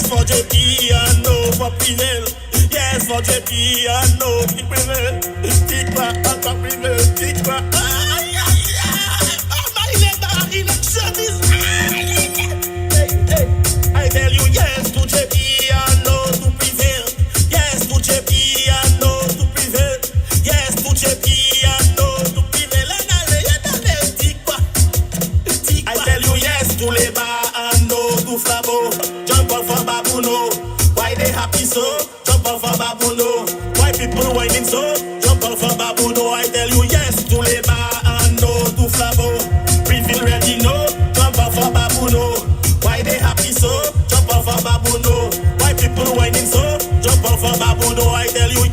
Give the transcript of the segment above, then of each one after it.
for JP and no for Pinel. Yes, for JP and no for Pinel. Tikva, Alpha Pinel, Tikva. My election is. Hey, I tell you yes to JP and no to prevail. Yes to JP and no to prevail. Yes to JP and no to prevail. I tell you yes to Leba and no to Flabo. Jump off for Babuno. Why they happy so? Jump off for Babuno. Why people whining so? Jump off for Babuno. I tell you yes to Leba and no to Flabo. Refill ready no. Jump off for Babuno. Why they happy so? Jump off for Babuno. Why people whining so? Jump off for Babuno. I tell you.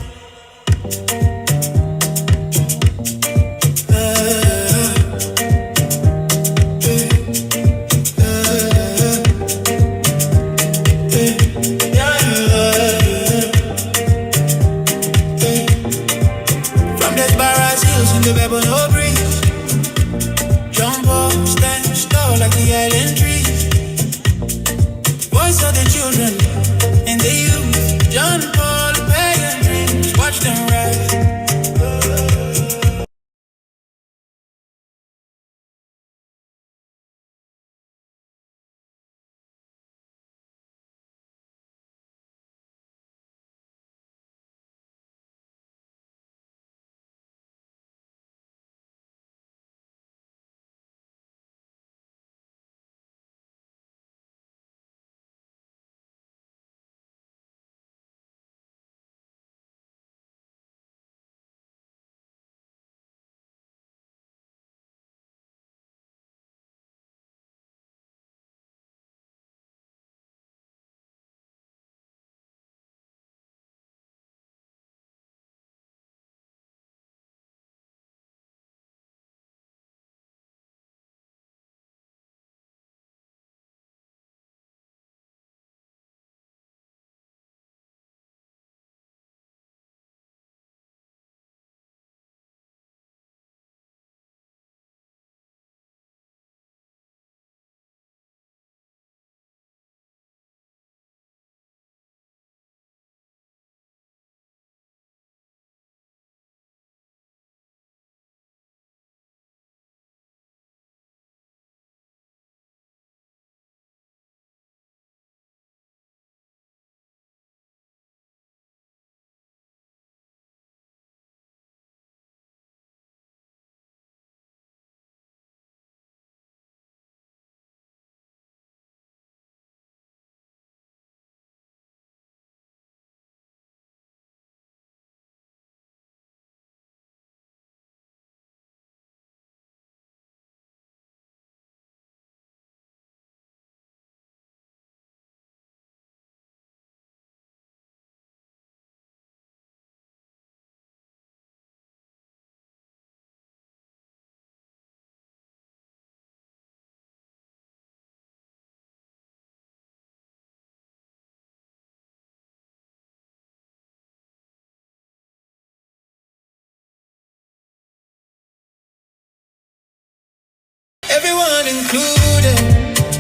Everyone included,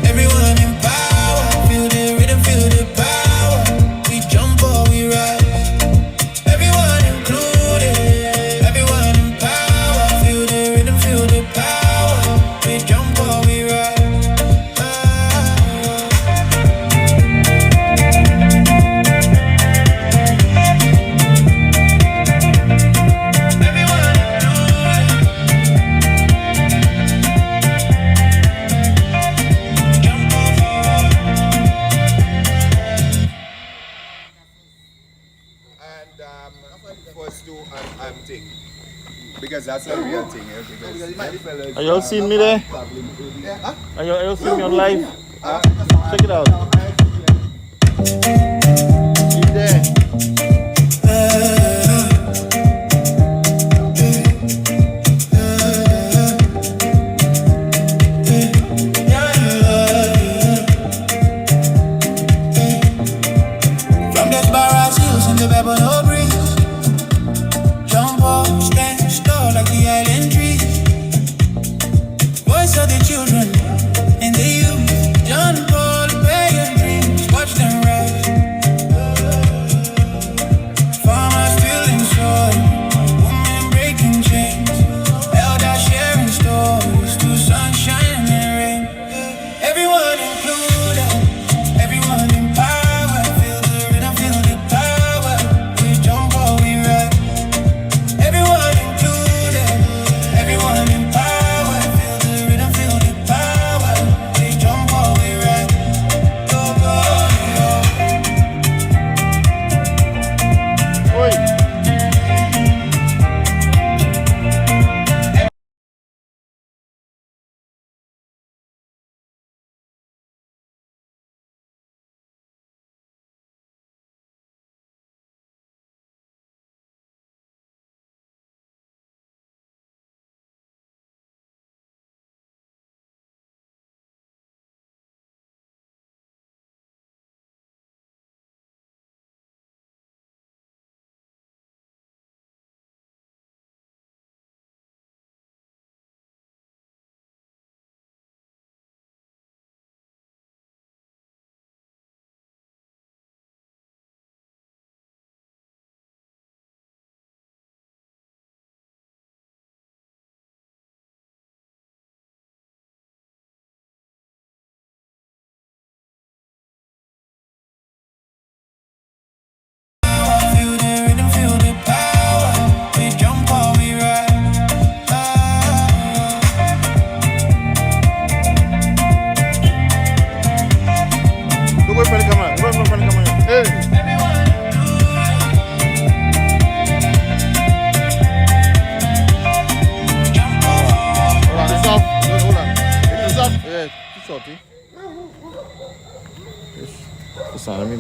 everyone in power. Feel the rhythm, feel the power. We jump or we rise. Everyone included, everyone in power. Feel the rhythm, feel the power. We jump or we rise. Because that's a real thing. Are you all seeing me there? Are you all seeing me on live? Check it out. You there? From the barrage hills in the Babylon breeze. Jump off, stand tall like the island trees. Voice of the children and the youth. John Paul, pagan dreams, watch them rise.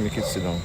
make it sit down.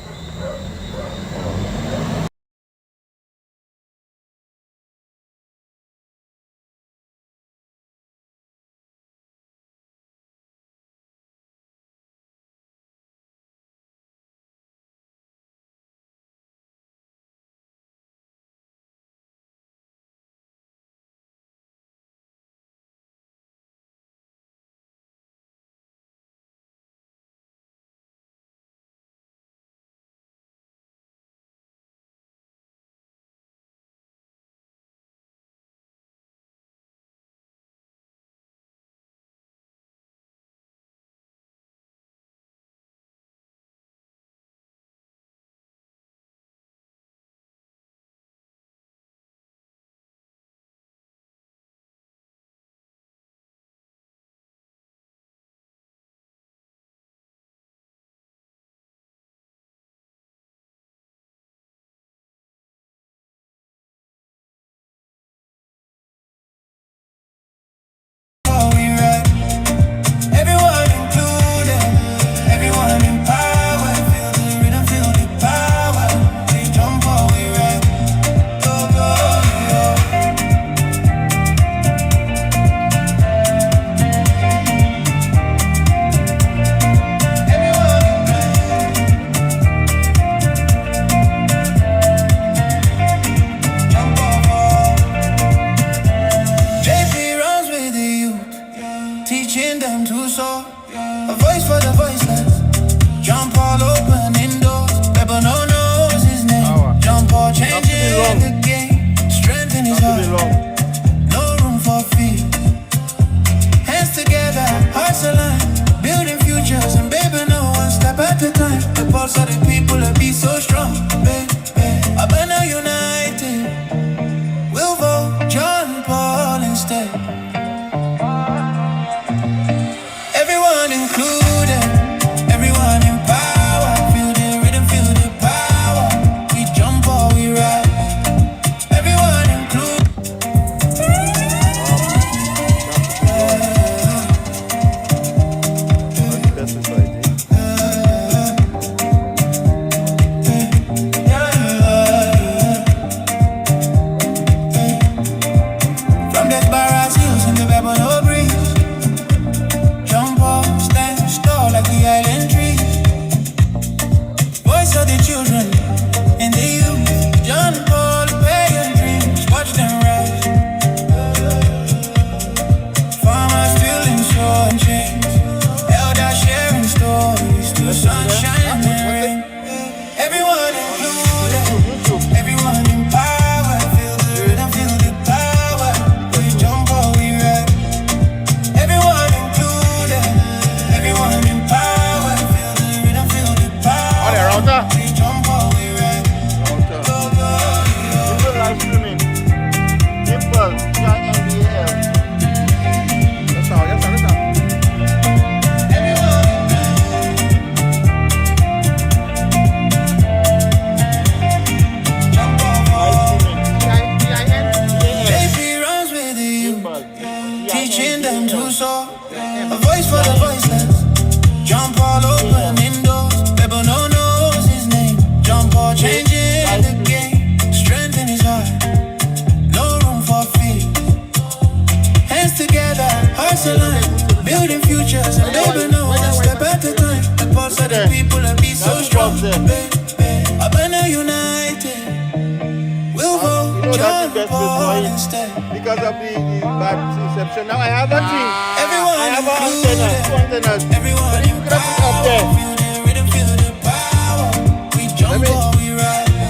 Because of the bad reception. Now I have a thing. I have an antenna, two antennas. But you could have put up there.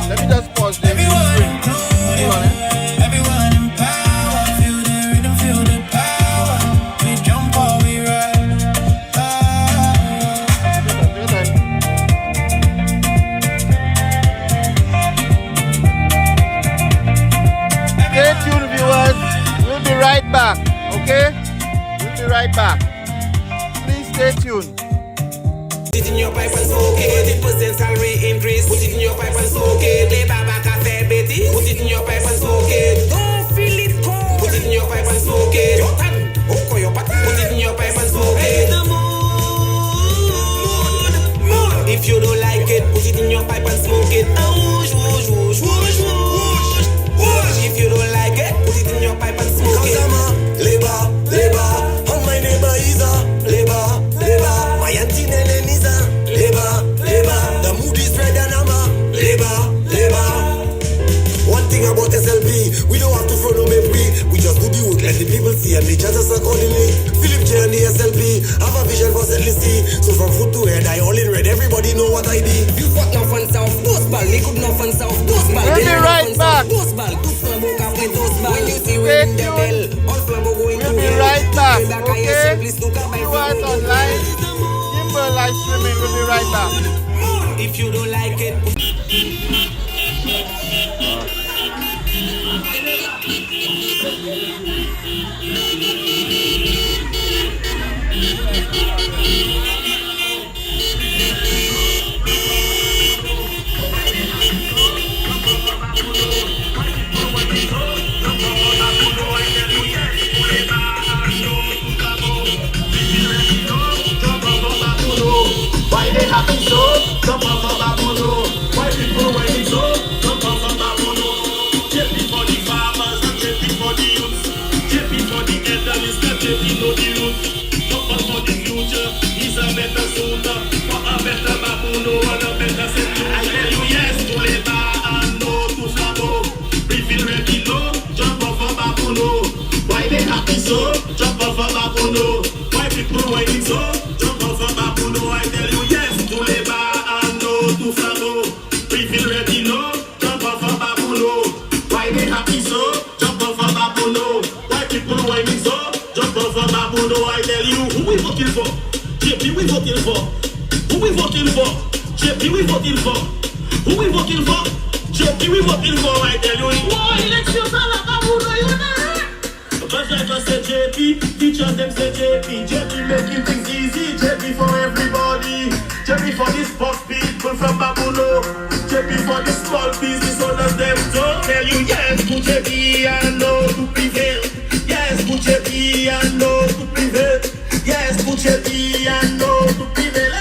Let me just pause there. Stay tuned, viewers. We'll be right back, okay? We'll be right back. Please stay tuned. Sit in your your pipe and smoke it. Whoosh, whoosh, whoosh, whoosh, whoosh, whoosh. If you don't like it, put it in your pipe and smoke it. Labor, labor, and my neighbor is a labor, labor. My auntie Nene is a labor, labor. The mood is red and I'm a labor, labor. One thing about SLP, we don't have to follow me free. We just do the work, let the people see and they judge us accordingly. Philip J and the SLP have a vision for ZLC. So from foot to head, I all in red. Everybody know what I did. You fuck no fun south, those ball. They could no fun south, those ball. We'll be right back. Those ball, two flambo can win those ball. When you see we're in the bell, all flambo going to We'll be right back, okay? You are online. Kimber live streaming. We'll be right back. If you don't like it, Why they happy so? Jump off a babono. Why people waiting so? Jump off a babono. JP for the farmers and JP for the youths. JP for the elders and JP know the roots. Jump off for the future. He's a better soldier. For a better babono and a better settler. I tell you yes to labor and no to flabo. We feel ready low. Jump off a babono. Why they happy so? Jump off a babono. Why people waiting so? Jump off a babono. I tell you yes to labor and no to flabo. We feel ready no. Jump off a babono. Why they happy so? Jump off a babono. Why people whining so? Jump off a babono. I tell you who we voting for? JP we voting for. Who we voting for? JP we voting for. Who we voting for? JP we voting for. I tell you. Why elections are like babono? You know. Drivers say JP, teachers them say JP. JP making things easy, JP for everybody. JP for the sports people from Babuno. JP for the small business owners them don't tell you yes to JP and no to prevail. Yes to JP and no to prevail. Yes to JP and no to prevail.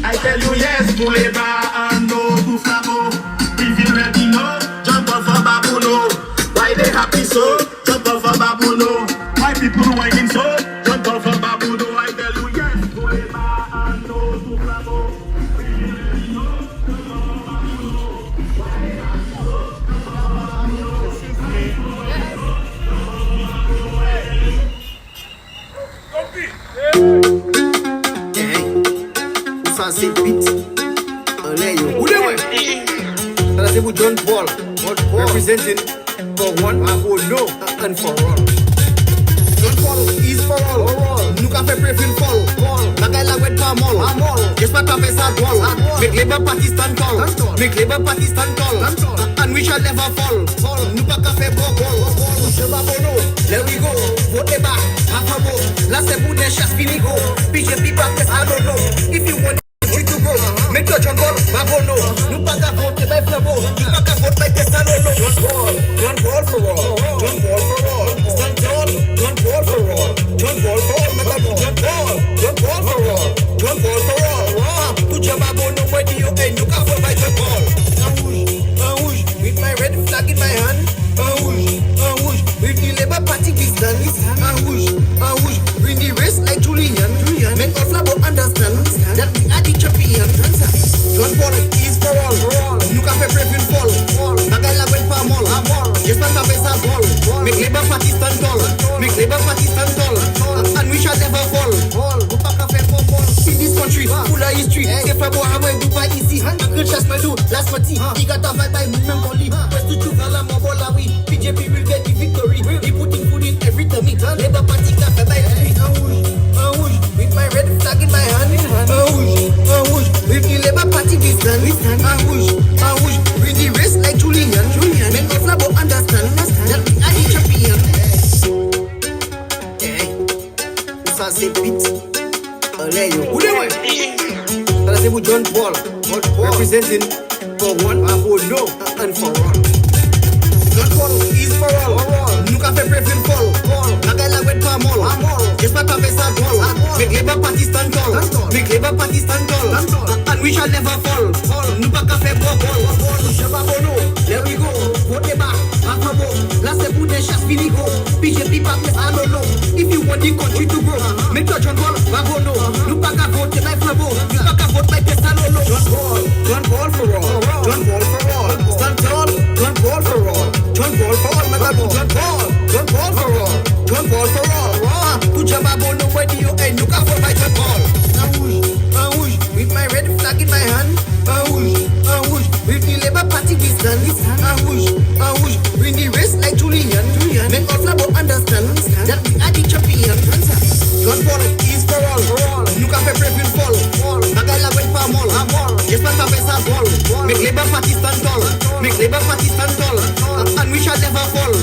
I tell you yes to labor and no to flabo. We feel ready no, jump off a Babuno. Why they happy so? Jump off a babono. Why people whining so? Jump off a babono. I tell you yes to labor and no to flabo. ça c'est vite. Allez yo. Où est-ce que c'est vous John Paul representing for one, for no, and for all. John Paul is for all. Nous qu'a fait préfil fall. La gueule la wet pas molle. J'espère pas faire ça drôle. Make Labour Party stand tall. Make Labour Party stand tall. And we shall never fall. Nous pas qu'à faire bon. Je m'abonne. There we go. Vote bas. Afabo. Là c'est pour des chasses finigo. PJP pas que I don't know. If you want we to go. Make your John Paul. Mabono. Nous pas qu'à voter by Flabo. Nous pas qu'à voter by Tessalolo. John Paul for all. John Paul for all. Stand tall. John Paul for all. John Paul for all. John Paul for all. John Paul for all. Put your Mabono where you and you can vote by John Paul. Rouge, with my red flag in my hand. Rouge, with the Labour Party we stand. Rouge, bring the race like Julian. Make us Flabo understand that we are the champions. John Paul is for all. Nous qu'a fait préfil fall. La gueule la wet pas molle. J'espère pas faire ça ball. Make Labour Party stand tall. Make Labour Party stand tall. And we shall never fall. Nous pas qu'à faire pour fall. In this country, full of history. C'est pas bon, I do pas ici. Good chance me do, last party. He got a fight by movement only. West to Chuvala, Mobola, we. PJP will get the victory. He putting food in every tummy. Labour Party got a fight by Rouge, with my red flag in my hand. Rouge, with the Labour Party we stand. Rouge, bring the race like Julian. Make us Flabo understand that we are the champions. Ça c'est vite. Allez yo. Où est-ce que c'est vous John Paul representing for one, for no, and for all. John Paul is for all. Nous qu'a fait préfil fall. La gueule la wet pas molle. J'espère que t'as ça drôle. Make labor party stand tall. Make labor party stand tall. And we shall never fall. Nous pas qu'à faire bol. There we go. Go débat. Afabo. Là c'est pour des chasses finigo. PJP pas pièce à lolo. If you want the country to grow, make your John Paul. Vagono. Nous pas qu'à voter my flabo. Nous pas qu'à voter my pièce à lolo. John Paul for all. John Paul for all. Stand tall. John Paul for all. John Paul for all. John Paul for all. John Paul for all. Tout jababo nobody you ain't you can vote my John Paul. Un rouge, with my red flag in my hand. Un rouge, with the Labour Party distance. Un rouge, bring the race like Julian. Make all flabo understand that we are the champions. John Paul is for all. Nous can faire prévu fall. Bagay la went pas molle. J'espère que t'as ça ball. Make Labour Party stand tall. Make Labour Party stand tall. And we shall never fall.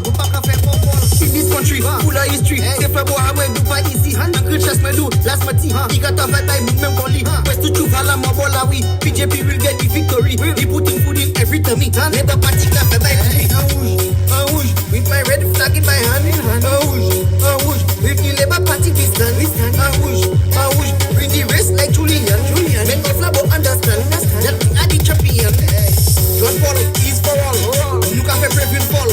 Nous pas qu'à faire fall. In this country, full of history. C'est fait boire, ouais, do pas easy. Un cri de chasse me do, last mati. Il got a bad time, même qu'on lit. West to Chuvala, ma bola, oui. PJP will get the victory. He putting food in every tummy. Labour Party clap, un rouge, with my red flag in my hand. Un rouge, with the Labour Party distance. Un rouge, bring the race like Julian. Make all flabo understand that we are the champion. John Paul is for all. Nous qu'a fait prévu fall.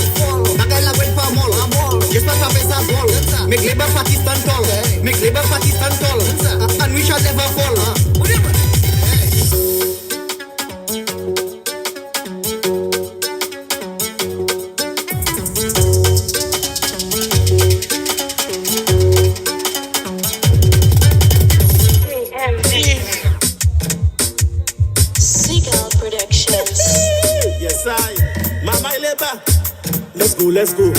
Bagay la went pas molle. J'espère que t'as ça ball. Make Labour Party stand tall. Make Labour Party stand tall. And we shall never fall. Let's go.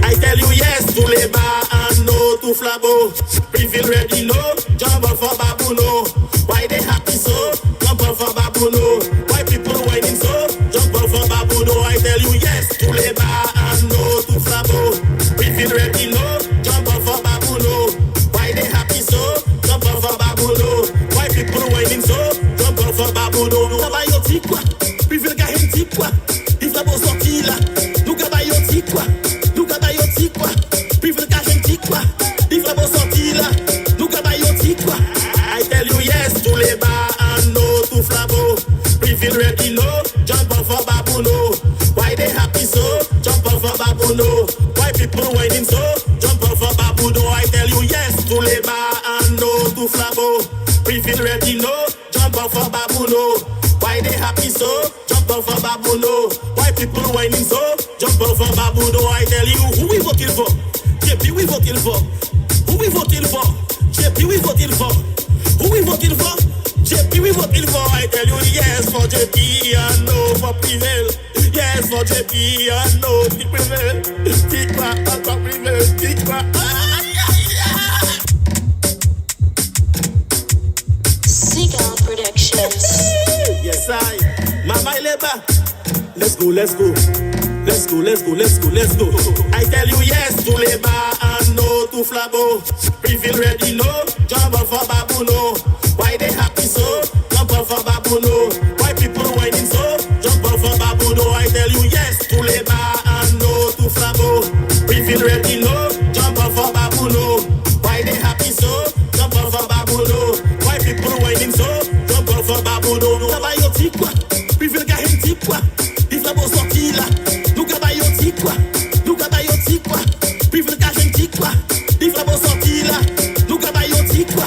I tell you yes to Labour and no to Flabo. Preville ready, no. Jump up for Babuno. Why they happy so? Jump up for Babuno. Why people whining so? Jump up for Babuno. I tell you yes to Labour and no to Flabo. Preville ready, no. Jump up for Babuno. Why they happy so? Jump up for Babuno. Why people whining so? Jump up for Babuno. Nous travaillons quoi? Preville gagne quoi? Il Flabo sorti là. Nous travaillons quoi? Nous travaillons quoi? Preville gagne quoi? Il Flabo sorti là. Nous travaillons quoi? I tell you yes to Labour and no to Flabo. Preville ready no. Jump up for Babuno. Why they happy so? Jump up for Babuno. Why people whining so? Jump up for Babuno. I tell you yes to Labour and no to Flabo. Preville ready no. Jump up for Babuno. Why they happy so? Jump up for Babuno. Why people whining so? Jump up for Babuno. I tell you who we voting for. JP we voting for. Who we voting for? JP we voting for. Who we voting for? JP we voting for. I tell you yes for JP and no for Prevail. Yes for JP and no for Prevail. Tikva and for Prevail. Tikva. Seagull Productions. Yes I. Mama Labour. Let's go. I tell you yes to Labour and no to Flabo. Preville ready no. Jump up for Babuno. Why they happy so? Jump up for Babuno. Why people whining so? Jump up for Babuno. I tell you yes to Labour and no to Flabo. Preville ready no. Jump up for Babuno. Why they happy so? Jump up for Babuno. Why people whining so? Jump up for Babuno. Nous travaillons quoi? Preville gagne quoi? Il Flabo sorti là. Nous travaillons quoi? Nous travaillons quoi? Preville gagne quoi? Il Flabo sorti là. Nous travaillons quoi?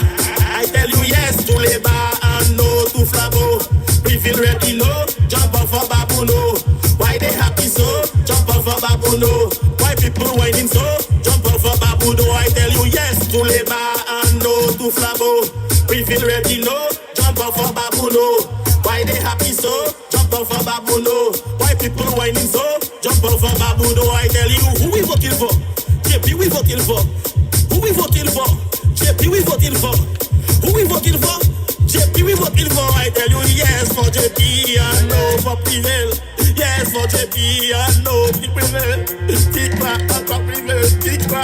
I tell you yes to Labour and no to Flabo. Preville ready no. Jump up for Babuno. Why they happy so? Jump up for Babuno. Why people whining so? Jump up for Babuno. I tell you yes to Labour and no to Flabo. Preville ready no. Jump up for Babuno. Why they happy so? Jump up for Babuno. Why people whining so? Jump up for Babuno. I tell you who we voting for. JP we voting for. Who we voting for? JP we voting for. Who we voting for? JP we voting for. I tell you yes for JP and no for Prevail. Yes for JP and no for Prevail. Tikva and for Prevail. Tikva.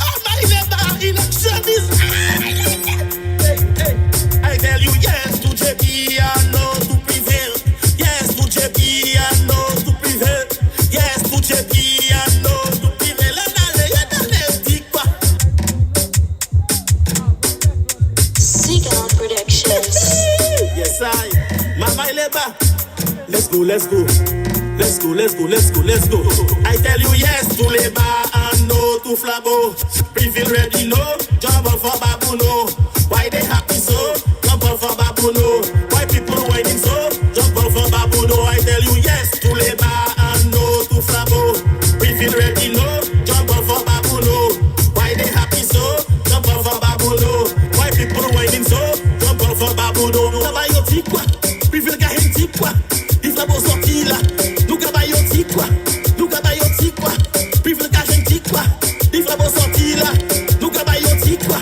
Oh my Labour election is. I tell you yes to JP and no to Prevail. Yes to JP and no to Prevail. Yes to JP Seagull Productions. Yes, Mama Ileba. Let's go. I tell you yes to Leba and no to Flabo. Previl ready no, jump up for Babuno. Why they happy so? Jump up for Babuno. Why people whining so? Jump up for Babuno. I tell you yes to Leba and no to Flabo. Previl ready no, jump up for Babuno. Why they happy so? Jump up for Babuno. Why people whining so? Jump up for Babuno. Travaille quoi? Previl garanti quoi? Il Flabo sorti là. Nous gabayoti quoi? Previl garanti quoi? Il Flabo sorti là. Nous gabayoti quoi?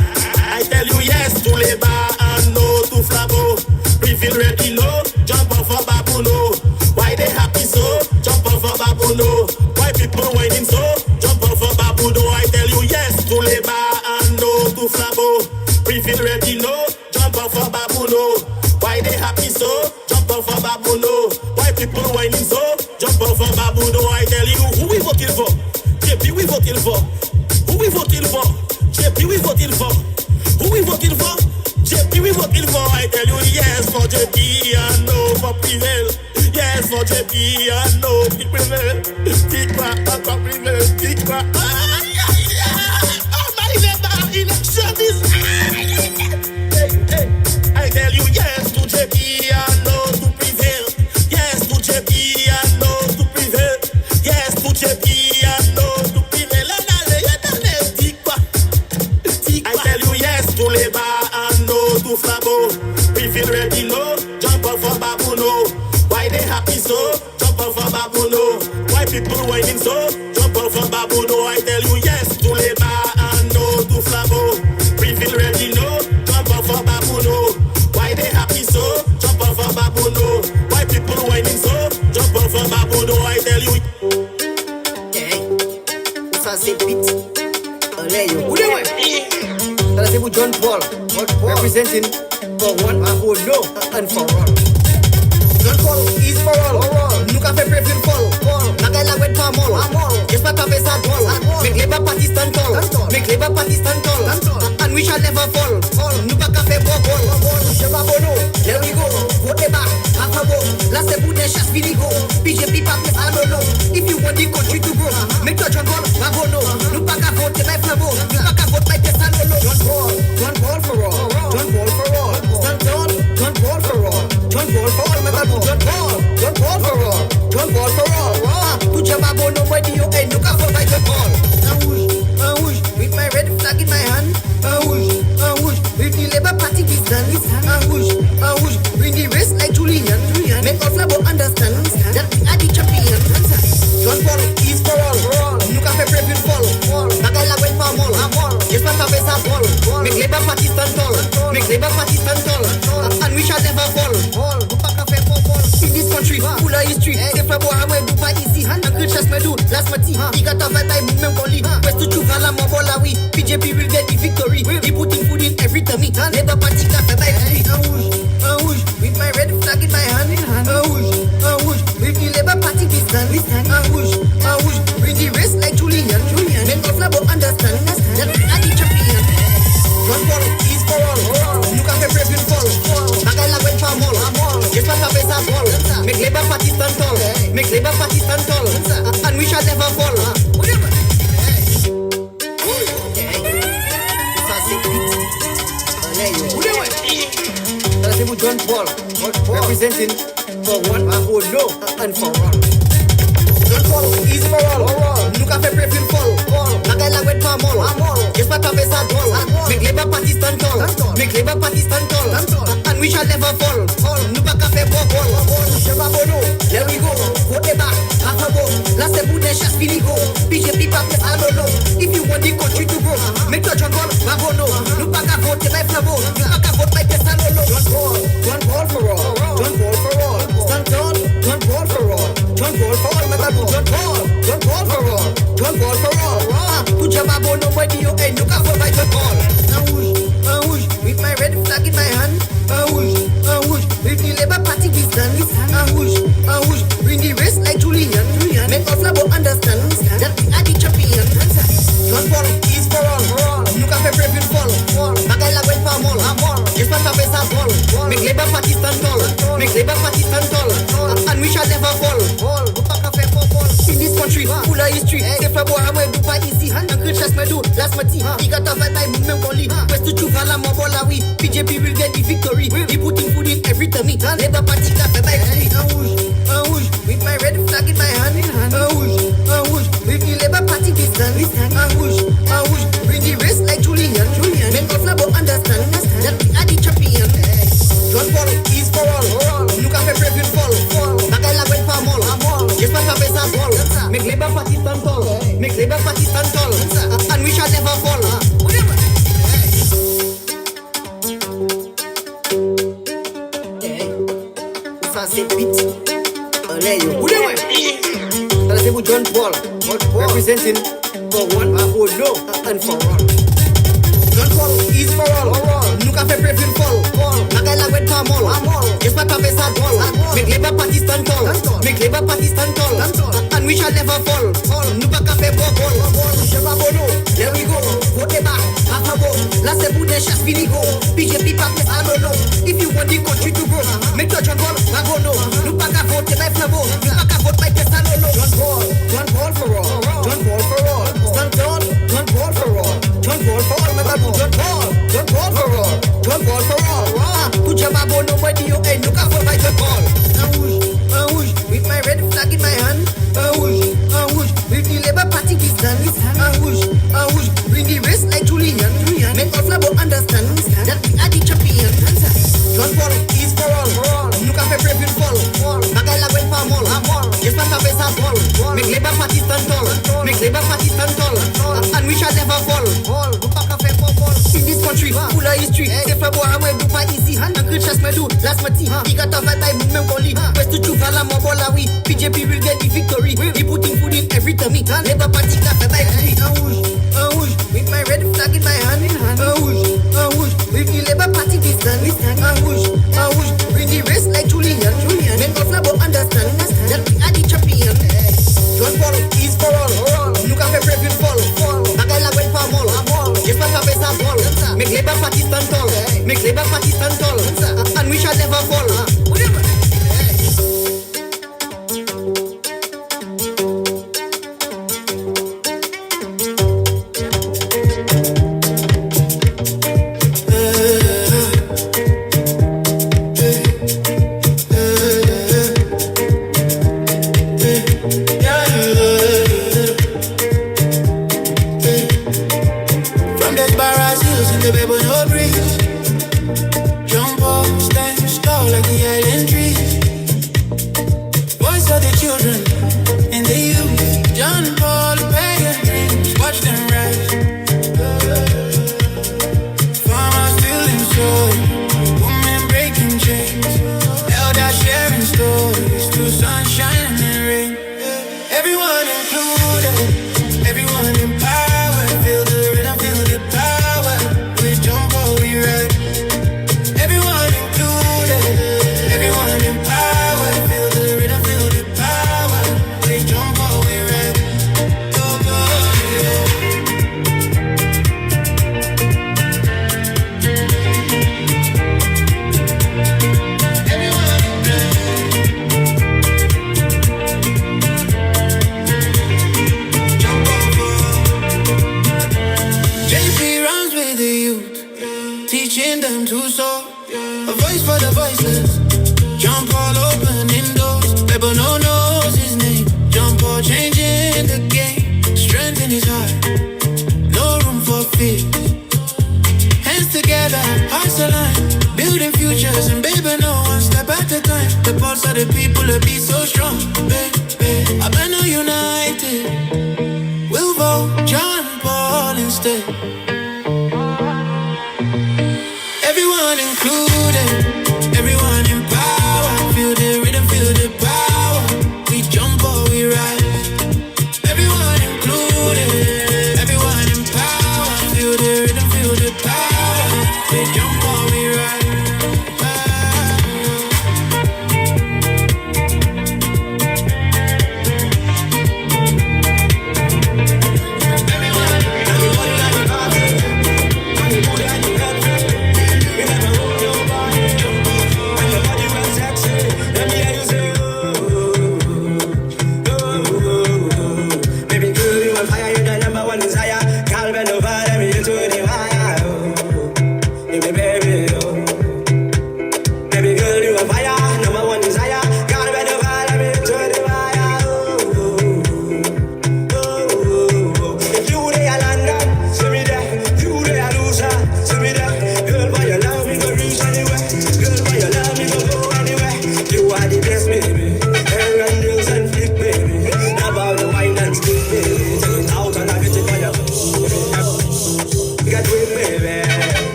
I tell you yes to Leba and no to Flabo. Previl ready no, jump up for Babuno. Why they happy so? Jump up for Babuno. Why people whining so? Jump up for Babuno. I tell you yes to Leba and no to Flabo. Previl ready no, jump up for Babuno. Why they happy so? Jump up for Babuno. Why people whining so? Jump up for Babuno. I tell you who we voting for? JP we voting for. Who we voting for? JP we voting for. Who we voting for? JP we voting for. I tell you yes for JP and no for Prevail. Yes for JP and no for Prevail. Tikwa, encore Prevail. Tikwa. Oh my God, election is. I tell you yes to JP and no to Prevail. Yes to JP and no to Prevail. Yes to JP and no to Prevail. I tell you yes to Leba and no to Flabo. Prevail ready no, jump up for Babuno. Why they happy so? Jump up for Babuno. Why people whining so? Jump up for Babuno. I tell you yes to Leba and no to Flabo. Prevail ready no, jump up for Babuno. Why they happy so? Jump up for Babuno. Why people whining so? Jump up for Babuno. I tell you. Ça c'est vite. Allez yo. Ça c'est pour John Paul. Representing for one and for no and for all. John Paul is for all. Nous qu'a fait préféré Paul. Naga la wet pas mol. J'espère pas faire ça drôle. Make Labour Party stand tall. Make Labour Party stand tall. And we shall never fall. Nous pas qu'à faire bol. Je vais bono. There we go. Vote back. Afabo. Là c'est pour des chasses vinigo. PJP pas fait ça lolo. If you want the country to grow, make toi John Paul. Babono. Nous pas qu'à voter by Flabo. Nous pas qu'à voter by Tessa lolo. John Paul for all. John Paul for all. Stand tall. John Paul for all. John Paul for all. John Paul for all. John Paul for all. Tout jamba bono when you ain't look out for my John Paul. Un rouge, with my red flag in my hand. Un rouge, with the Labour Party we stand. Un rouge, bring the race like Julian. Make all Flabo understand that we are the champion. John Paul is for all. Nous qu'a fait préféré Paul. Bagay la wet pas mol. J'espère pas faire ça Paul. Make Labour Party stand tall. Make Labour Party stand tall. And we shall never fall. Nous pas qu'à faire Paul. In this country, full of history. C'est Flabo Hamwe do pas easy. Un good chance me do. Last mati. He got a vibe by movement coli. West to Chuvala Mobola we. PJP will get the victory. He putting food in every tummy. Labour Party got a vibe. Un rouge, with my red flag in my hand. Un rouge, with the Labour Party we stand. Un rouge, bring the race like Julian. Make all Flabo understand that we are the champion. John Paul is for all. Nous qu'a fait préféré Paul. Bagay la wet pas mol. J'espère pas faire ça Paul. Make Labour Party stand tall. Make Labour Party stand tall. And we shall never fall. Ça c'est vite. Allez yo. Ça c'est pour John Paul. Representing for one and for no and for all. John Paul is for all. Nous qu'a fait préféré Paul. Bagay la wet pas mol. J'espère pas faire ça drôle. Make Labour Party stand tall. Make Labour Party stand tall. And we shall never fall. Nous pas qu'à faire bol. Je vais bono. There we go. Vote back. Afabo. Là c'est pour des chasses vinigo. PJP pas fait ça lolo. If you want the country to grow, make toi John Paul. Babono. Nous pas qu'à voter by Flabo. Nous pas qu'à voter by Tessa lolo. John Paul for all. John Paul for all. Stand tall. John Paul for all. John Paul for all. John Paul for all. John Paul for all. Tout jamba bono when you ain't look out for my John Paul. Un rouge, with my red flag in my hand. Un rouge, with the Labour Party we stand. Un rouge, bring the race like Julian. Make all Flabo understand that we are the champion. John Paul is for all. Nous qu'a fait préféré Paul. Bagay la wet pas mol. J'espère fall. Make Labour Party stand tall. Make Labour Party stand tall. And we shall never fall. In this country, full of history. Say for boy, I'm going to do pas easy. And Christmas me do, last my team. He got a vibe by movement only. West to Chuvala, Mobola, we. PJP will get the victory. He putting food in every tummy. Labour Party got a vibe. With my red flag in my hand. With the Labour Party this stand. Bring the race like Julian. Make us never understand that we are the champion. John Paul is for all. Look at the brave fall. Bagala went for all. Just like a best ball. Make Labour Party stand tall. Make Labour Party stand tall. And we shall never fall. Ça c'est vite. Allez yo. Ça c'est pour John Paul. Representing for one, for no, and for all. John Paul is for all. Look at the brave fall. Bagala went for all. Just like a best ball. Make Labour Party stand tall. Make Labour Party stand tall. And we shall never fall. Nous pas qu'à faire ball. Je vais bono. There we go. Vote back. Afabo. Là c'est pour des chasses finigo. PJP pas mais I don't know. If you want the country to grow, make your John Paul Magono. Nous pas qu'à voter by Flavo. Nous pas qu'à voter by Tessalolo. John Paul for all. John Paul for all. Stand tall. John Paul for all. John Paul for all. John Paul for all. John Paul for all. To Jamabo nobody you ain't look out for my John Paul. With my red flag in my hand. With the Labour Party this stand. Bring the race like Julian. Make us never understand that we are the champion. John Paul is for all. Look at the brave fall. Bagala went for all. Just like a best ball. Make Labour Party stand tall. Make Labour Party stand tall. And we shall never fall. In this country, full of history. Say for boy, I'm going to do pas easy. And Christmas me do, last my team. He got a vibe by movement only. West to Chuvala, Mobola, we. PJP will get the victory. He putting food in every tummy. Labour Party got a vibe. With my red flag in my hand. With the Labour Party this stand. Bring the race like Julian. Make us never understand that we are the champion. John Paul is for all. Look at the brave fall. Bagala went for all. Just like a best ball. Make Labour Party stand tall. Make Labour Party stand tall. And we shall never fall.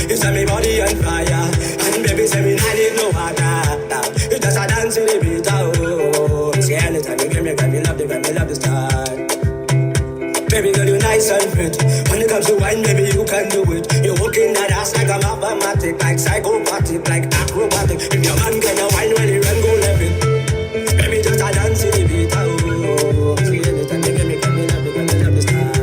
You set me body on fire. And baby say me not need no water. You just a dance in the beat, oh. See anytime you give me love the style. Baby girl, you nice and fit. When it comes to wine, baby, you can do it. You're walking that ass like a mathematic, like psychopathic, like acrobatic. If your man gonna wine when he run, go left it. Baby, just a dance in the beat, oh. See anytime you give me love the style.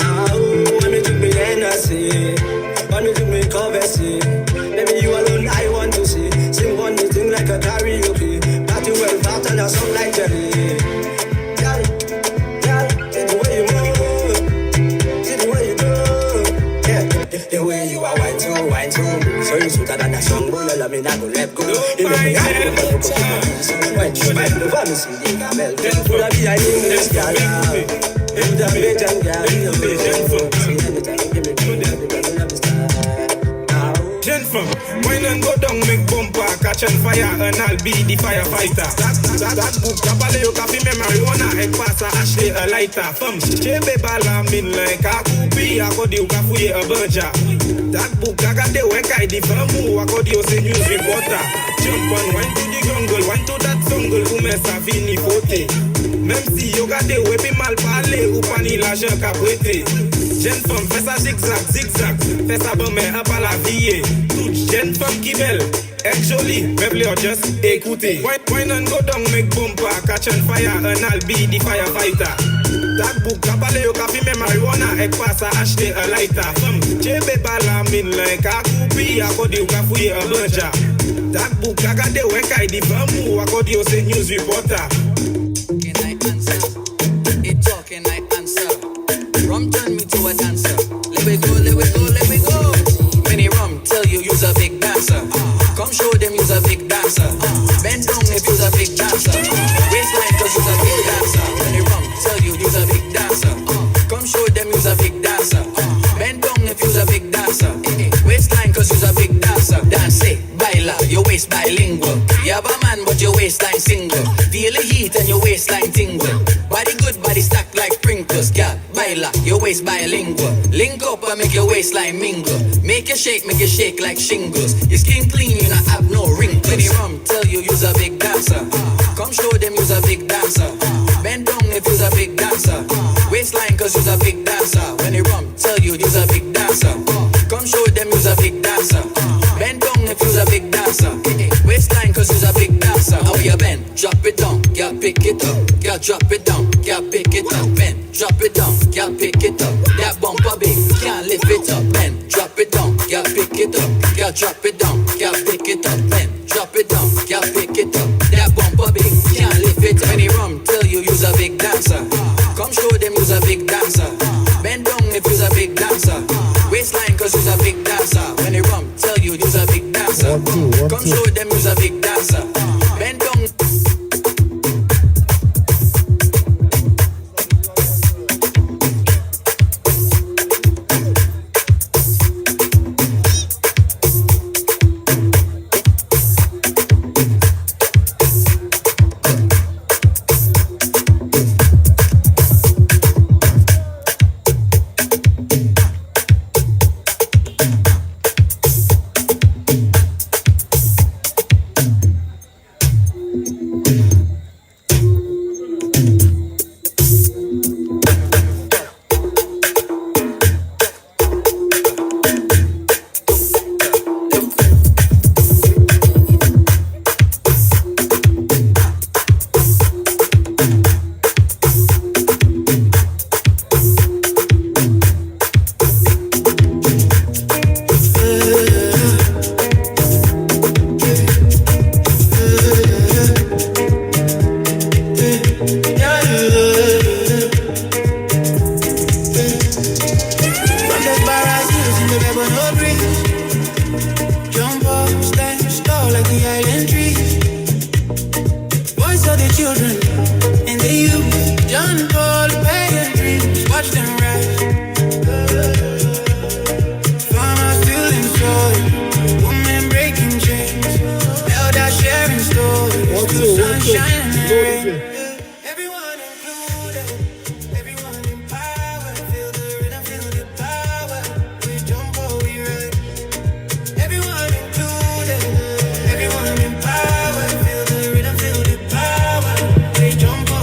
Now, when me took me Hennessy, when me took me Coversy, baby, you alone I want to see. Sing one thing like a karaoke. Party well fat and a song like jelly. The way you are wine too. So you sweeter than a song, boy, you love me, not go let go. You make me happy, when you bend over me, see the camel. Full of the English girl, you the Belgian girl, you the Belgian folk. See anytime you give me good, love the style. Gentlemen, wine and go down, make bumper, catch on fire, and I'll be the firefighter. That book, Kapaleo, Kafi, me marijuana, egg pasta, Ashley, a lighter. Chebe bala, min like a kupi, I go di ukafuye a burger. That book, I got the work, I di famu, I go di ose news reporter. Jump on, wine to the jungle, wine to that jungle, ume savini fote. Même si yo got the wepi mal parle, upani la je capwete. Jeune femme, fais ça zigzag, fais ça bon mais un pas la vie. Toute jeune femme qui belle, est jolie, meuble or just écoutez. Wine and go down, make bumper, catch on fire, and I'll be the firefighter. That book, kapale yo kafi me marijuana, ek pasa acheter a lighter. Chebe bala min like a kupi, akodi ukafuye a burger. That book, agade wek I di famu, akodi yo se news reporter. Can I answer? It talk, can I answer? Rum turn me to a dancer. Let me go, let me go, let me go. Many rum tell you you's a big dancer. Come show them you's a big dancer. Bend down if you's a big dancer. Waistline cause you's a big dancer. Many rum tell you you's a big dancer. Come show them you's a big dancer. Bend down if you's a big dancer. Waistline cause you's a big dancer. Dance it, baila, your waist bilingual. You have a man but your waistline single. Feel the heat and your waistline tingle. Body good, body stacked like sprinkles. Girl, baila, your waist bilingual. Link up and make your waistline mingle. Make you shake like shingles. Your skin clean, you not have no wrinkles. Many rum tell you you's a big dancer. Come show them you's a big dancer. Bend down if you's a big dancer. Waistline cause you's a big dancer. When they rum tell you you's a big dancer. Come show them you's a big dancer. Bend down if you's a big dancer. Waistline cause you's a big dancer. How you bend? Drop it down, girl pick it up. Girl drop it down, girl pick it up. Bend, drop it down, girl pick it up. That bumper big, can't lift it up. Bend, drop it down, girl pick it up. Girl drop it down, girl pick it up. Bend, drop it down, girl pick it up. That bumper big, can't lift it up. Any rum tell you you's a big dancer. Come show them you's a big dancer. Bend down if you's a big dancer. Waistline cause you's a big dancer. When they rum tell you you's a big dancer. Come show them you's a big dancer. Bend down.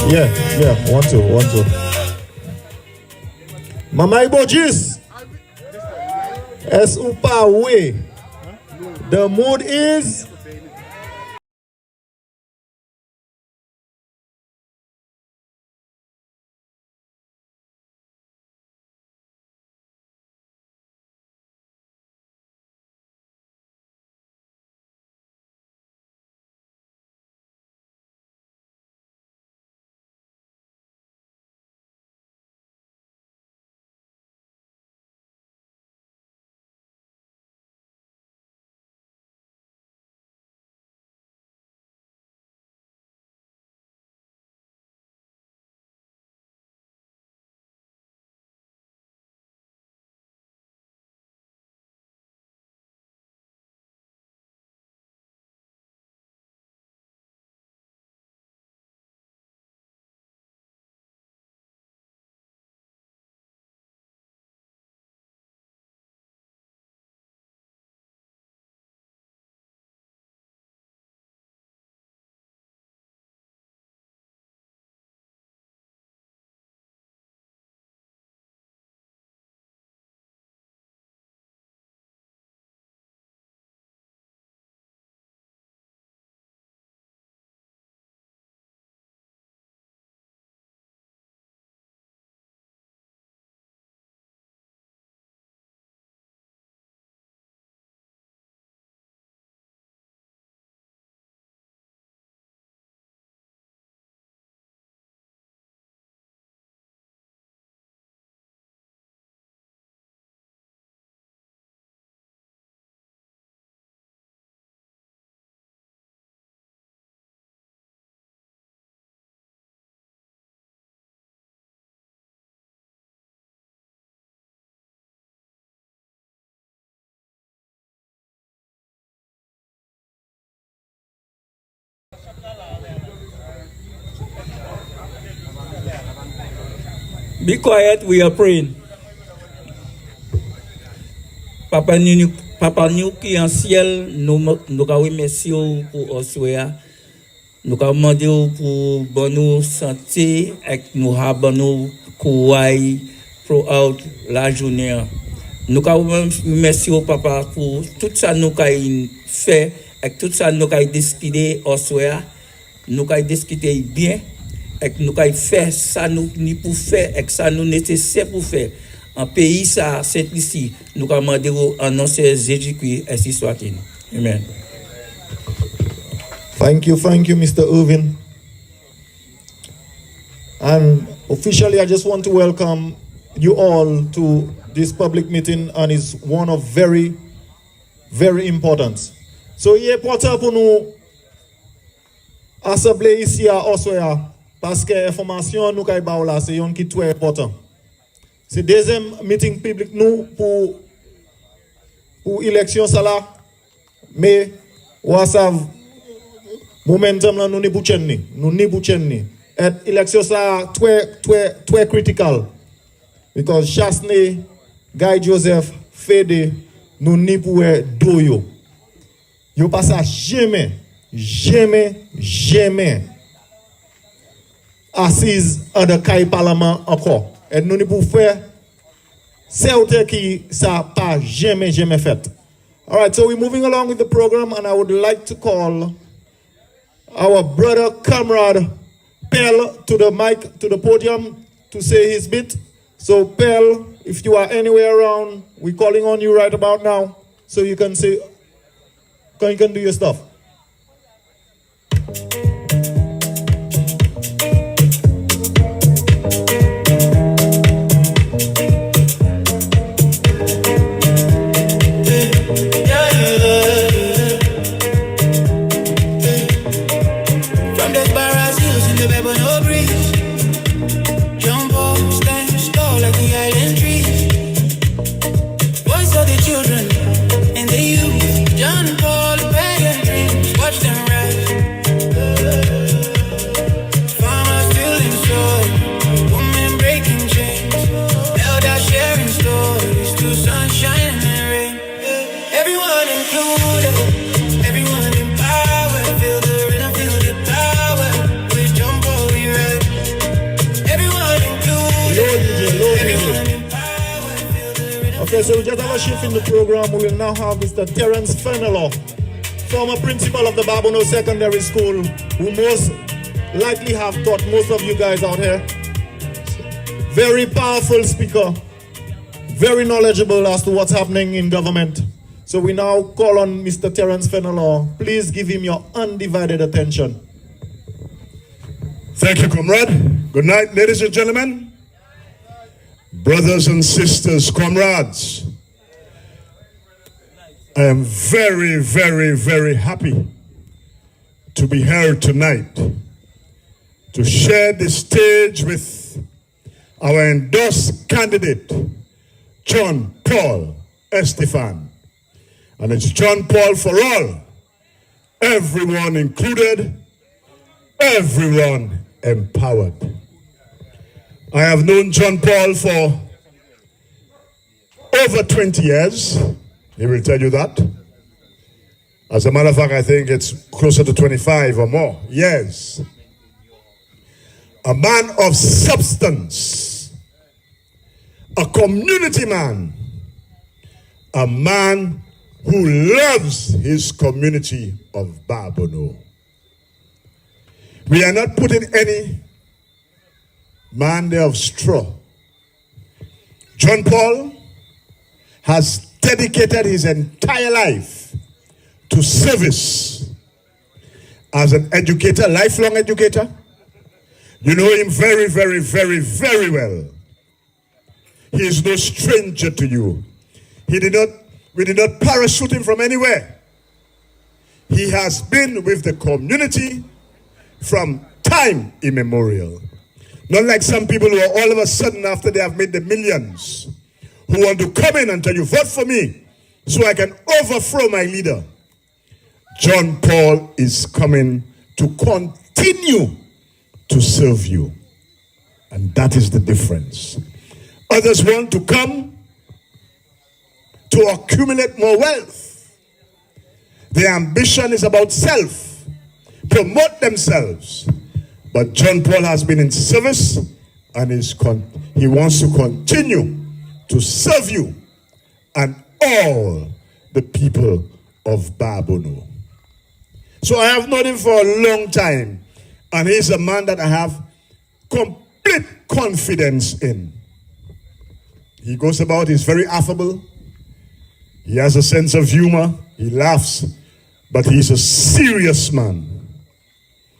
Yeah, 1 2 1 2. Mama Ibojis. Upa way. The mood is Be quiet, we are praying. Papa nous qui en ciel, nous remercions pour Oswea. Nous demandons pour bonne santé et nous avons courage pour la journée. Nous remercions Papa pour tout ça nous avons fait et tout ça nous avons discuté Oswea. Nous avons discuté bien. Et nous avons fait ça nous pour faire et ça nous nécessaire pour faire. En pays ça c'est ici nous avons demandé annoncer Jésus-Christ ainsi soit-il. Amen. Thank you, Mr. Irvin. And officially, I just want to welcome you all to this public meeting, and it's one of very, very importance. So, il est important pour nous assembler ici à Oswea parce que l'information nous avons là, c'est un qui est très important. C'est le deuxième meeting public nous pour l'élection ça là, mais on savent momentum là nous ni bouchenni et élection ça très critical because Chasney Guy Joseph Fede nous ni pour doyo yo pas ça jamais assise en de caille parlement encore et nous ni pour faire certain qui ça pas jamais fait. All right, so we're moving along with the program, and I would like to call our brother, comrade, Pell, to the mic, to the podium, to say his bit. So, Pell, if you are anywhere around, we're calling on you right about now, so you can say, you can do your stuff. Okay, so we just have a shift in the program. We will now have Mr. Terence Fenelon, former principal of the Babono Secondary School, who most likely have taught most of you guys out here. Very powerful speaker, very knowledgeable as to what's happening in government. So we now call on Mr. Terence Fenelon. Please give him your undivided attention. Thank you, comrade. Good night, ladies and gentlemen. Brothers and sisters, comrades. I am very, very, very happy to be here tonight to share the stage with our endorsed candidate, John Paul Estefan. And it's John Paul for all, everyone included, everyone empowered. I have known John Paul for over 20 years. He will tell you that. As a matter of fact, I think it's closer to 25 or more years. A man of substance, a community man, a man who loves his community of Babono. We are not putting any man there of straw. John Paul has dedicated his entire life to service as an educator, lifelong educator. You know him very, very, very, very well. He is no stranger to you. We did not parachute him from anywhere. He has been with the community from time immemorial. Not like some people who are all of a sudden, after they have made the millions, who want to come in and tell you, vote for me so I can overthrow my leader. John Paul is coming to continue to serve you. And that is the difference. Others want to come to accumulate more wealth. Their ambition is about self, promote themselves. But John Paul has been in service and he wants to continue to serve you and all the people of Babono. So I have known him for a long time, and he's a man that I have complete confidence in. He goes about, he's very affable, he has a sense of humor, he laughs, but he's a serious man.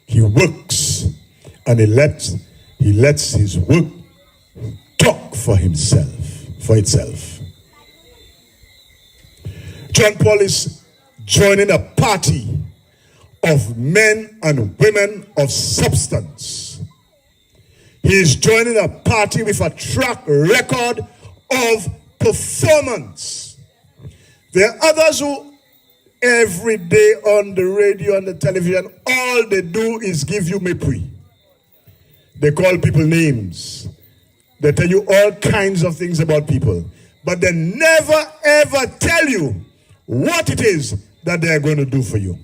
He works, and he lets his work talk for itself. John Paul is joining a party of men and women of substance. He is joining a party with a track record of performance. There are others who every day on the radio and the television, all they do is give you mépris. They call people names. They tell you all kinds of things about people. But they never ever tell you what it is that they are going to do for you.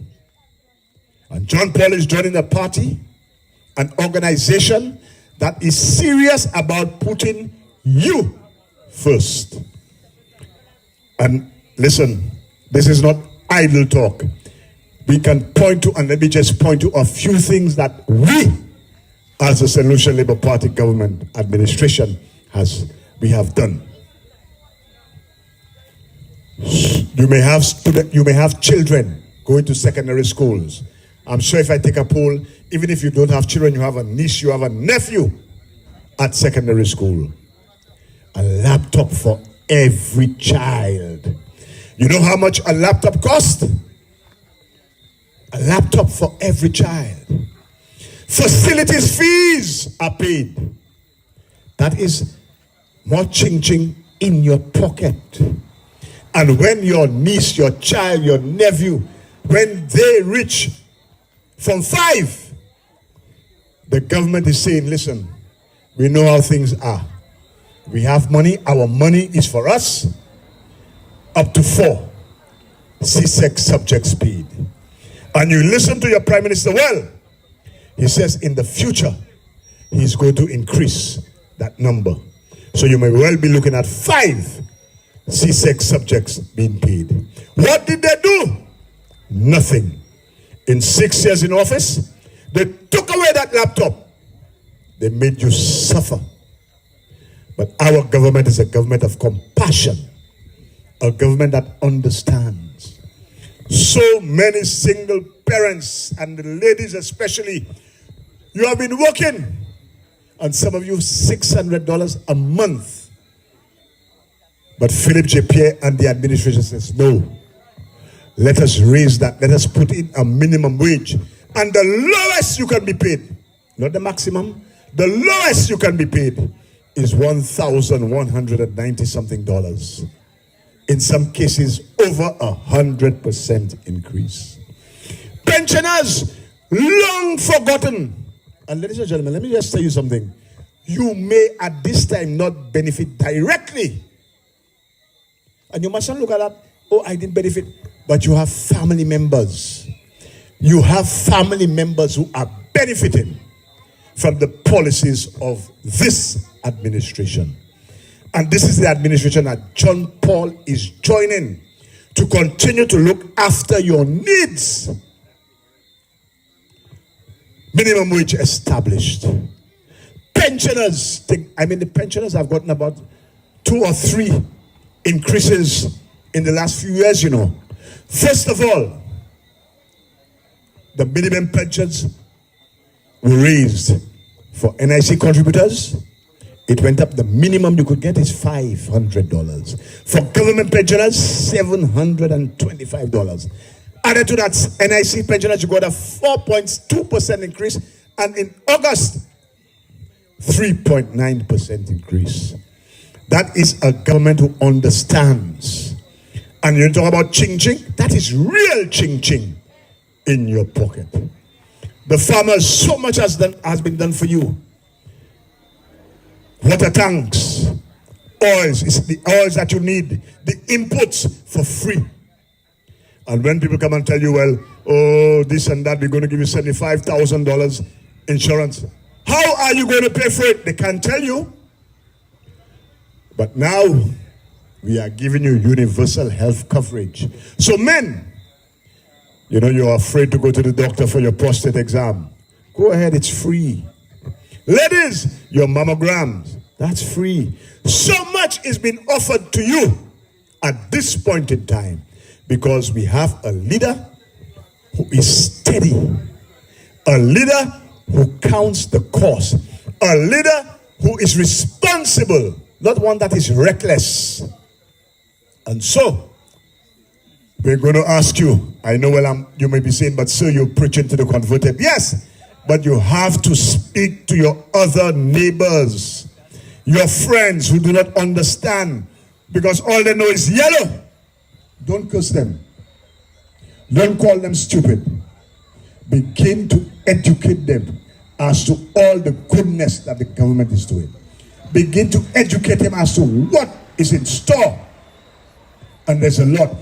And John Paul is joining a party, an organization that is serious about putting you first. And listen, this is not idle talk. We can point to, and let me just point to a few things that we, as the St. Lucia Labour Party government administration, we have done. You may have children going to secondary schools. I'm sure if I take a poll, even if you don't have children, you have a niece, you have a nephew at secondary school. A laptop for every child. You know how much a laptop costs? A laptop for every child. Facilities fees are paid. That is more ching-ching in your pocket. And when your niece, your child, your nephew, when they reach from 5, the government is saying, listen, we know how things are. We have money, our money is for us, up to 4 CSEC subject speed. And you listen to your Prime Minister well. He says in the future, he's going to increase that number. So you may well be looking at 5 C6 subjects being paid. What did they do? Nothing. In 6 years in office, they took away that laptop. They made you suffer. But our government is a government of compassion, a government that understands. So many single parents, and the ladies especially, you have been working, and some of you $600 a month. But Philip J. Pierre and the administration says, no, let us raise that. Let us put in a minimum wage. And the lowest you can be paid, not the maximum, the lowest you can be paid is $1,190 something. In some cases, over 100% increase. Pensioners, long forgotten. And ladies and gentlemen, let me just tell you something. You may at this time not benefit directly. And you mustn't look at that, oh, I didn't benefit. But you have family members. You have family members who are benefiting from the policies of this administration. And this is the administration that John Paul is joining to continue to look after your needs. Minimum wage established. Pensioners, the pensioners have gotten about 2 or 3 increases in the last few years, you know. First of all, the minimum pensions were raised for NIC contributors. It went up. The minimum you could get is $500. For government pensioners, $725. Added to that, NIC pensioners, you got a 4.2% increase. And in August, 3.9% increase. That is a government who understands. And you talk about ching-ching, that is real ching-ching in your pocket. The farmers, so much has been done for you. Water tanks, oils, it's the oils that you need, the inputs for free. And when people come and tell you, well, oh, this and that, we're going to give you $75,000 insurance. How are you going to pay for it? They can't tell you. But now, we are giving you universal health coverage. So men, you know, you're afraid to go to the doctor for your prostate exam. Go ahead, it's free. Ladies, your mammograms, that's free. So much is being offered to you at this point in time because we have a leader who is steady, a leader who counts the cost, a leader who is responsible, not one that is reckless. And so, we're going to ask you, I know you may be saying, but sir, you're preaching to the converted. Yes, but you have to speak to your other neighbors, your friends who do not understand, because all they know is yellow. Don't curse them. Don't call them stupid. Begin to educate them as to all the goodness that the government is doing. Begin to educate them as to what is in store. And there's a lot.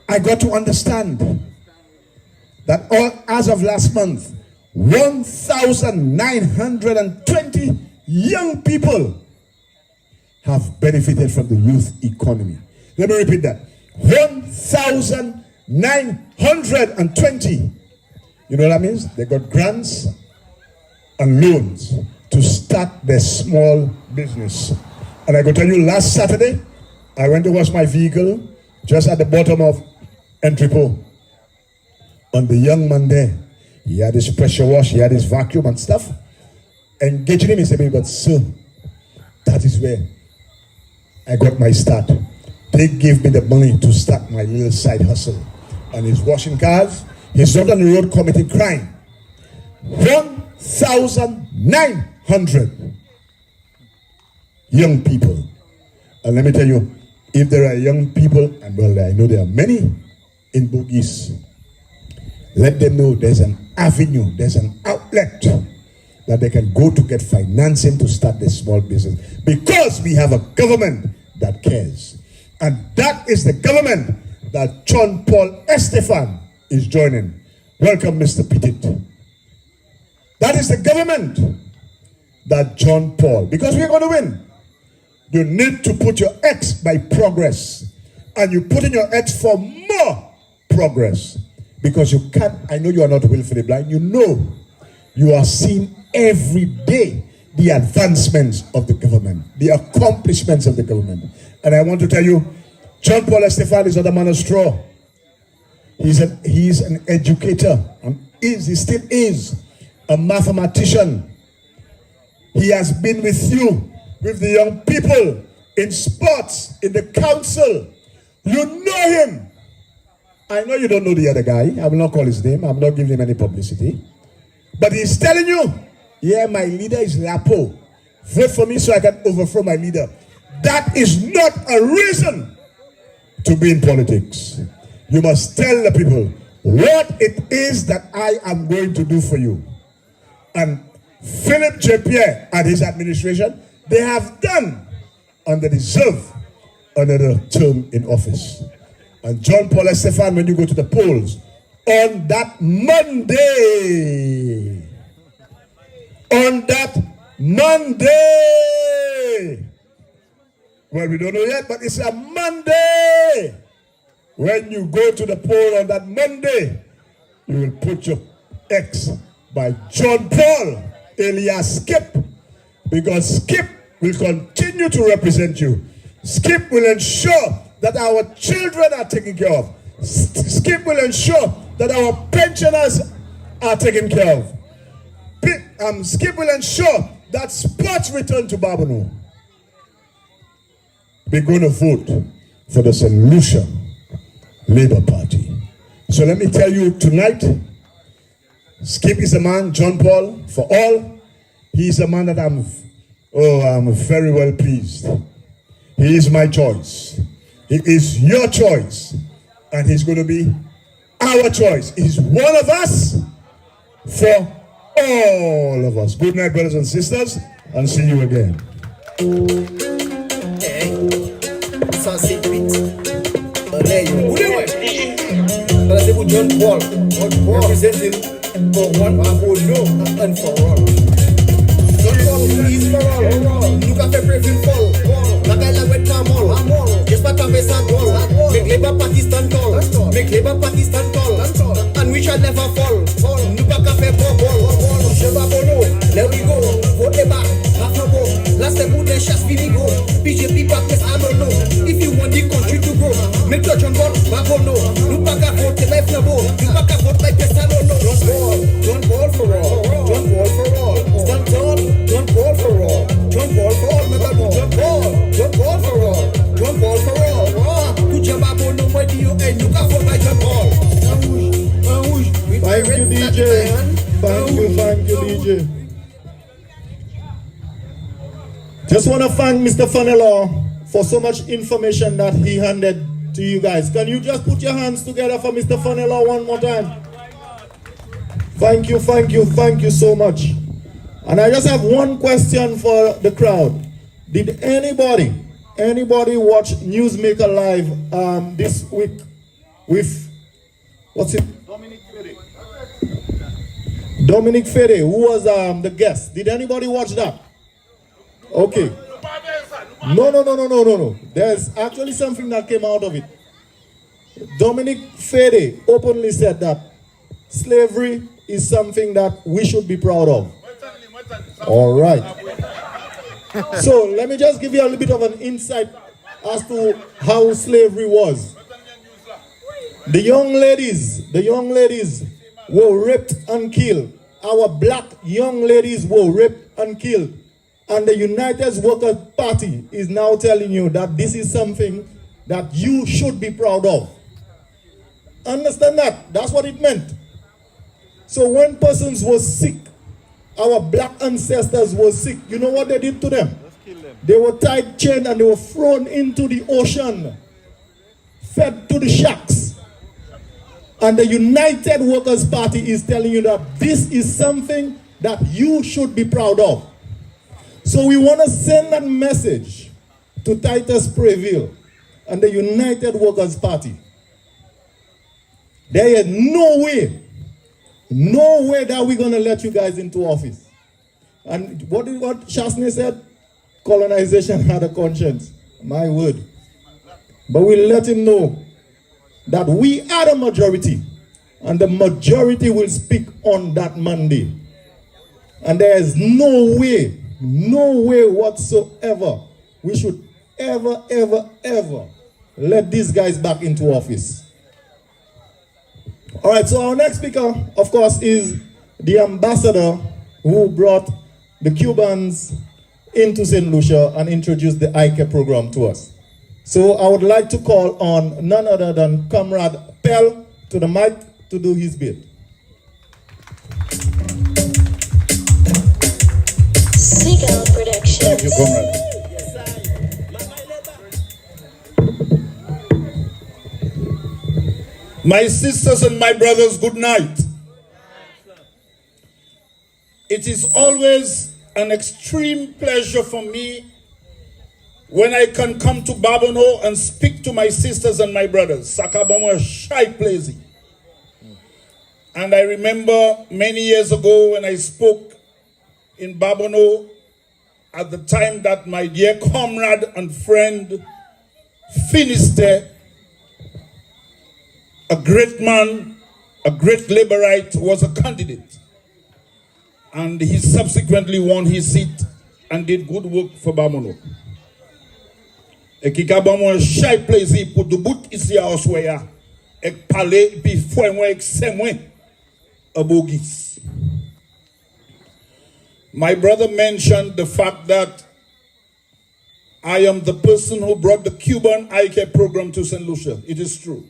I got to understand that as of last month, 1,920 young people have benefited from the youth economy. Let me repeat that. 1,920. You know what that means? They got grants and loans to start their small business. And I can tell you, last Saturday, I went to wash my vehicle just at the bottom of Entrepot. And the young man there, he had his pressure wash, he had his vacuum and stuff. Engaging him, he said, but sir, that is where I got my start. They gave me the money to start my little side hustle. And he's washing cars. He's not on the road committing crime. 1,900 young people. And let me tell you, if there are young people, and well, I know there are many in Boguis, let them know there's an avenue, there's an outlet that they can go to get financing to start their small business. Because we have a government that cares. And that is the government that John Paul Estefan is joining. Welcome, Mr. Petit. That is the government that John Paul, because we're going to win. You need to put your X by progress. And you put in your X for more progress. Because you can't, I know you are not willfully blind. You know you are seeing every day the advancements of the government, the accomplishments of the government. And I want to tell you, John Paul Estefan is not a man of straw. He's an educator. He still is a mathematician. He has been with you, with the young people, in sports, in the council. You know him. I know you don't know the other guy. I will not call his name. I'm not giving him any publicity. But he's telling you, yeah, my leader is Lapo. Vote for me so I can overthrow my leader. That is not a reason to be in politics. You must tell the people what it is that I am going to do for you. And Philip J. Pierre and his administration, they have done and they deserve another term in office. And John Paul Estefan, when you go to the polls, on that Monday, well, we don't know yet, but it's a Monday. When you go to the poll on that Monday, you will put your X by John Paul alias Skip, because Skip will continue to represent you. Skip will ensure that our children are taken care of. Skip will ensure that our pensioners are taken care of. Skip will ensure that sports return to Babonneau. We're going to vote for the Solution Labour Party. So let me tell you tonight, Skip is a man, John Paul, for all. He's a man that I'm very well pleased. He is my choice. He is your choice. And he's going to be our choice. He's one of us for all of us. Good night, brothers and sisters, and see you again. John Paul, representing for one who know and for all. John Paul is for all. Look at the president fall. La guy la wet camel. Just pas taper sa goal. Make Labour Party stand tall. Make Labour Party stand tall. And we shall never fall. Nous pas qu'à faire ball. Je vais bono. There we go. Vote back. After go. Last time we chasse fini go. BJP back yes I don't know. If you want the country to grow, make the John Paul Babono. Nous pas qu'à voter life na bo. Nous pas qu'à vote like yes I don't know. John Paul for all. John Paul for all. Stand tall. John Paul for all. John Paul for all. John Paul. John Paul for all. John Paul for all. Good job Babono when you and you can vote by John Paul. Thank you, DJ. Thank you, DJ. Just want to thank Mr. Fanello for so much information that he handed to you guys. Can you just put your hands together for Mr. Fanello one more time? Thank you so much. And I just have one question for the crowd. Did anybody watch Newsmaker Live this week with, what's it? Dominic Fede, who was the guest. Did anybody watch that? Okay. No. There's actually something that came out of it. Dominic Fede openly said that slavery is something that we should be proud of. All right. So let me just give you a little bit of an insight as to how slavery was. The young ladies were raped and killed. Our black young ladies were raped and killed. And the United Workers' Party is now telling you that this is something that you should be proud of. Understand that? That's what it meant. So when persons were sick, our black ancestors were sick, you know what they did to them? They were tied, chained, and they were thrown into the ocean, fed to the sharks. And the United Workers' Party is telling you that this is something that you should be proud of. So we want to send that message to Titus Prevail and the United Workers' Party. There is no way that we're going to let you guys into office. And what Shasney said, colonization had a conscience. My word. But we let him know that we are the majority, and the majority will speak on that Monday. And there is no way whatsoever we should ever let these guys back into office. All right, so our next speaker, of course, is the ambassador who brought the Cubans into St. Lucia and introduced the ICAP program to us. So I would like to call on none other than Comrade Pell to the mic to do his bit. Seagull Productions. Thank you, Comrade. My sisters and my brothers, good night. It is always an extreme pleasure for me when I can come to Babono and speak to my sisters and my brothers. Sakabamo shy place. And I remember many years ago when I spoke in Babono at the time that my dear comrade and friend Finiste, a great man, a great laborite, was a candidate. And he subsequently won his seat and did good work for Babono. Et qui a un shy plaisir pour de bout ici à Oswaya et parler puis foi moi et c'est moi à Boguis. My brother mentioned the fact that I am the person who brought the Cuban ICAP program to St. Lucia. It is true.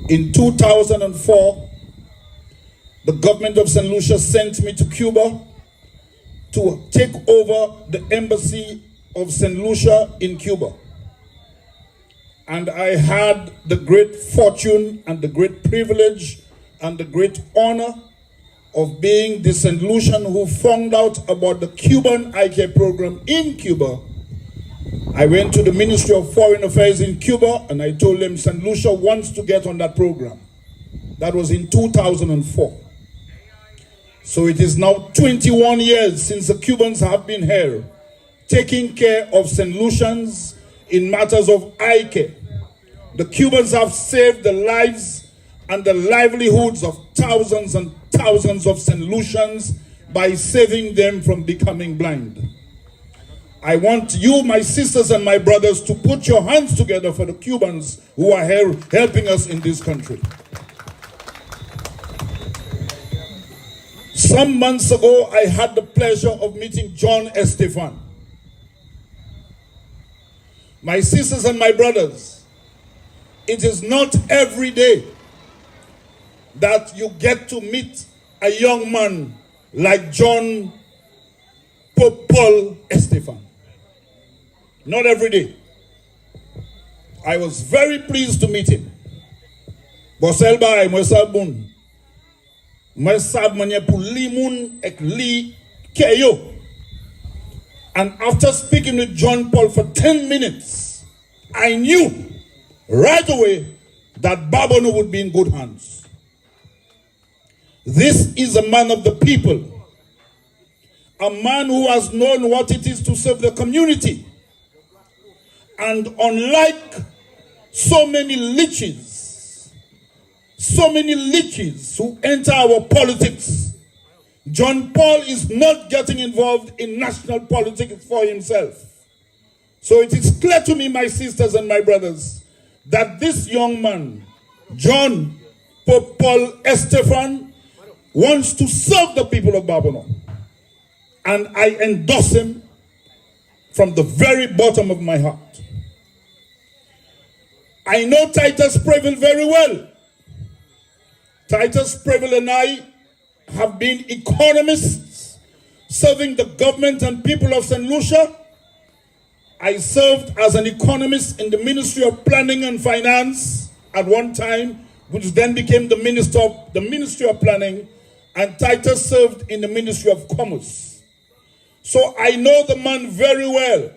In 2004, the government of St. Lucia sent me to Cuba to take over the embassy of St. Lucia in Cuba. And I had the great fortune and the great privilege and the great honor of being the St. Lucian who found out about the Cuban ICAP program in Cuba. I went to the Ministry of Foreign Affairs in Cuba and I told them St. Lucia wants to get on that program. That was in 2004. So it is now 21 years since the Cubans have been here, taking care of St. Lucians in matters of ICAP. The Cubans have saved the lives and the livelihoods of thousands and thousands of St. Lucians by saving them from becoming blind. I want you, my sisters and my brothers, to put your hands together for the Cubans who are here helping us in this country. Some months ago, I had the pleasure of meeting John Estefan. My sisters and my brothers, it is not every day that you get to meet a young man like John Paul Estefan. Not every day. I was very pleased to meet him. Boselba Mosabun. Mosab manye pou li moun ek li keyo. And after speaking with John Paul for 10 minutes, I knew right away that Babono would be in good hands. This is a man of the people. A man who has known what it is to serve the community. And unlike so many leeches who enter our politics, John Paul is not getting involved in national politics for himself. So it is clear to me, my sisters and my brothers, that this young man, John Paul Estefan, wants to serve the people of Babono. And I endorse him from the very bottom of my heart. I know Titus Preble very well. Titus Preble and I have been economists serving the government and people of St. Lucia. I served as an economist in the Ministry of Planning and Finance at one time, which then became the Ministry of Planning, and Titus served in the Ministry of Commerce. So I know the man very well.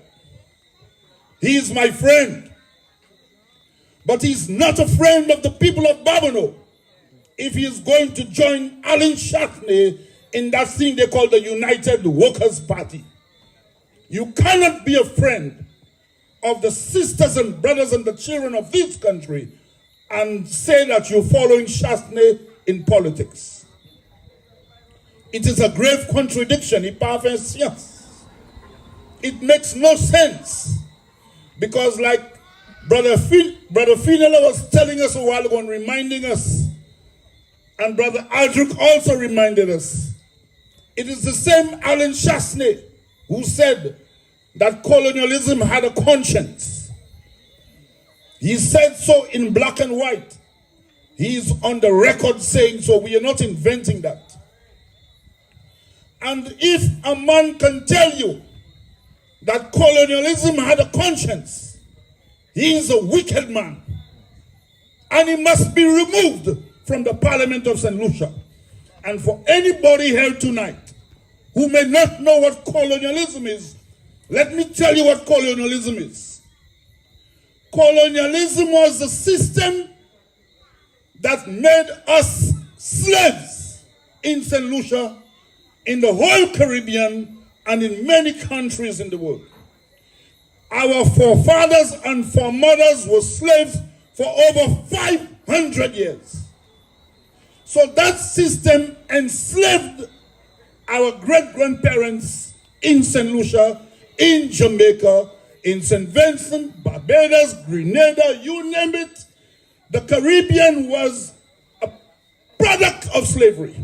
He is my friend. But he's not a friend of the people of Babono if he is going to join Alan Shackney in that thing they call the United Workers' Party. You cannot be a friend of the sisters and brothers and the children of this country and say that you're following Chasney in politics. It is a grave contradiction. It makes no sense. Because like Brother Finela was telling us a while ago and reminding us, and Brother Aldrich also reminded us, it is the same Alan Chasney who said that colonialism had a conscience. He said so in black and white. He is on the record saying so. We are not inventing that. And if a man can tell you that colonialism had a conscience, he is a wicked man. And he must be removed from the Parliament of St. Lucia. And for anybody here tonight who may not know what colonialism is, let me tell you what colonialism is. Colonialism was the system that made us slaves in St. Lucia, in the whole Caribbean, and in many countries in the world. Our forefathers and foremothers were slaves for over 500 years. So that system enslaved our great-grandparents in St. Lucia, in Jamaica, in St. Vincent, Barbados, Grenada, you name it. The Caribbean was a product of slavery.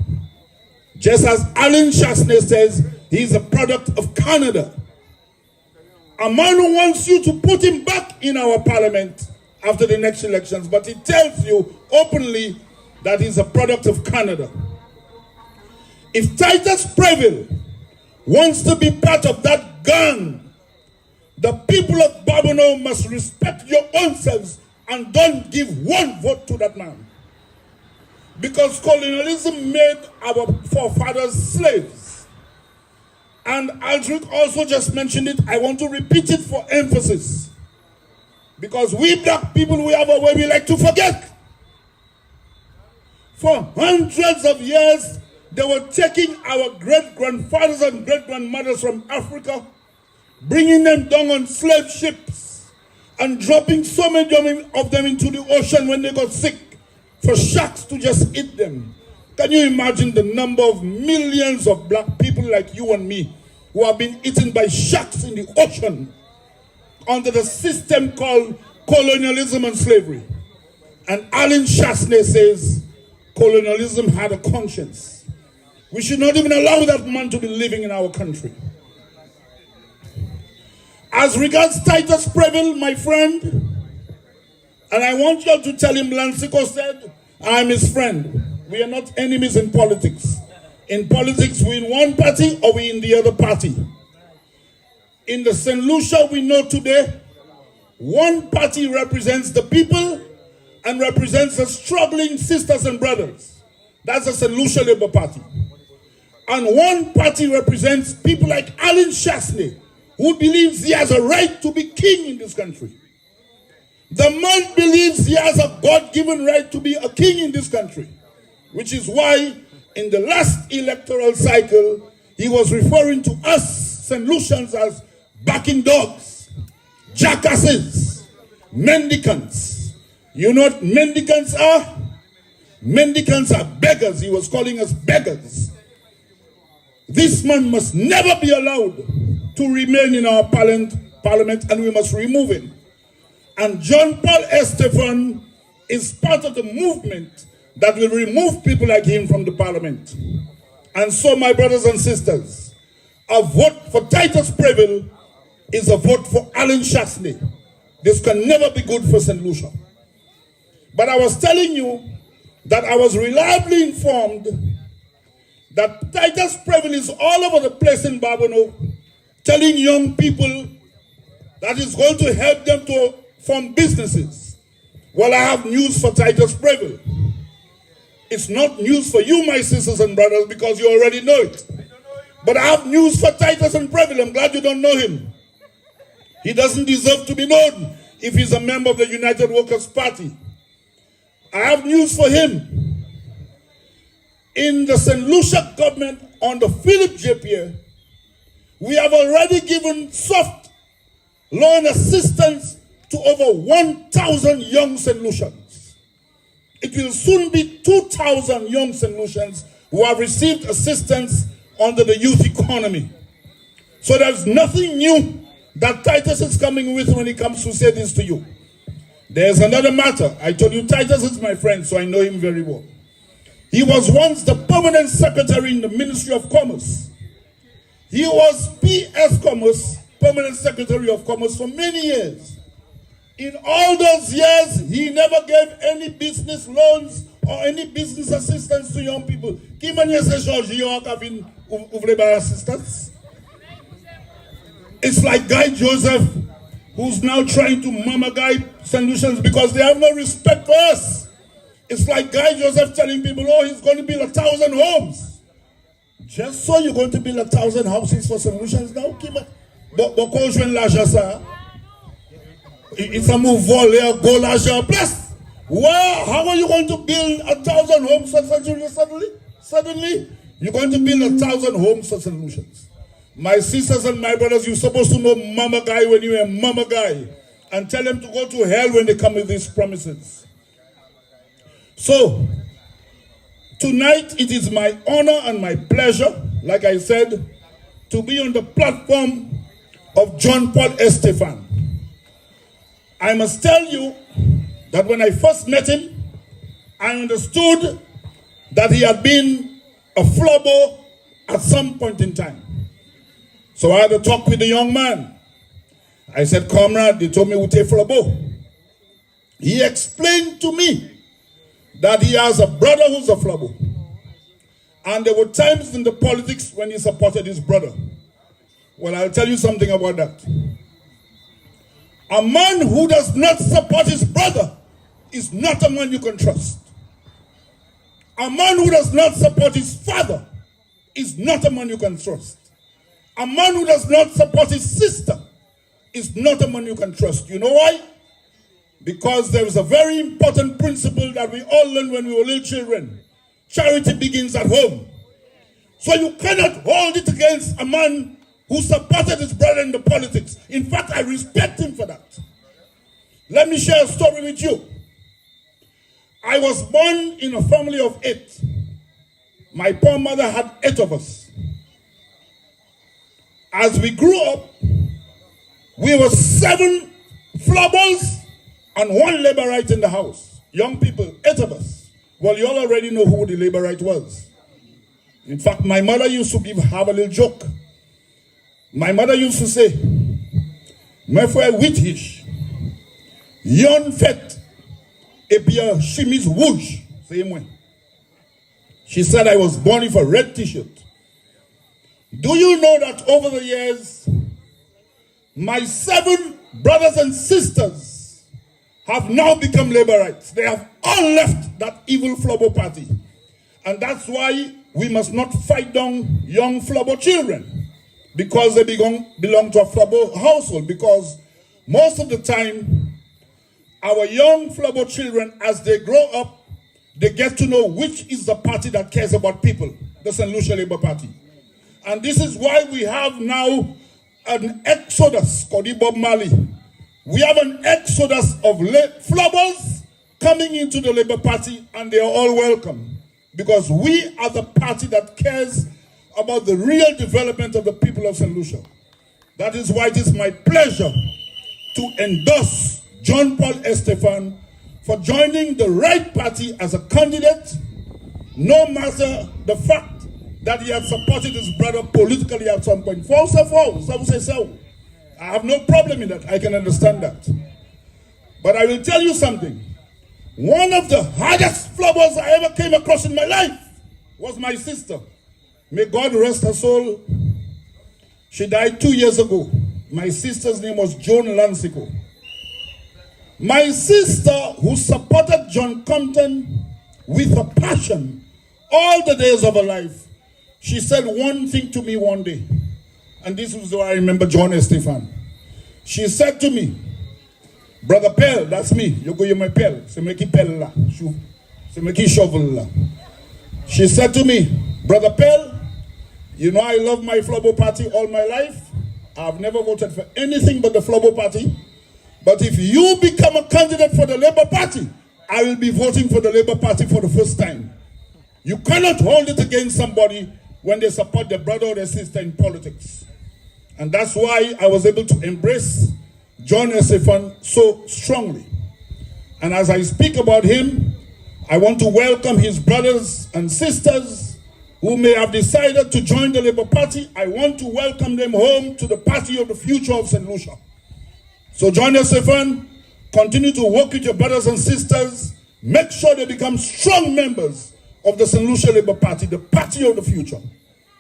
Just as Alan Chasney says, he's a product of Canada. A man who wants you to put him back in our parliament after the next elections, but he tells you openly that he's a product of Canada. If Titus Previll wants to be part of that gang, the people of Babonneau must respect your own selves and don't give one vote to that man. Because colonialism made our forefathers slaves. And Aldrich also just mentioned it. I want to repeat it for emphasis. Because we black people, we have a way we like to forget. For hundreds of years, they were taking our great-grandfathers and great-grandmothers from Africa, bringing them down on slave ships, and dropping so many of them into the ocean when they got sick, for sharks to just eat them. Can you imagine the number of millions of black people like you and me who have been eaten by sharks in the ocean under the system called colonialism and slavery? And Alan Chasney says colonialism had a conscience. We should not even allow that man to be living in our country. As regards Titus Previll, my friend, and I want you all to tell him Lancico said, I'm his friend. We are not enemies in politics. In politics, we in one party or we in the other party. In the St. Lucia we know today, one party represents the people and represents the struggling sisters and brothers. That's the St. Lucia Labour Party. And one party represents people like Alan Chasney, who believes he has a right to be king in this country. The man believes he has a God-given right to be a king in this country, which is why in the last electoral cycle, he was referring to us St. Lucians as backing dogs, jackasses, mendicants. You know what mendicants are? Mendicants are beggars. He was calling us beggars. This man must never be allowed to remain in our parliament, and we must remove him. And John Paul Estefan is part of the movement that will remove people like him from the parliament. And so, my brothers and sisters, a vote for Titus Previll is a vote for Alan Chasney. This can never be good for St. Lucia. But I was telling you that I was reliably informed that Titus Previll is all over the place in Babonneau, telling young people that it's going to help them to form businesses. Well, I have news for Titus Previll. It's not news for you, my sisters and brothers, because you already know it. But I have news for Titus and Previll. I'm glad you don't know him. He doesn't deserve to be known if he's a member of the United Workers' Party. I have news for him. In the St. Lucia government under Philip J. Pierre, We have already given soft loan assistance to over 1,000 young St. Lucians. It will soon be 2,000 young St. Lucians who have received assistance under the youth economy. So there's nothing new that Titus is coming with when he comes to say this to you. There's another matter. I told you Titus is my friend, so I know him very well. He was once the permanent secretary in the Ministry of Commerce. He was PS Commerce, permanent secretary of Commerce for many years. In all those years, he never gave any business loans or any business assistance to young people. Qui m'a dit George York a been assistance? It's like Guy Joseph, who's now trying to mama guide St. Lucians because they have no respect for us. It's like Guy Joseph telling people, oh, he's going to build 1,000 homes. Just so you're going to build 1,000 houses for St. Lucians now? But it's a move volley, go l'argent plus. Well, how are you going to build 1,000 homes for St. Lucians suddenly? Suddenly, you're going to build 1,000 homes for St. Lucians. My sisters and my brothers, you're supposed to know Mama Guy when you're a Mama Guy and tell them to go to hell when they come with these promises. So, tonight it is my honor and my pleasure, like I said, to be on the platform of John Paul Estefan. I must tell you that when I first met him, I understood that he had been a flubber at some point in time. So I had to talk with the young man. I said, comrade, they told me we take flubber. He explained to me that he has a brother who's a flubber. And there were times in the politics when he supported his brother. Well, I'll tell you something about that. A man who does not support his brother is not a man you can trust. A man who does not support his father is not a man you can trust. A man who does not support his sister is not a man you can trust. You know why? Because there is a very important principle that we all learned when we were little children. Charity begins at home. So you cannot hold it against a man who supported his brother in the politics. In fact, I respect him for that. Let me share a story with you. I was born in a family of 8. My poor mother had 8 of us. As we grew up, we were 7 flubbers and 1 laborite in the house. Young people, 8 of us. Well, you all already know who the laborite was. In fact, my mother used to have a little joke. My mother used to say, "My frère Whitish, yon fait, et bien chemise rouge." Same way. She said I was born with a red t-shirt. Do you know that over the years, my 7 brothers and sisters have now become laborites? They have all left that evil flubber party. And that's why we must not fight down young flubber children, because they belong to a flubber household. Because most of the time, our young flubber children, as they grow up, they get to know which is the party that cares about people, the St. Lucia Labour Party. And this is why we have now an exodus called Bob Marley. We have an exodus of flubbers coming into the Labour Party, and they are all welcome. Because we are the party that cares about the real development of the people of St. Lucia. That is why it is my pleasure to endorse John Paul Estefan for joining the right party as a candidate, no matter the fact that he had supported his brother politically at some point. I have no problem in that. I can understand that. But I will tell you something. One of the hardest flubbers I ever came across in my life was my sister. May God rest her soul. She died 2 years ago. My sister's name was Joan Lansico. My sister, who supported John Compton with a passion all the days of her life, she said one thing to me one day, and this is why I remember John Estefan. She said to me, "Brother Pell," that's me, you go, you're my Pell. Se me ki Pell la. Se me ki shovel la. She said to me, "Brother Pell, You know I love my Flabo Party all my life. I've never voted for anything but the Flabo Party. But if you become a candidate for the Labour Party, I will be voting for the Labour Party for the first time. You cannot hold it against somebody when they support their brother or their sister in politics. And that's why I was able to embrace John Estefan so strongly. And as I speak about him, I want to welcome his brothers and sisters who may have decided to join the Labour Party. I want to welcome them home to the party of the future of St. Lucia. So John Estefan, continue to work with your brothers and sisters. Make sure they become strong members of the St. Lucia Labour Party, the party of the future.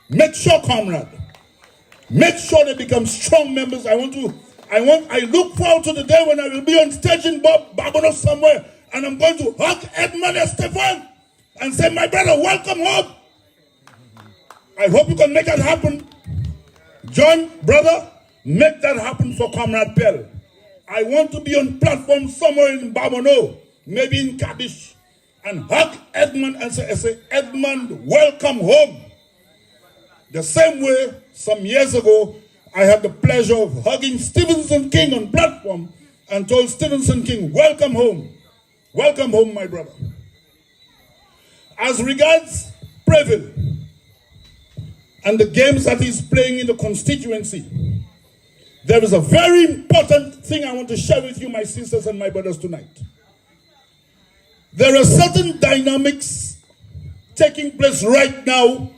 Make sure, comrade, make sure they become strong members. I look forward to the day when I will be on stage in Barbados somewhere, and I'm going to hug Edmund Estefan and say, my brother, welcome home. I hope you can make that happen. John, brother, make that happen for Comrade Pell. I want to be on platform somewhere in Barbados, maybe in Kabish, and hug Edmund and say, Edmund, welcome home. The same way, some years ago, I had the pleasure of hugging Stevenson King on platform and told Stevenson King, welcome home. Welcome home, my brother. As regards Preville and the games that he's playing in the constituency, there is a very important thing I want to share with you, my sisters and my brothers, tonight. There are certain dynamics taking place right now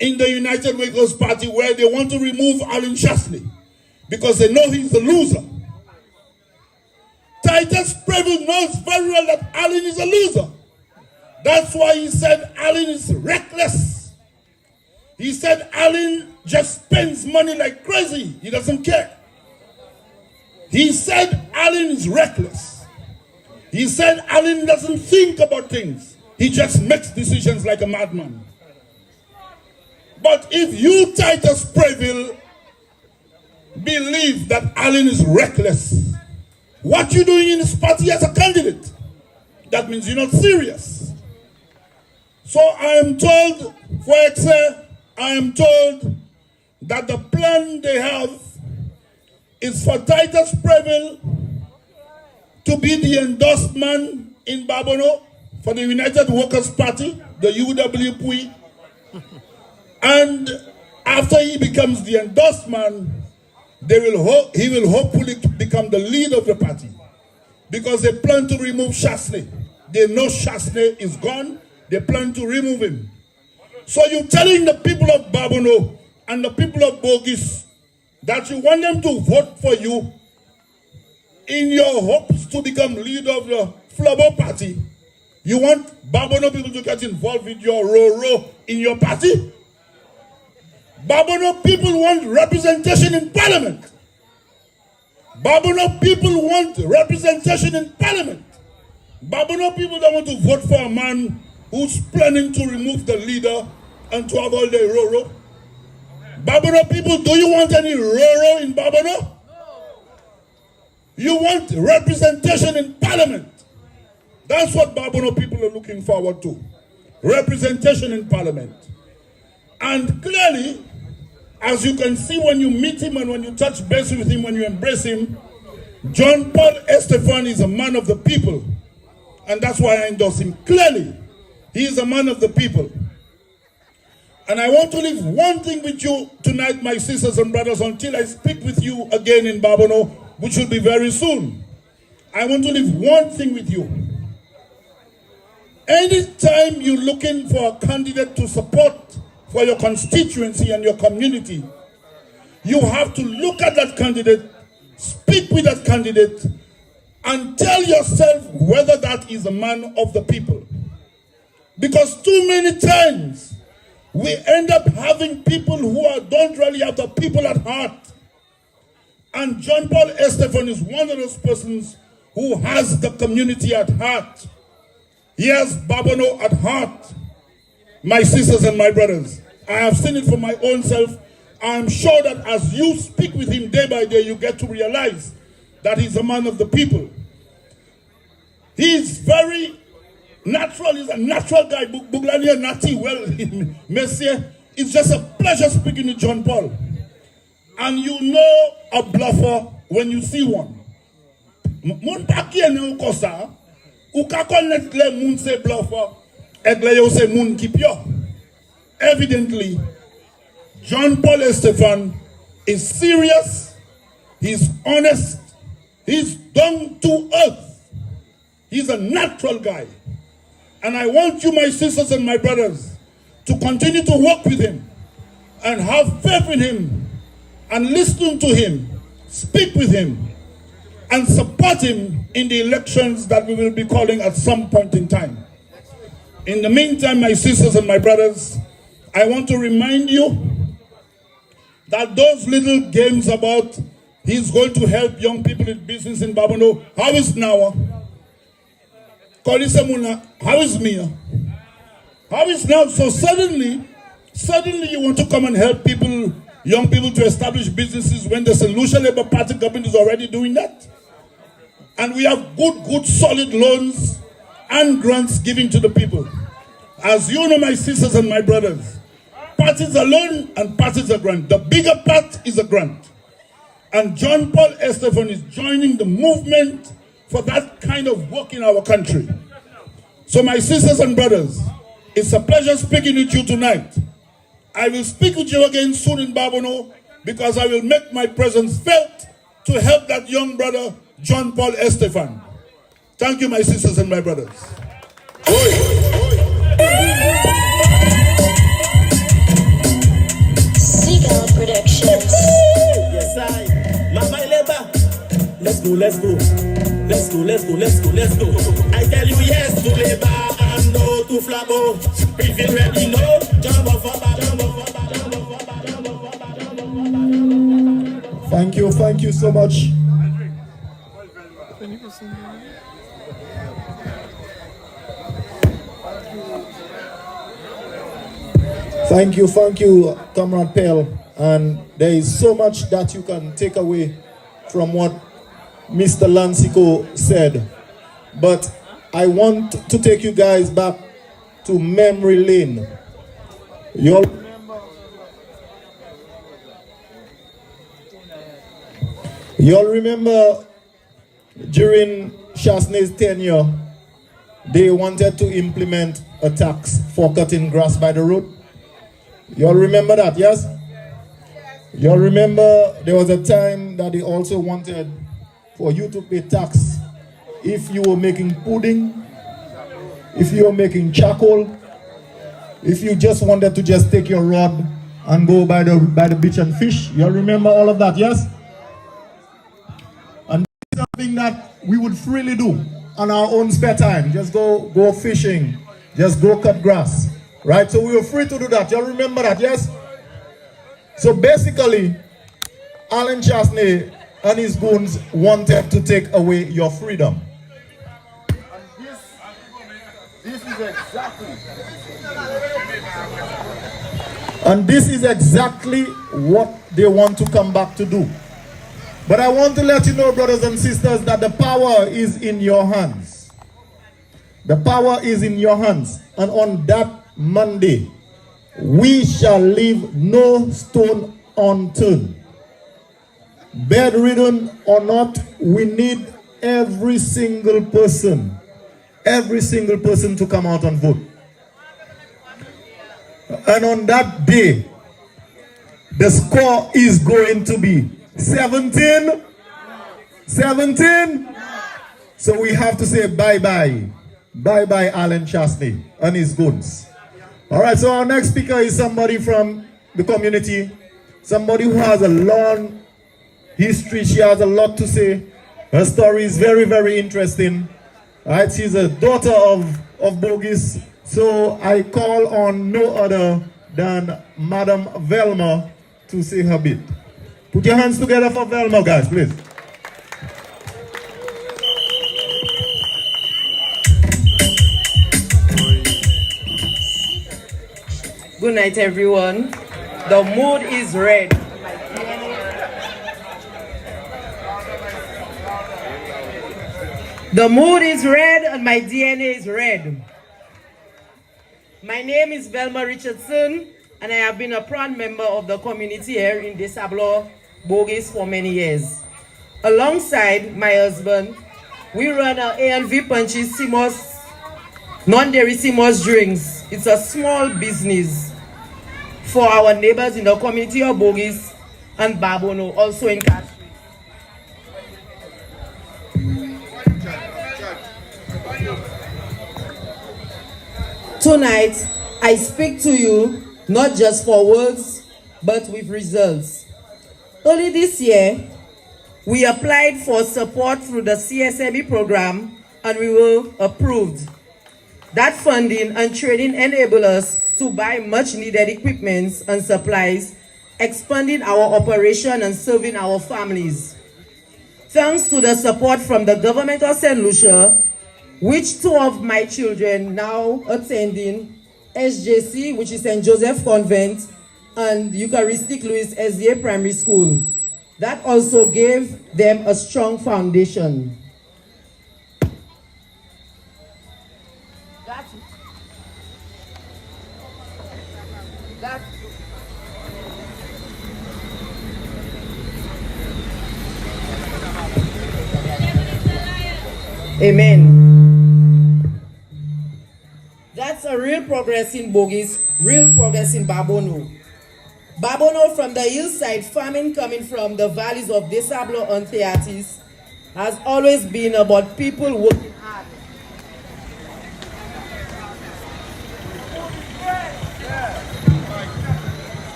in the United Workers' Party where they want to remove Alan Shasley because they know he's a loser. Titus Preville knows very well that Alan is a loser. That's why he said Alan is reckless. He said Alan just spends money like crazy. He doesn't care. He said Alan is reckless. He said Alan doesn't think about things. He just makes decisions like a madman. But if you, Titus Preville, believe that Alan is reckless, what you're doing in this party as a candidate, that means you're not serious. So I am told, for Exe, I am told that the plan they have is for Titus Preville to be the endorsed man in Barbados for the United Workers' Party, the UWP. And after he becomes the endorsed man, he will hopefully become the leader of the party. Because they plan to remove Shasley. They know Shasley is gone. They plan to remove him. So you're telling the people of Barbados and the people of Boguis that you want them to vote for you in your hopes to become leader of the Flabo Party. You want Barbados people to get involved with your Roro in your party? Barbados people want representation in parliament. Barbados people want representation in parliament. Barbados people don't want to vote for a man who's planning to remove the leader and to have all the Roro. Barbados people, do you want any Roro in Barbados? You want representation in parliament. That's what Barbados people are looking forward to. Representation in parliament. And clearly, as you can see when you meet him and when you touch base with him, when you embrace him, John Paul Estefan is a man of the people. And that's why I endorse him. Clearly, he is a man of the people. And I want to leave one thing with you tonight, my sisters and brothers, until I speak with you again in Barbados, which will be very soon. I want to leave one thing with you. Anytime you're looking for a candidate to support for your constituency and your community, you have to look at that candidate, speak with that candidate, and tell yourself whether that is a man of the people. Because too many times, we end up having people who don't really have the people at heart. And John Paul Estefan is one of those persons who has the community at heart. He has Barbados at heart. My sisters and my brothers, I have seen it for my own self. I am sure that as you speak with him day by day, you get to realize that he's a man of the people. He's very natural. He's a natural guy. Buglania Nati, well, Messier, it's just a pleasure speaking to John Paul. And you know a bluffer when you see one. Moun pa ki ene ou kosa, ou ka connect le moun se bluffer, et le yo se moun ki pyo. Evidently, John Paul Estefan is serious, he's honest, he's down to earth, he's a natural guy. And I want you, my sisters and my brothers, to continue to work with him and have faith in him and listen to him, speak with him, and support him in the elections that we will be calling at some point in time. In the meantime, my sisters and my brothers, I want to remind you that those little games about he's going to help young people in business in Babano, how is now? How is Mia? How is now? So suddenly you want to come and help people, young people, to establish businesses when the Solution Labour Party government is already doing that? And we have good, solid loans and grants given to the people. As you know, my sisters and my brothers, parties are loan and parties are grant. The bigger part is a grant. And John Paul Estefan is joining the movement for that kind of work in our country. So my sisters and brothers, it's a pleasure speaking with you tonight. I will speak with you again soon in Babano because I will make my presence felt to help that young brother, John Paul Estefan. Thank you, my sisters and my brothers. Seagull Productions. Yes, I. Mama Leba. Let's go. I tell you yes to labor and no to flabo. If you ready, no. Jump off a Thank you so much. Thank you, Comrade Pell. And there is so much that you can take away from what Mr. Lancico said. But I want to take you guys back to memory lane. You all remember during Chasney's tenure, they wanted to implement a tax for cutting grass by the road. You all remember that, yes? You all remember there was a time that they also wanted for you to pay tax if you were making pudding, if you were making charcoal, if you just wanted to just take your rod and go by the beach and fish. You all remember all of that, yes? And this is something that we would freely do on our own spare time. Just go fishing, just go cut grass, right? So we were free to do that. You all remember that, yes? So basically, Alan Chasney and his goons wanted to take away your freedom. And this is exactly what they want to come back to do. But I want to let you know, brothers and sisters, that the power is in your hands. The power is in your hands. And on that Monday, we shall leave no stone unturned. Bedridden or not, we need every single person to come out and vote. And on that day, the score is going to be 17. So we have to say bye-bye. Bye-bye, Alan Chasney and his goons. All right, so our next speaker is somebody from the community, somebody who has a long history. She has a lot to say. Her story is very, very interesting. All right, she's a daughter of Boguis. So I call on no other than Madam Velma to say her bit. Put your hands together for Velma, guys, please. Good night, everyone. The mood is red. The mood is red and my DNA is red. My name is Velma Richardson. and I have been a proud member of the community here in SLP Boguis for many years. Alongside my husband, we run a ALV Punches Simos, non-dairy Simos drinks. It's a small business for our neighbors in the community of Boguis and Babono, also in Cat. Tonight, I speak to you not just for words, but with results. Early this year, we applied for support through the CSME program and we were approved. That funding and training enabled us to buy much needed equipment and supplies, expanding our operation and serving our families. Thanks to the support from the government of St. Lucia, which 2 of my children now attending SJC, which is St. Joseph Convent, and Eucharistic Louis SDA Primary School. That also gave them a strong foundation. Amen. That's a real progress in Boguis, real progress in Babono. Babono from the hillside, farming coming from the valleys of Desablo and Theatis, has always been about people working hard.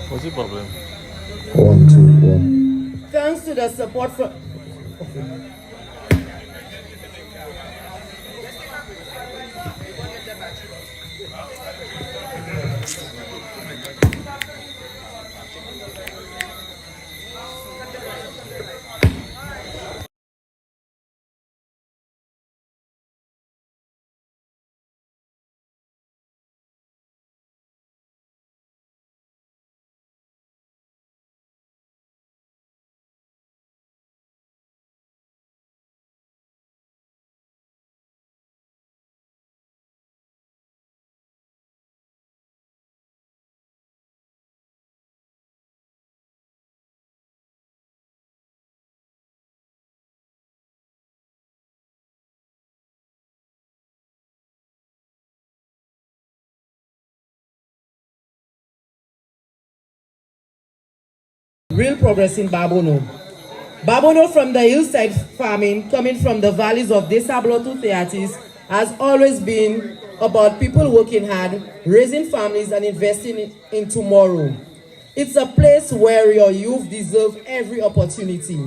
What's the problem? 1, 2, 1. Thanks to the support from... Real progress in Babono. Babono from the hillside farming, coming from the valleys of Desablo to Theatis, has always been about people working hard, raising families and investing in tomorrow. It's a place where your youth deserve every opportunity.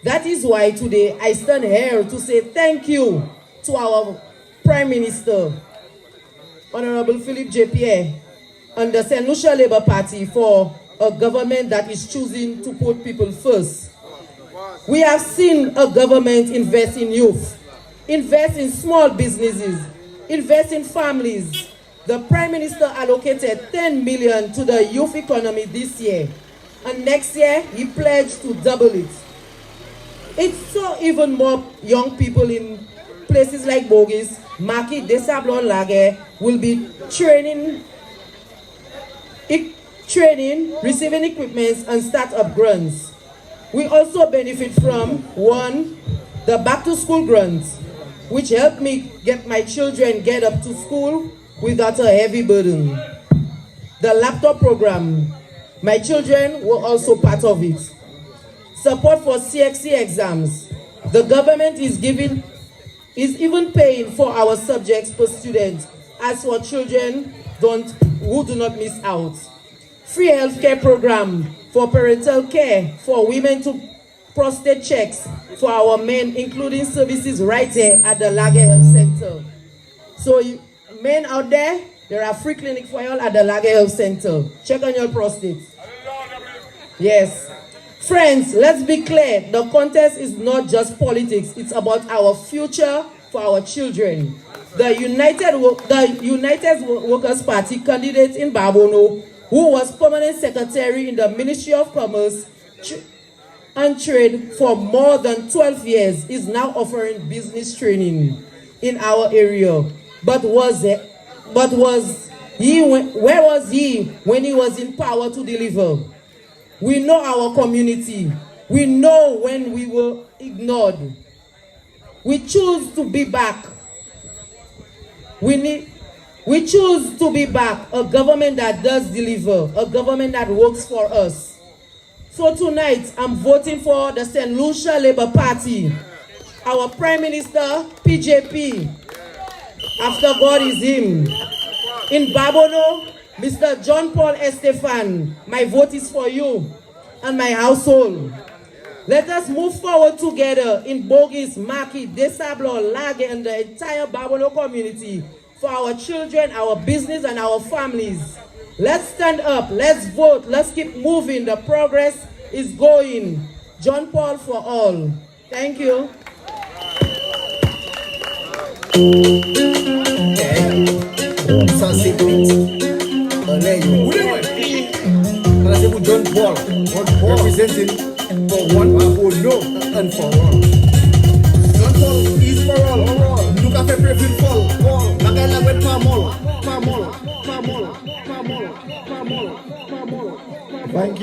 That is why today I stand here to say thank you to our Prime Minister, Honorable Philip J. Pierre, and the St. Lucia Labour Party for a government that is choosing to put people first. We have seen a government invest in youth, invest in small businesses, invest in families. The Prime Minister allocated 10 million to the youth economy this year, and next year he pledged to double it. It's so even more young people in places like Boguis, Maki, Desablo, Lague will be training, receiving equipment and start-up grants. We also benefit from, 1, the back-to-school grants, which helped me get my children get up to school without a heavy burden. The laptop program, my children were also part of it. Support for CXC exams. The government is even paying for our subjects per student, as for children who do not miss out. Free healthcare program for parental care, for women to prostate checks, for our men, including services right here at the Lague Health Center. So men out there are free clinic for you all at the Lague Health Center. Check on your prostate. Yes. Friends, let's be clear. The contest is not just politics. It's about our future for our children. The United Workers' Party candidate in Babono, who was permanent secretary in the Ministry of Commerce and trade for more than 12 years, is now offering business training in our area. But where was he when he was in power to deliver? We know our community. We know when we were ignored. We choose to be back. We choose to be back, a government that does deliver, a government that works for us. So tonight, I'm voting for the St. Lucia Labour Party. Our Prime Minister, PJP, after God is him. In Babono, Mr. John Paul Estefan, my vote is for you and my household. Let us move forward together in Boguis, Maki, Desablo, Lage, and the entire Babono community for our children, our business, and our families. Let's stand up, let's vote, let's keep moving. The progress is going. John Paul for all. Thank you. John Paul, representing for one for no and for all. John Paul is for all. Look at the preferred fall. Magala with Pamol. Thank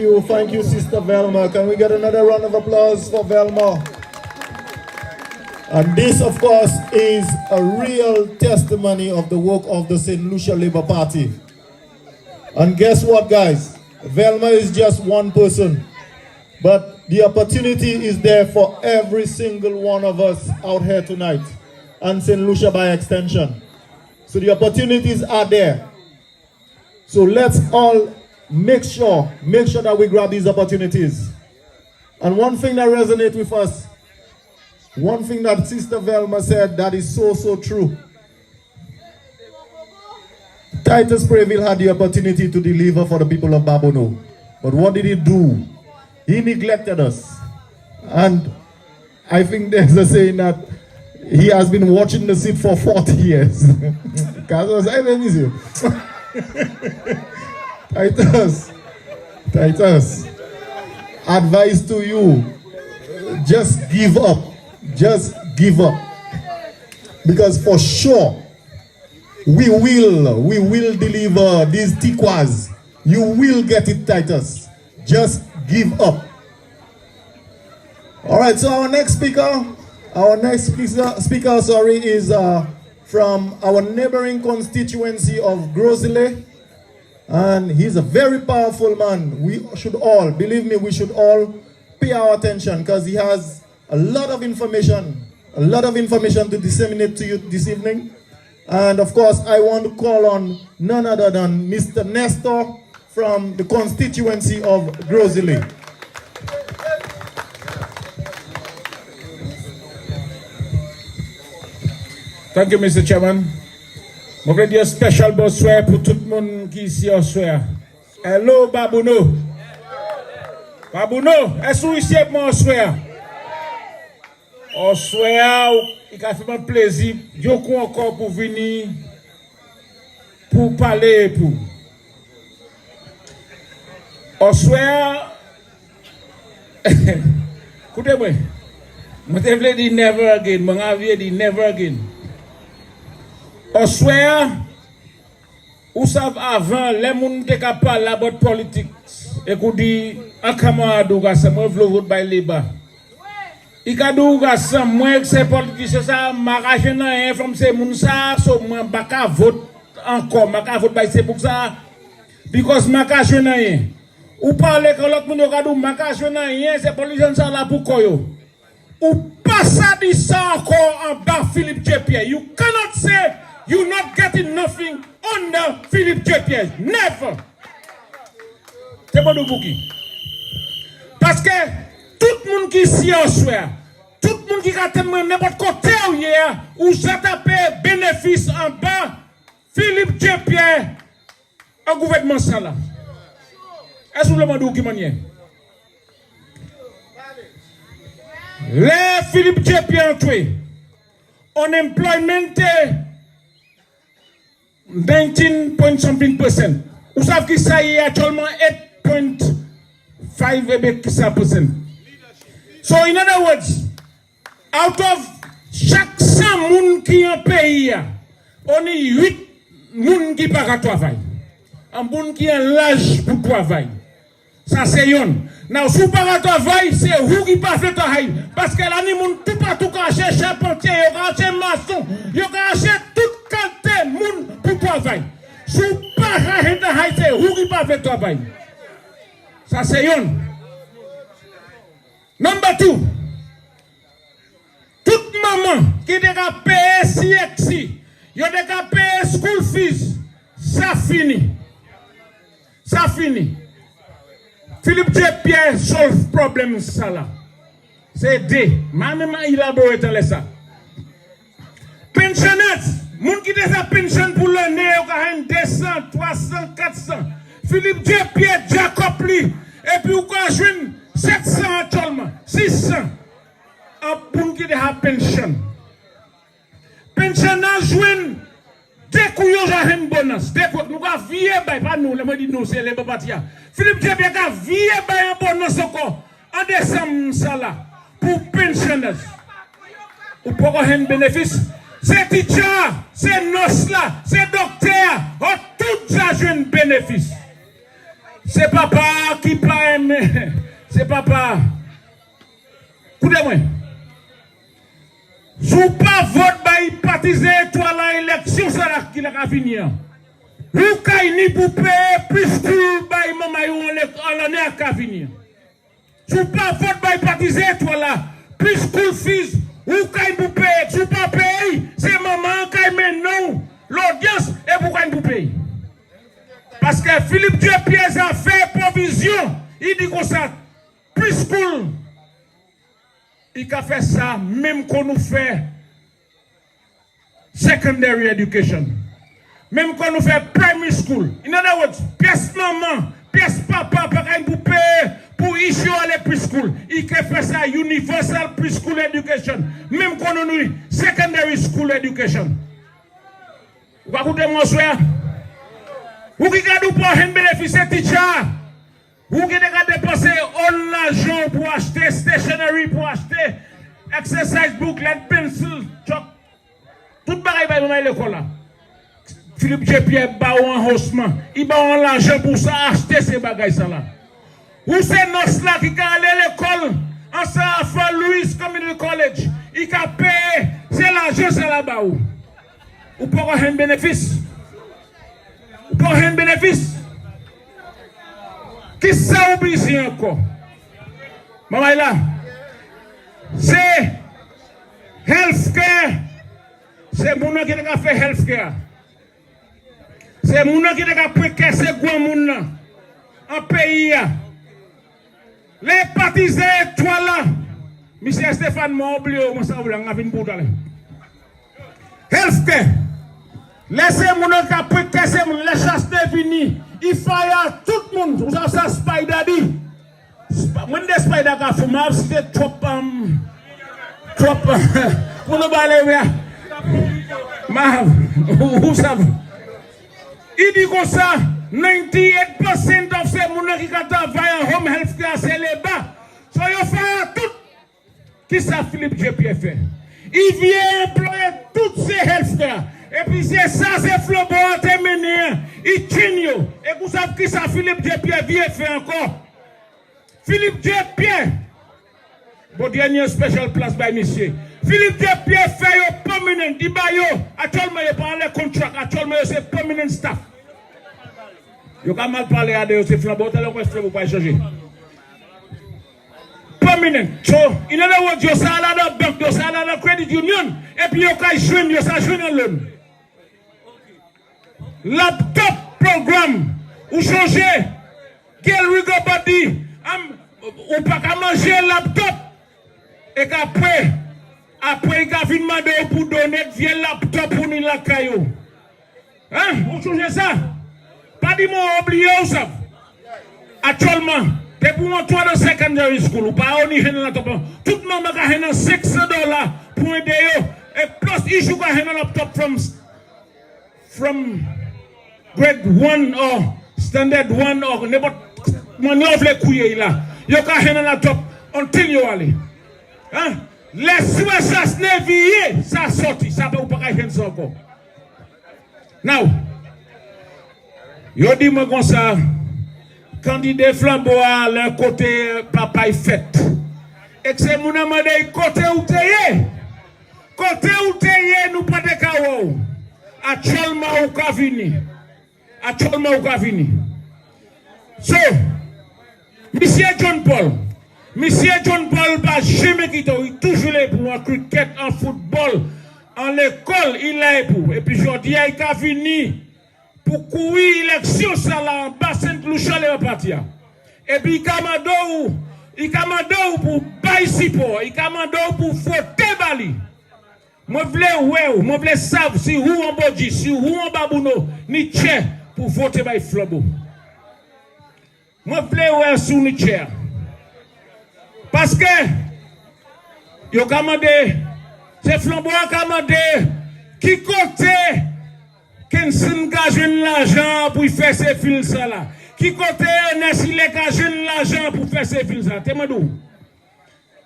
you, Sister Velma. Can we get another round of applause for Velma? And this, of course, is a real testimony of the work of the St. Lucia Labour Party. And guess what, guys? Velma is just one person, but the opportunity is there for every single one of us out here tonight, and St. Lucia by extension. So the opportunities are there. So let's all make sure that we grab these opportunities. And one thing that resonates with us, one thing that Sister Velma said that is so true. Titus Preville had the opportunity to deliver for the people of Babono. But what did he do? He neglected us. And I think there's a saying that he has been watching the seat for 40 years. Titus, advice to you, just give up. Just give up. Because for sure, we will deliver these tikwas. You will get it, Titus. Just give up. All right, so our next speaker is from our neighboring constituency of Grosile. And he's a very powerful man. We should all, believe me, we should all pay our attention because he has a lot of information to disseminate to you this evening. And of course, I want to call on none other than Mr. Nestor from the constituency of Grosile. Thank you, Mr. Chairman. Je voudrais dire spécial bonsoir pour tout le monde qui est ici ce soir. Hello, Babono. Babono, est-ce que vous ici avec moi ce soir? Ce soir, il a fait un plaisir. Je crois encore pour venir, pour parler. Ce soir, écoutez-moi, je voulais dire never again. Mon avis dit never again. Au soir, vous savez, avant, les gens qui parlent de la politique, et qui disent, en camarade, moi, je veux voter par les bas. Il y a des gens moi, que ces politiciens, ça, m'arrache rien, comme ces gens, ça, moi, je ne vote encore, je ne vote pas, c'est pour ça. Parce que je ne rien. Ou parlez que l'autre monde a dit, je ne rien, c'est politiciens, ça, là, pour quoi, ou pas ça, dit ça encore en bas, Philippe Djepier. You cannot say, you're not getting nothing under Philippe Djepier. Never. C'est bon de bouki. Parce que tout le monde qui s'y en soir, tout le monde qui a tellement n'importe côté hier, où ça tapé bénéfice en bas, Philippe Djepier, un gouvernement ça là. Est-ce que vous le demandez qui manière? Les Philippe Djepier ont tué. Unemployment 19.something%. Vous savez que ça y est actuellement 8.5%. So in other words, out of chaque 100 moun qui en pays, on est 8 moun qui pas travailler. Un moun qui est l'âge pour travailler. Ça c'est yon. Now, si vous pas travailler, c'est vous qui pas fait travail. Parce que là, les moun tout partout caché charpentier, caché maçon, caché toute qualité moun pour travailler. Si vous pas fait travail, c'est vous qui pas fait travail. Ça c'est yon. Number 2. Toute maman qui a payé CXI, qui a payé school fees, ça finit. Ça finit. Philippe Pierre solve problème ça là. C'est D. Même il a beau étaler ça. Pensionnat, moun qui déjà pension pour l'année, il y a 200, 300, 400. Philippe Pierre Jacob lui, et puis vous avez joué 700 actuellement, 600. Un moun qui déjà pension. Pensionnat joue dès qu'on a un bonus, dès qu'on a vie, pas nous, les dit nous, c'est les papatia. Philippe Dieu a vie, un bonus encore en décembre, ça là, pour pensionners. Ou pour un bénéfice, c'est teacher, c'est nurse là, c'est docteur, tout ça j'ai un bénéfice. C'est papa qui pas aimé, c'est papa. Écoutez-moi. Si vous pas vote by partisan toi la élection ça là qui la venir. Vous ni pour payer plus pour by maman en l'année à venir. Si vous pas vote by partisan toi là plus school fees vous pour payer. Si vous pas payer c'est maman qui met non l'audience et vous pour payer. Parce que Philippe Pierre a fait provision, il dit comme ça plus school. Il a fait ça même qu'on nous fait secondary education. Même qu'on nous fait primary school. In other words, pièce maman, pièce papa, pas pour payer pour issue aller preschool. Il a fait ça universal preschool education. Même qu'on nous secondary school education. Vous écoutez mon soeur? Vous qui gardez pour un bénéfice teacher? Vous qui avez dépensé l'argent pour acheter stationery, pour acheter exercise book, lead pencil, chalk, tout pareil à l'école là. Philippe Pierre ba un haussement, il ba l'argent pour ça acheter ces bagages là. Ou c'est nos là qui a allé à l'école, en Saint Louis Community College, il a payé, c'est l'argent c'est là-bas où. Ou pour un bénéfice. Ou pour un bénéfice. Qui ça oublie encore? Maman là, c'est healthcare. C'est mon qui a fait healthcare. C'est mon qui a précaire, c'est quoi mon en pays. Les partisans, toi là, monsieur Stéphane m'a oublié, moi ça vous l'a venir pour aller. Healthcare. Laissez mon qui a précaire, c'est mon les chasse de fini. Il fire tout le monde. Vous avez ça, Spider dit. Moi, des Spider qui a fumé, c'était trop. Pour nous parler, vous savez. Il dit comme ça, 98% de ces gens qui travaillent en home health care, c'est les bas. So, il fait tout. Qui ça, Philippe Pierre fait? Il vient employer toutes ces health care. Et puis c'est ça, c'est Flobo à terminer. Il tient. Et vous savez qui ça, Philippe Pierre vient faire encore? Philippe Pierre. Bon, dernier special place by monsieur. Philippe Pierre fait un permanent. Il va actuellement, il parle de contrat. Actuellement, c'est permanent staff. Il a mal parlé à eux, c'est Flobo. Il ne pas changer. Permanent. So, in other words, you say à la banque, you say à la credit union. Et puis, you can join, you say join loan. Laptop programme ou changer quel rigobody ou pas qu'à manger laptop et qu'après il a vu demander pour donner vieux laptop pour nous la caillou hein vous changer ça pas dit moi oublié ça actuellement t'es pour moi toi dans secondary school ou pas on y est dans laptop tout le monde a $600 pour aider yo et plus il joue un laptop from grade 1 or standard 1 or n'importe mon offre les couilles là. Yo ka hena la top until you allez. Hein? Laisse-moi chasser vie, ça sorti, ça peut pas faire ça encore. Now, yo dis moi comme ça, candidat flambeau à leur côté papa est fait. Et que c'est mon amende côté où t'es. Côté où t'es, nous pas de kawo. Actuellement ou ka vini. Actuellement ou ka vini. So, Monsieur John Paul pas jamais quitté, il toujours là pour un cricket, en football, en l'école, il est pour. Et puis aujourd'hui, il a fini pour courir l'élection ça là en bas Saint-Lucia les partir. Et puis il commande pour bailler pour, il commande pour voter bali. Moi voulais savoir si où en Boguis, si où en Babouno, ni tchè pour voter by Flambeau. Moi voulais sous ni tchè. Parce que yo commandé, c'est Flambeau a commandé qui côté Kensin gagne l'argent pour faire ces fils ça là. Qui côté Nessi les gagne l'argent pour faire ces fils ça. Témandou.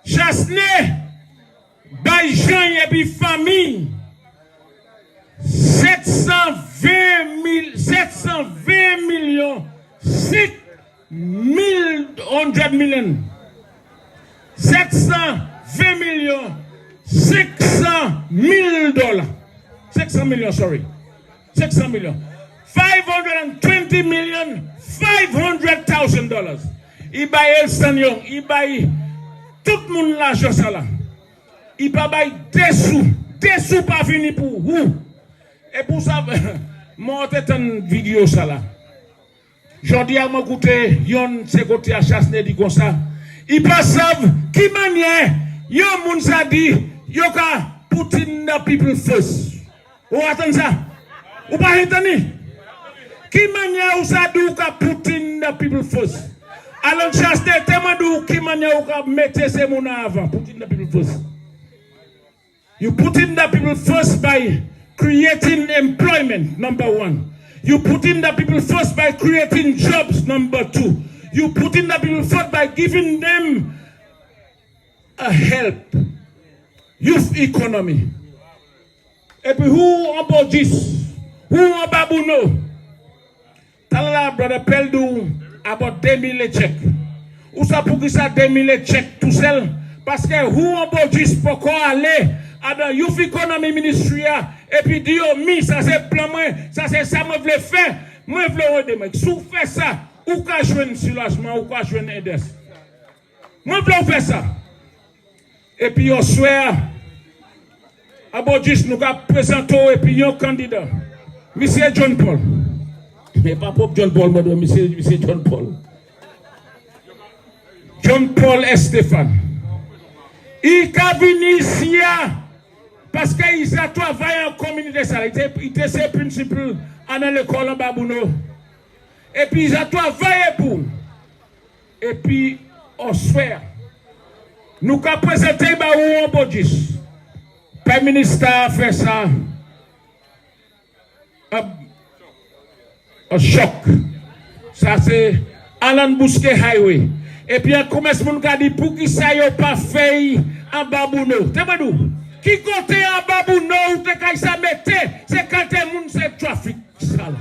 Chasné bay Jean et puis famille 720 millions 6 100 millions 720 millions 600 000 dollars 600 millions sorry 600 millions 520 million 500,000 dollars il baille El Sanion il baille tout le monde l'argent ça là il pas baille des sous pas fini pour vous et pour ça moi t'es une vidéo ça là jodi a m'a écouté yon c'est côté à chasse dit comme ça il pas savent qui manière yon moun ça dit yo ka put in the people first ou attends ça ou pas entendre qui manière ou ça dit ka put in the people first alors chasse demande qui manière ou ka mettre ces moun avant put in the people first. You put in the people first by creating employment, number one. You put in the people first by creating jobs, number two. You put in the people first by giving them a help. Youth economy. Et puis, who en Boguis? Who en Babouno? Tala brother Peldou about 2000 chèques. Ou ça pour que ça 2000 chèques tout seul? Parce que who en Boguis pour qu'on aller à la Youth Economy Ministry et puis dire mi ça c'est plan moi ça c'est ça moi voulais faire moi voulais aider moi si vous faites ça ou ka joindre soulagement ou ka joindre aides moi voulais faire ça et puis on souhaite à Boguis nous va présenter et puis un candidat monsieur John Paul mais pas pour John Paul mais monsieur John Paul Stéphane il a venu ici parce qu'ils ont travaillé en communauté ça. Il était ses principes à l'école en Babouno. Et puis ils ont travaillé pour. Et puis on souhaite. Nous avons présenté où en Boguis. Le Premier ministre a fait ça. Un choc. Ça c'est Alan Bousquet Highway. Et puis un commerce moun ka dit pour qui ça yo pas fait en Babouno. T'es qui côté en Babouno ou te kay ça mette c'est quand moun c'est trafic ça là.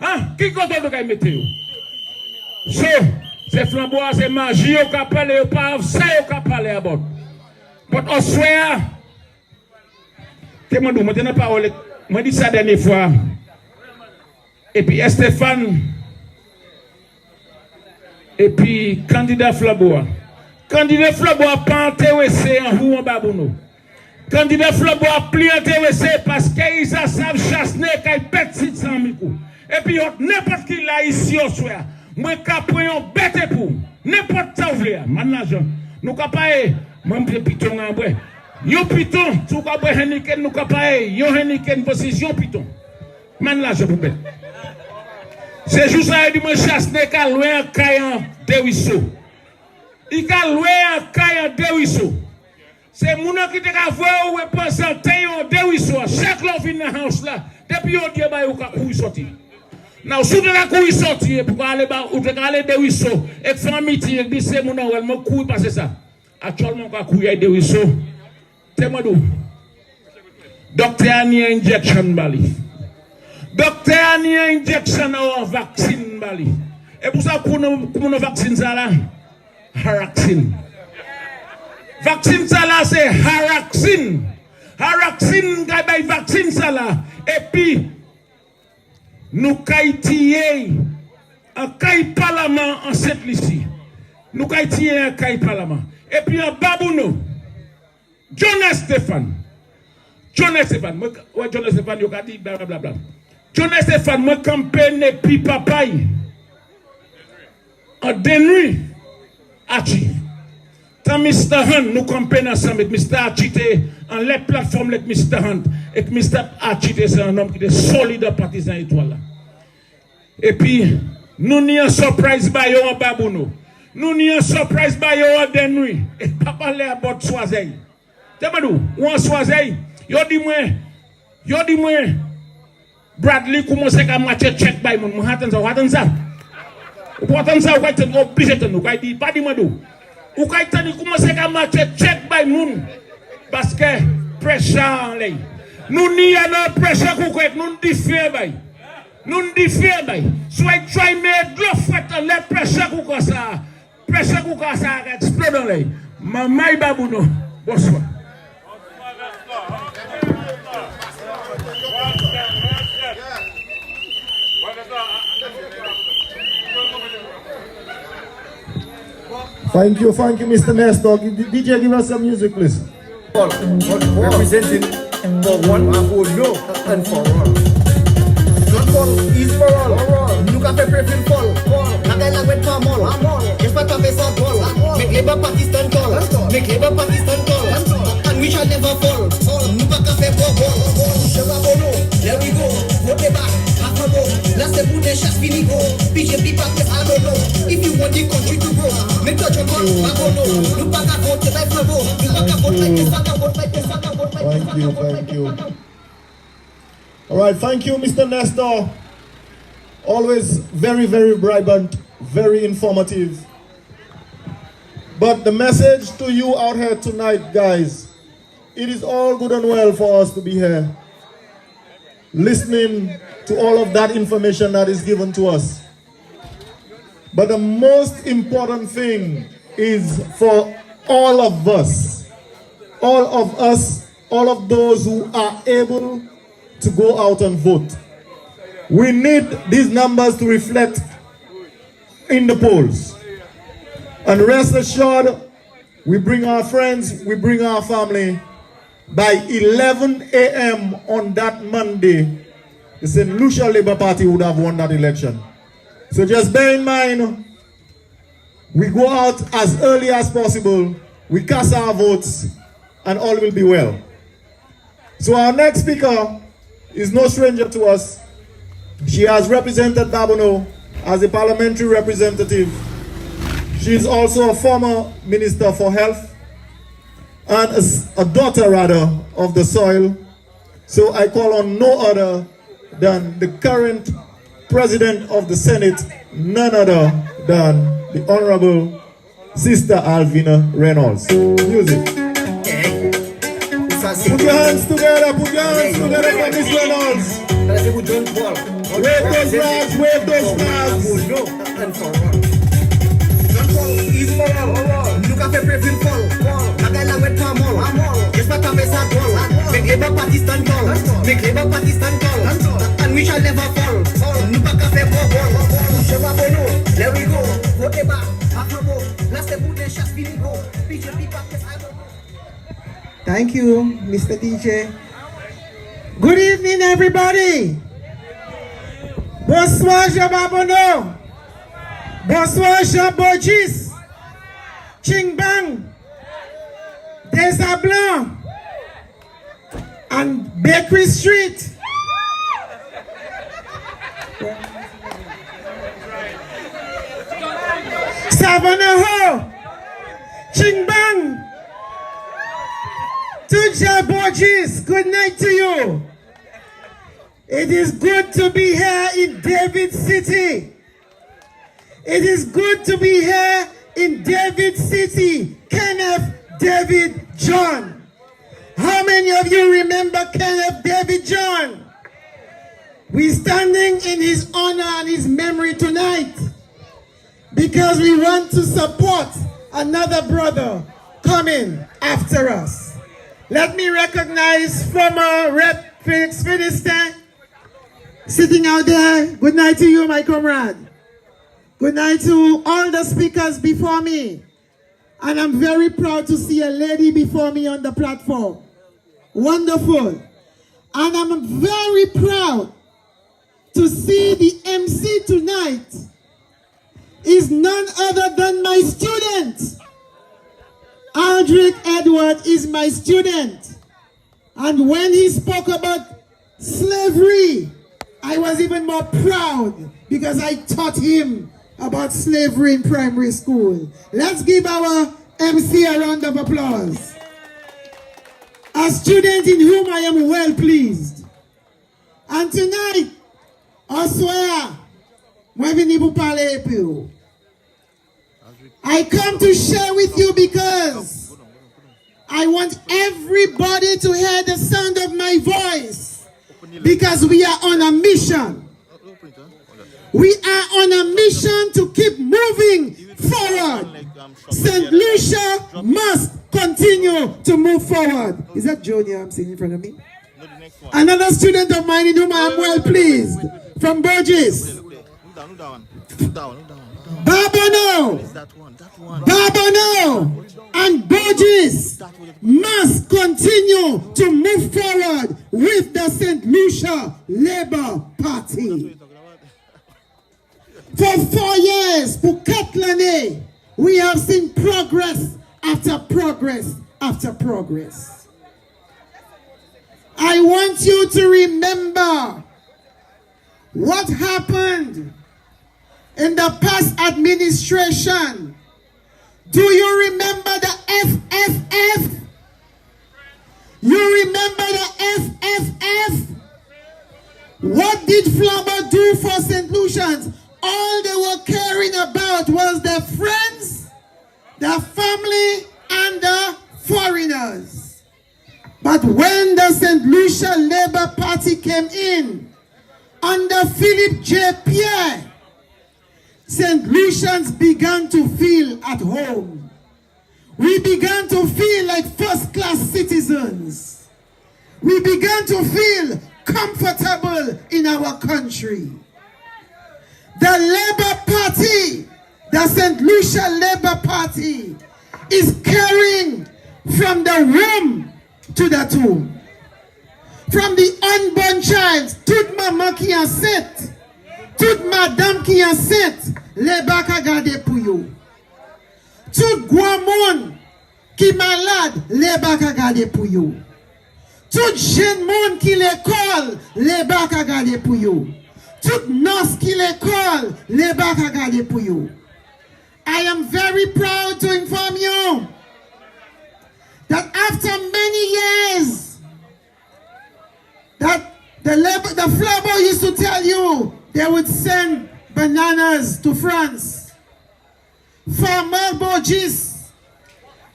Hein qui côté de kay mette yo. So c'est flambois c'est magie au ka parler pas ça au ka parler à bord. But on swear Témandou moi t'en parole moi dit ça dernière fois. Et puis Stéphane et puis candidat Flambois pas intéressé en ou en Babouno. Candidat Flambois plus intéressé parce qu'ils savent chasser qu'ils pètent 600 000 coups. Et puis n'importe qui là ici au soir, moi capé on bête pour n'importe ça ouvrir. Maintenant nous capé même piton en vrai. Yo piton, tu capé Heniken nous capé yo Heniken position piton. Maintenant je vous bête. C'est juste ça, il me chasse des cas loin en caillant de ruisseau. Il a loin en caillant de ruisseau. C'est mon qui te a voir ou représenter de ruisseau. Chaque l'on vient dans la house là, depuis on dit bah ou ka courir sortir. Non, sous de la courir sortir pour aller ou te aller de ruisseau et faire amitié dit c'est mon elle me courir passer ça. actuellement ka courir de wiso. Temadou. Docteur ani injection bali. Docteur ani injection ou vaccine bali. Et pour ça pour nos vaccine ça là Haraxine. Vaccine ça là c'est Haraxine. Haraxine gay vaccine ça là et puis nous kaitier un caille parlement en cette ici. Nous kaitier un caille parlement et puis en babouno Jonas Stéphane, ouais Jonas Stéphane, il a dit blablabla. Jonas Stéphane, moi campagne et puis papaye. En dénuit, Hachi. Tant Mr. Hunt, nous campagne ensemble avec Mr. Hachi, en les plateformes avec Mr. Hunt. Et Mr. Hachi, c'est un homme qui est solide partisan étoile. Et puis, nous n'y a surprise by yo en babouno. Nous n'y a surprise by yo en dénuit. Et pas parler à bord de Soiseil. Temadou, ou en Soiseil, yo di moi, Bradley commence à matcher check by mon, attends ça. Ou attends ça, ou quand tu obligé de nous, quand dit pas di madou. Ou quand tu commence à matcher check by mon, parce que pressure lay. Nous n'y a no pressure qu'on fait, nous diffère by. Nous diffère by. Soit try me gros fait les pressure qu'on ça. Pressure qu'on ça explode dans lay. Mamay babouno. Bonsoir. Thank you, Mr. Nestor. DJ, give us some music, please. Representing for one and for no and for all. Not for is for all. Nous qu'a fait préféré fall. La gueule la wet pas molle. Qu'est-ce pas t'as fait ça fall. Make Labour Pakistan call. Make Labour Pakistan call. And we shall never fall. Nous pas qu'à faire ball. Je vais bono. There we go. Vote back. Là c'est pour des chasses fini go. BJP pas que I don't know. If you want the country to grow, make touch your call. Nous pas qu'à voter like Flavo. Nous pas qu'à voter like this. Thank you. All right, thank you, Mr. Nestor. Always very, very vibrant, very informative. But the message to you out here tonight, guys, it is all good and well for us to be here, listening to all of that information that is given to us. But the most important thing is for all of us, all of those who are able to go out and vote. We need these numbers to reflect in the polls. And rest assured, we bring our friends, we bring our family. By 11 a.m. on that Monday, the St. Lucia Labour Party would have won that election. So just bear in mind, we go out as early as possible, we cast our votes, and all will be well. So our next speaker is no stranger to us. She has represented Babono as a parliamentary representative. She is also a former Minister for Health and a daughter, rather, of the soil. So I call on no other than the current President of the Senate, none other than the Honorable Sister Alvina Reynolds. Music. Put your hands together for Miss Reynolds. Wave those flags, wave those flags. Nous qu'a fait préféré fall. La gueule la wet pas molle. Qu'est-ce pas t'as fait ça call. Make Labour Pakistan call. Make Labour Pakistan call. And we shall never fall. Nous pas qu'à faire ball. Je vais bono. There we go. Vote back. Afro. Là c'est pour des chasses fini go. BJP pas que I don't know. Thank you, Mr. DJ. Good evening, everybody. Bonsoir, Jean Babono. Bonsoir, Jean Boguis. Ching Bang. Desablanc. And Bakery Street. Savannah Ho. Ching Bang. To Jean Boguis, good night to you. It is good to be here in David City. It is good to be here in David City. Kenneth David John. How many of you remember Kenneth David John? We're standing in his honor and his memory tonight because we want to support another brother coming after us. Let me recognize former Rep Felix Philistine sitting out there. Good night to you, my comrade. Good night to all the speakers before me. And I'm very proud to see a lady before me on the platform. Wonderful. And I'm very proud to see the MC tonight is none other than my student. Aldrich Edward is my student. And when he spoke about slavery, I was even more proud because I taught him about slavery in primary school. Let's give our MC a round of applause. A student in whom I am well pleased. And tonight, I swear, I come to share with you because I want everybody to hear the sound of my voice because we are on a mission. We are on a mission to keep moving forward. St. Lucia must continue to move forward. Is that Junior I'm seeing in front of me? Another student of mine in whom I am well pleased, from Boguis. Babano and Boguis must continue to move forward with the St. Lucia Labour Party. For 4 years, for Katlane, we have seen progress after progress after progress. I want you to remember what happened in the past administration. Do you remember the FFF? You remember the FFF? What did Flabber do for St. Lucians? All they were caring about was their friends, their family, and the foreigners. But when the St. Lucia Labour Party came in, under Philip J. Pierre, St. Lucians began to feel at home. We began to feel like first-class citizens. We began to feel comfortable in our country. The Labour Party, the St. Lucia Labour Party, is carrying from the womb to the tomb. From the unborn child, toute maman qui enceinte, toute madame qui enceinte, Labour ka gade pou yo. Tout gwa moun qui malade, Labour ka gade pou yo. Tout jeune moun qui l'école, Labour ka gade pou yo. Tout nurse qui l'école, Labour ka gade pou yo. I am very proud to inform you that after many years, that the Flabber used to tell you they would send bananas to France. Farmer Boguis,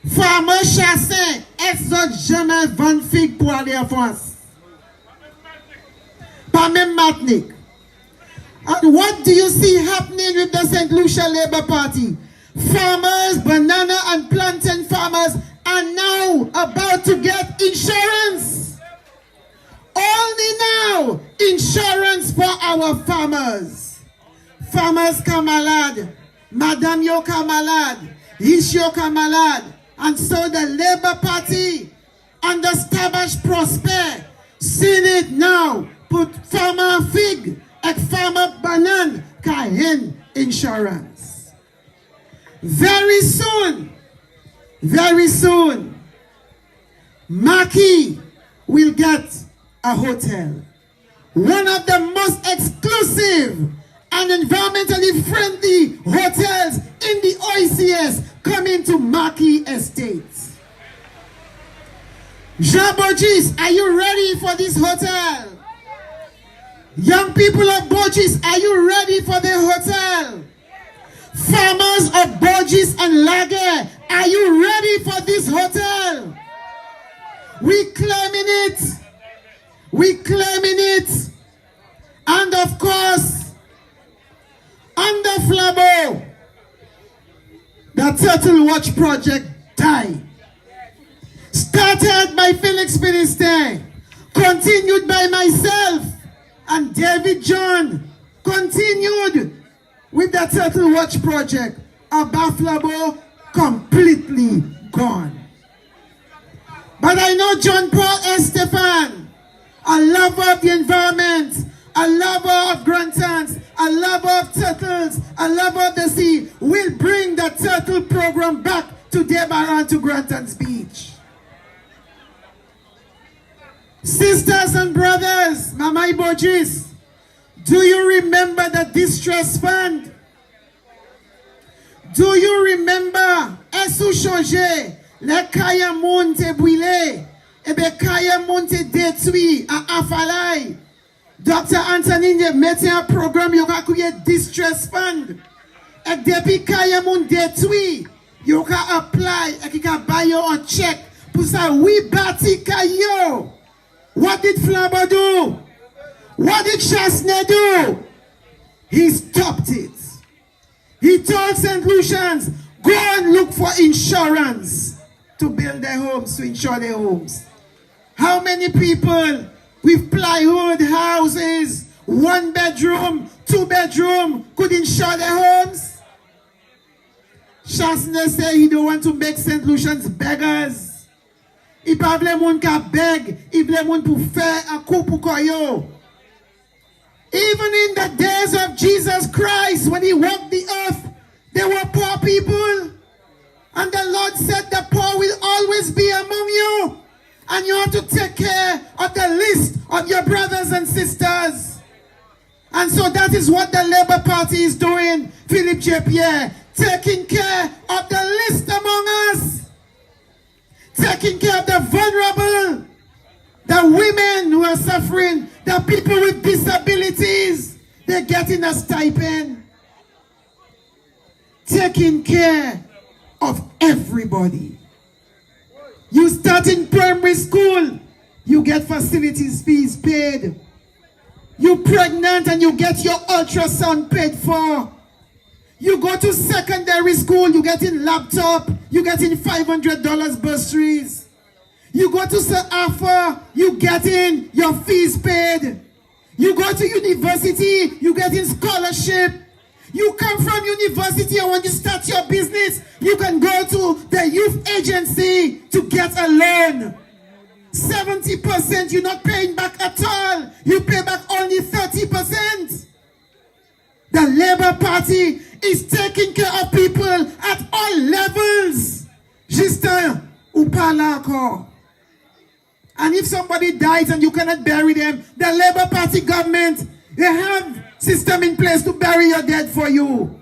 farmer Chassin, exot jamais vend fig pour aller en France. Pas même Matnik. And what do you see happening with the St. Lucia Labour Party? Farmers, banana and plantain farmers are now about to get insurance. Only now, insurance for our farmers. Farmers ka malade, madame yo ka malade, ish yo ka malade. And so the Labour Party under Stabash Prosper, seen it now, put farmer fig and farmer banan ka hen insurance. Very soon, Maki will get a hotel. One of the most exclusive and environmentally friendly hotels in the OECS coming to Maki Estates. Jean Boguis, are you ready for this hotel? Young people of Boguis, are you ready for the hotel? Farmers of Boguis and Lager, are you ready for this hotel? We claiming it. We claiming it. And of course, under Flabo, the Turtle Watch project died. Started by Felix Philistine, continued by myself, and David John continued with the Turtle Watch project. Abaflabo completely gone. But I know John Paul Estefan, a lover of the environment, a lover of Grantons, a lover of turtles, a lover of the sea, will bring the turtle program back to Debaran, to Grantons Beach. Sisters and brothers, Mama Ibojis, do you remember the distress fund? Do you remember Esu Changé, le kaya moun te bwile, ebe kaya moun te detui a Afalay? Dr. Anthony mette un programme yo ka kouye distress fund. Et depuis kaya moun detui, yo ka apply et ki ka bayo on check pour ça oui bati kayo. What did Flabo do? What did Chasne do? He stopped it. He told St. Lucians, go and look for insurance to build their homes, to insure their homes. How many people with plywood houses, 1 bedroom, 2 bedroom, could insure their homes? Chasne say he don't want to make St. Lucians beggars. Il pa vle moun ka beg, il vle moun pou fè a kou pou koyo. Even in the days of Jesus Christ, when he walked the earth, there were poor people. And the Lord said the poor will always be among you. And you have to take care of the list of your brothers and sisters. And so that is what the Labour Party is doing, Philippe J. Pierre, taking care of the list among us. Taking care of the vulnerable, the women who are suffering, the people with disabilities. They're getting a stipend. Taking care of everybody. You start in primary school, you get facilities fees paid. You're pregnant and you get your ultrasound paid for. You go to secondary school, you get in laptop, you get in $500 bursaries. You go to Sir Arthur, you get in your fees paid. You go to university, you get in scholarship. You come from university and when you start your business, you can go to the youth agency to get a loan. 70% you're not paying back at all. You pay back only 30%. The Labour Party is taking care of people at all levels. Justin, ou parla encore. And if somebody dies and you cannot bury them, the Labour Party government, they have system in place to bury your dead for you.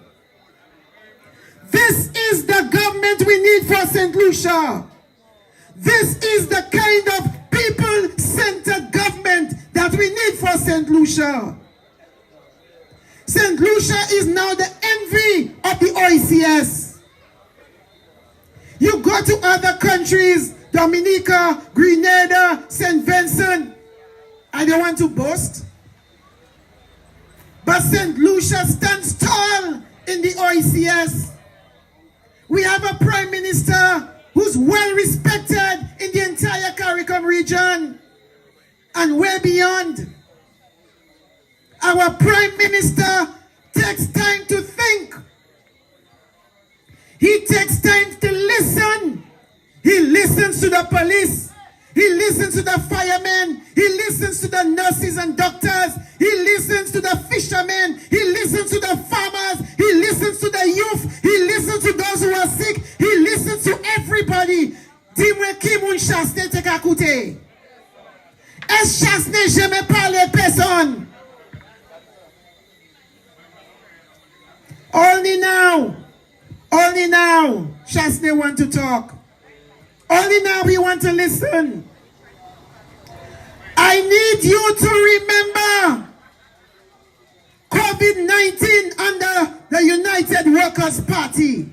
This is the government we need for St. Lucia. This is the kind of people-centered government that we need for St. Lucia. St. Lucia is now the envy of the OECS. You go to other countries, Dominica, Grenada, St. Vincent, I don't want to boast, but St. Lucia stands tall in the OECS. We have a prime minister who's well respected in the entire CARICOM region and way beyond. Our prime minister takes time to think. He takes time to listen. He listens to the police. He listens to the firemen. He listens to the nurses and doctors. He listens to the fishermen. He listens to the farmers. He listens to the youth. He listens to those who are sick. He listens to everybody. Dis-moi qui moun Chasne te ka koute? Est Chasne jamais parle personne? Only now, Chasne want to talk. Only now we want to listen. I need you to remember COVID-19 under the United Workers' Party.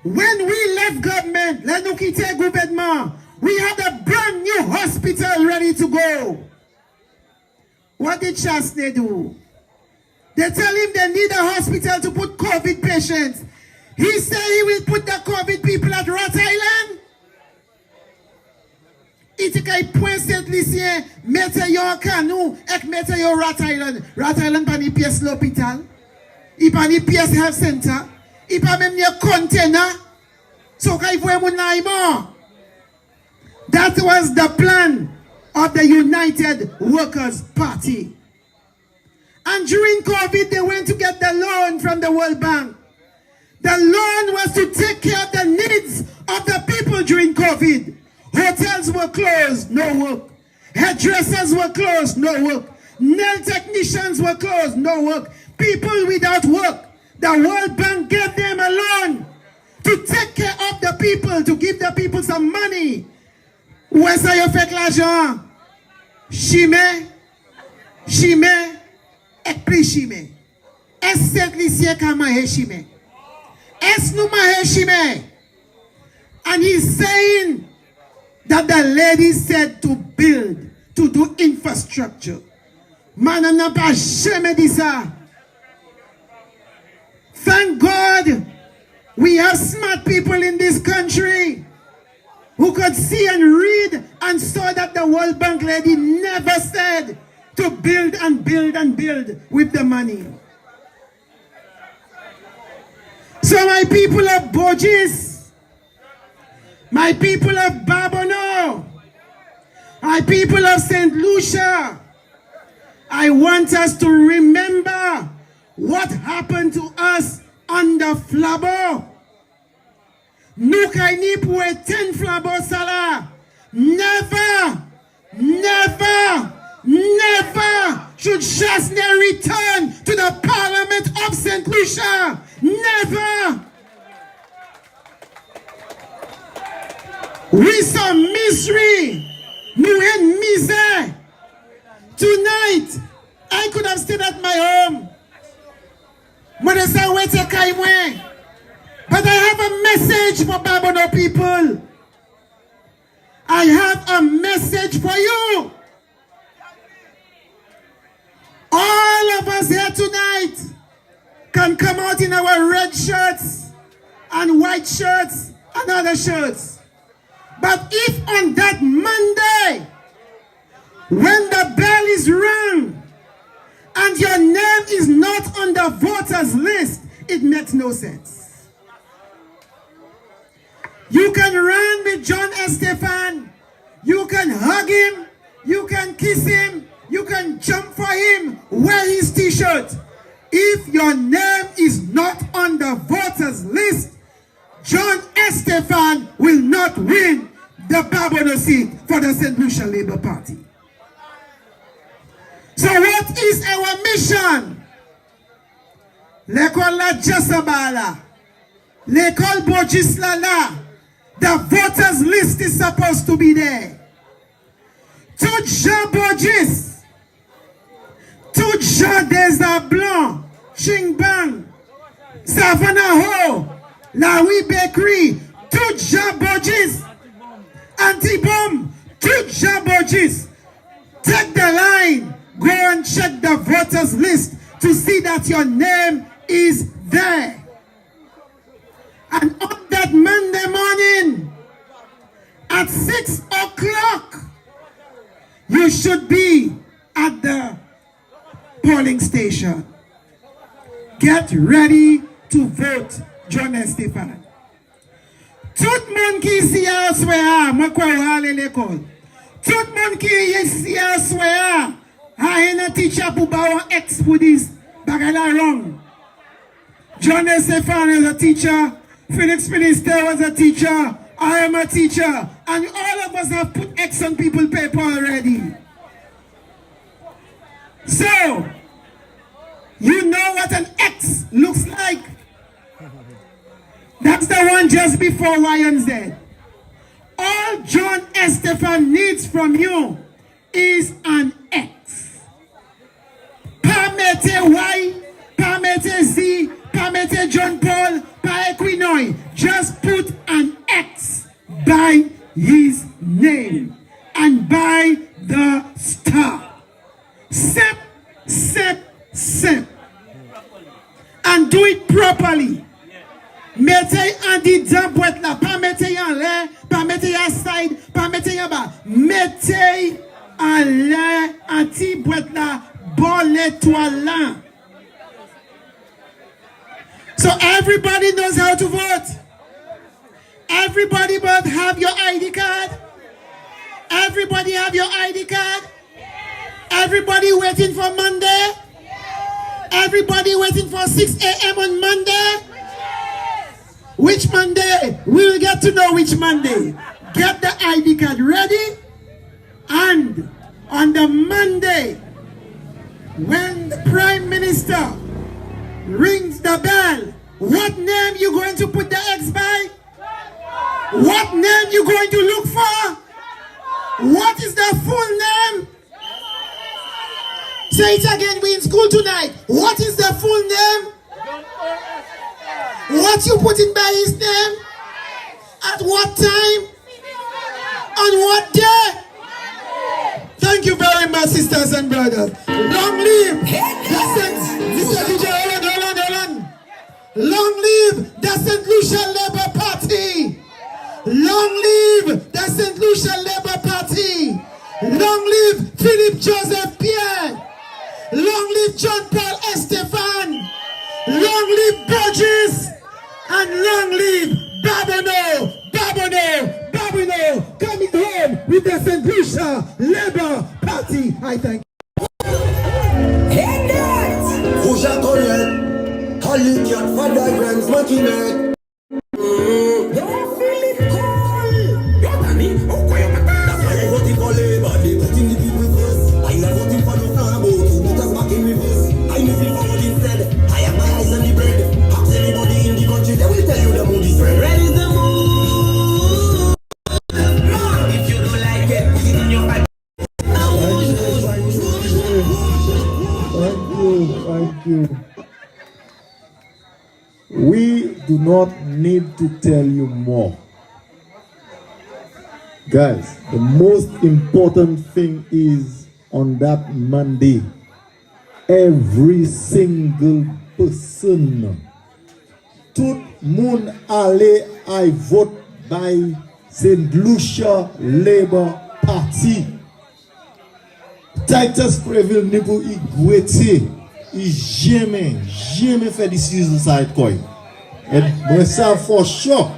When we left government, we had a to go. What did Chasney do? They tell him they need a hospital to put COVID patients. He said he will put the COVID people at Rhode Island. Itikai point Saint Lucien, mette yon Kanou, ek mette yon Rhode Island. Rhode Island pa ni pièce l'hôpital. I pa ni pièce health center. I pa même ni container. So ka yon moun na imo. That was the plan of the United Workers' Party. And during COVID, they went to get the loan from the World Bank. The loan was to take care of the needs of the people during COVID. Hotels were closed, no work. Hairdressers were closed, no work. Nail technicians were closed, no work. People without work. The World Bank gave them a loan to take care of the people, to give the people some money. Où est-ce que vous faites l'argent? Chimé, et plus chimé. Est-ce que l'issue est manger chimé? Est-ce que nous manger chimé? And he's saying that the lady said to build, to do infrastructure. Madame n'a pas jamais dit ça. Thank God we have smart people in this country who could see and read and saw that the World Bank lady never said to build and build and build with the money. So my people of Boguis, my people of Babono, my people of St. Lucia, I want us to remember what happened to us under Flabo. Nou kay ni pou e 10 Flabo sala. Never should Chasney return to the Parliament of St. Lucia. Never. We saw misery. Nou en misère. Tonight, I could have stayed at my home. But I have a message for Babono people. I have a message for you. All of us here tonight can come out in our red shirts and white shirts and other shirts. But if on that Monday, when the bell is rung and your name is not on the voters list, it makes no sense. You can run with John Estefan. You can hug him. You can kiss him. You can jump for him. Wear his t-shirt. If your name is not on the voters list, John Estefan will not win the Babono seat for the St. Lucia Labour Party. So what is our mission? L'école la Jasabala. L'école Bogislala. The voters list is supposed to be there. Tout Jean Bogis. Tout Jean Desablanc. Chingbang. Savannah Ho. La Wee Bakery. Tout Jean Bogis. Antibom. Tout Jean Bogis. Take the line. Go and check the voters list to see that your name is there. And on that Monday morning, at 6 o'clock, you should be at the polling station. Get ready to vote John Estefan. Tout moun ki si a swea, mwen kwa wale l'ekol. Tout moun ki si a swea, ha ena teacher pou ba wan ex pou dis, bagala wrong. John Estefan is a teacher. Felix Minister was a teacher. I am a teacher. And all of us have put X on people's paper already. So, you know what an X looks like? That's the one just before Y and Z. All John Estefan needs from you is an X. Pa mette Y, pa mette Z, pa mette John Paul, pa Equinoy. Just put an X by his name and by the dans boîte là, pas mettre en l'air, pas mettre en side, pas mettre en bas. Mettez en l'air, anti boîte là, bon l'étoile là. So everybody knows how to vote. Everybody but have your ID card. Everybody have your ID card. Everybody waiting for Monday. Everybody waiting for 6 a.m. on Monday. Which Monday? We'll get to know which Monday. Get the ID card ready. And on the Monday, when the Prime Minister rings the bell, what name you going to put the X by? What name you going to look for? What is the full name? Say it again, we in school tonight. What is the full name? What you putting by his name? At what time? On what day? Thank you very much, sisters and brothers. Long live Mr. DJ, hold on. Long live the St. Lucia Labour Party. Long live the St. Lucia Labour Party. Long live Philip Joseph Pierre. Long live John Paul Estefan. Long live Burgess. And long live Babino coming home with the St. Lucia Labour Party. I thank you. Don't feel it cold. You're Danny. Oh, that's why I voted for Labour. They putting the people first. I'm not voting for no flambo. Two meters back in reverse. I'm moving forward instead. I have my eyes on the bread. Ask anybody in the country, they will tell you the mood is red. Red is the mood. If you don't like it, put it in your pipe. Thank you. We do not need to tell you more. Guys, the most important thing is on that Monday, every single person, tout moun ale I vote by St. Lucia Labour Party. Titus Preville ni pou I gwete. I jamais fait décision ça être quoi. Et moi ça for sure.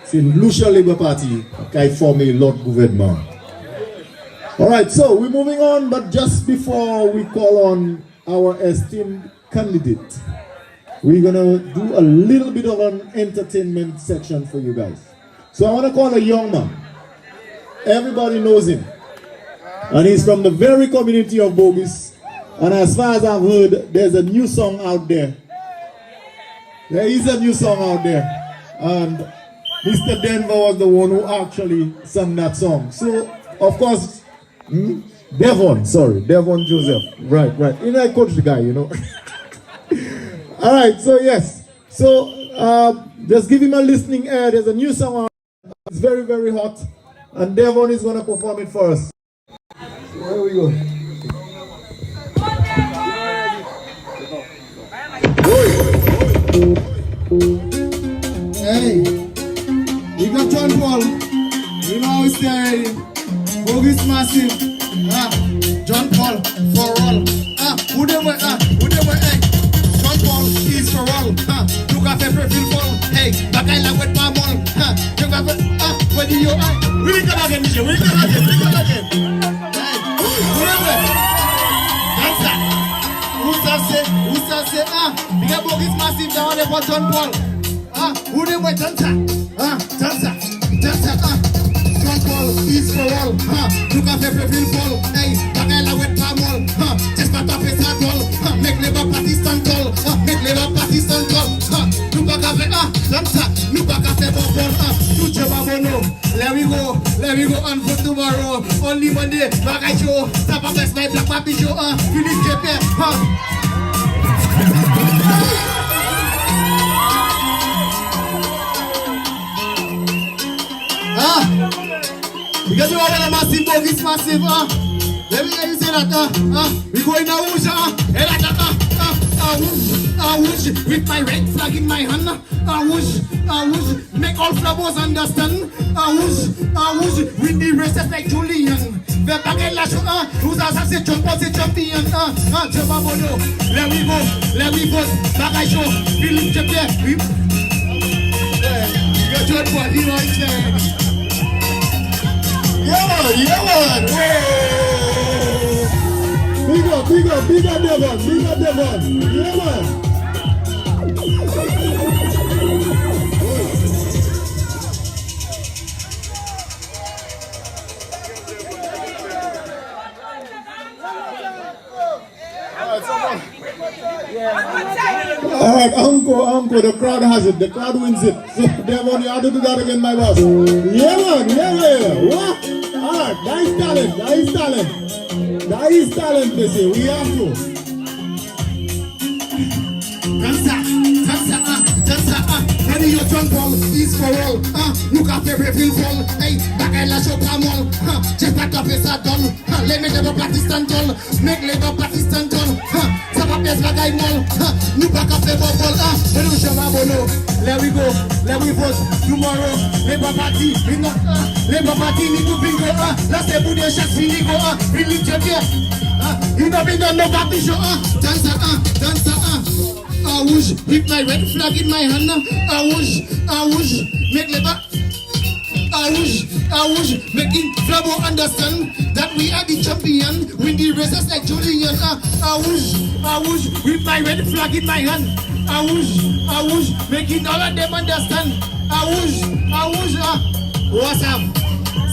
C'est une Lucia Labour Party qui a formé l'autre gouvernement. Alright, so we're moving on, but just before we call on our esteemed candidate, we're gonna do a little bit of an entertainment section for you guys. So I want to call a young man. Everybody knows him. And he's from the very community of Boguis. And as far as I've heard, there's a new song out there. There is a new song out there. And Mr. Denver was the one who actually sang that song. So, of course, Devon Joseph. Right. You know, I coach the guy, you know. All right, so yes. So, just give him a listening ear. There's a new song out there. It's very, very hot. And Devon is going to perform it for us. So here we go. Hey, we got John Paul. You know how we say Boguis massive. John Paul for all. Who they were, hey. John Paul is for all. Look at the profile fall. Hey, back I like with my mall. Where do you we come again, Michelle. We come again. Hey, whoever. Dancer. Who say, we got Boguis massive down there for John Paul. Who they were dancer? Dancer. John Paul is for all. Look at the profile fall. Hey, back I like with my mall. Just not a face at all. Make Labour Party stand tall. Make Labour Party stand tall. Look back at the dancer. Look back at the ball. Let we go and vote tomorrow. Only Monday, back I show. Tap up my black papi show. Finish JP. Because you are a massive Boguis massive. Let me hear you say that. We go in a whoosh. Whoosh with my red flag in my hand. whoosh, make all flowers understand. Whoosh, with the races like Julian. The bagay la show, who's a champion, Jababolo, let we go, bagay show, Philip Jeppe, you're John Paul, you know it's there. Yeah, big up, Devon, yeah, man. Alright, Uncle, the crowd has it. The crowd wins it. So, Devon, you have to do that again, my boss. Yeah, man. What? Alright, that is talent, they say. We have to. Ready your John Paul, is for all. Look at everything fall. Hey, back I lash up a mall. Just back up is a done. Let me never Pakistan doll. Make labor Pakistan doll. Sabah best bagay mall. New back up the ball. Hello, Shababolo. Let we go. Let we vote tomorrow. Labor Party. Labor Party need to bring go. Last day, put your shots in go. Really check here. You know, bring on no back show. Dancer. Whoosh, with my red flag in my hand. Whoosh, make labor. Whoosh, making Flabo understand that we are the champion. Win the races like Julian. Whoosh, with my red flag in my hand. Whoosh, making all of them understand. Whoosh, what's up?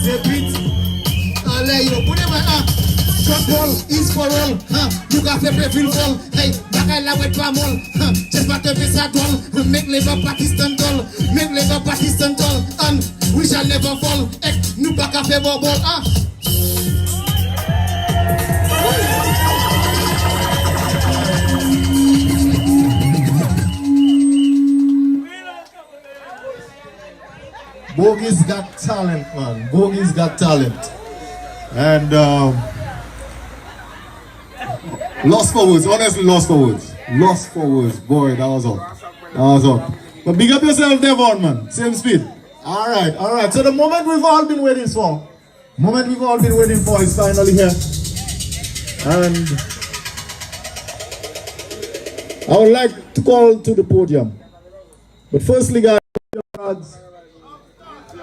Say it. Let you put them John Paul is for all. You got every fall. Hey, back I love it from all. Just back to this at all. Make labor Pakistan doll. Make labor Pakistan doll. And we shall never fall. New back a favor ball. Boguis got talent, man. Boguis got talent. And lost for words, honestly lost for words. Lost for words, boy, that was up. But big up yourself, Devon, man. Same speed. Alright. So the moment we've all been waiting for is finally here. And I would like to call to the podium. But firstly, guys,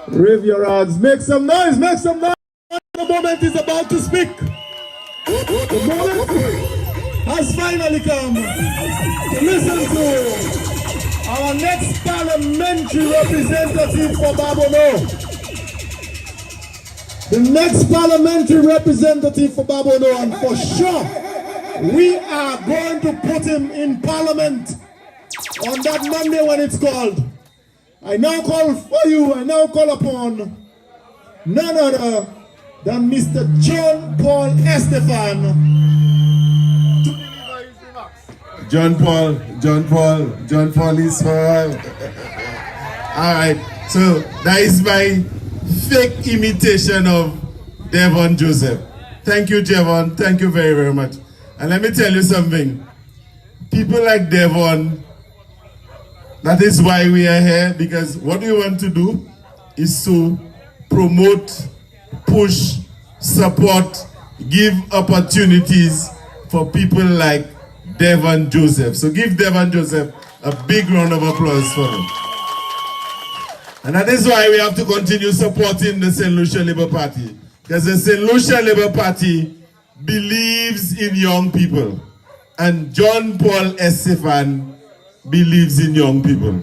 rave your odds. Make some noise. The moment is about to speak. The moment has finally come to listen to our next parliamentary representative for Babono. The next parliamentary representative for Babono, and for sure, we are going to put him in parliament on that Monday when it's called. I now call upon none other than Mr. John Paul Estefan. John Paul is for all. Alright, so that is my fake imitation of Devon Joseph. Thank you, Devon. Thank you very, very much. And let me tell you something. People like Devon, that is why we are here, because what we want to do is to promote, push, support, give opportunities for people like Devon Joseph. So give Devon Joseph a big round of applause for him. And that is why we have to continue supporting the St. Lucia Labour Party. Because the St. Lucia Labour Party believes in young people. And John Paul Estefan believes in young people.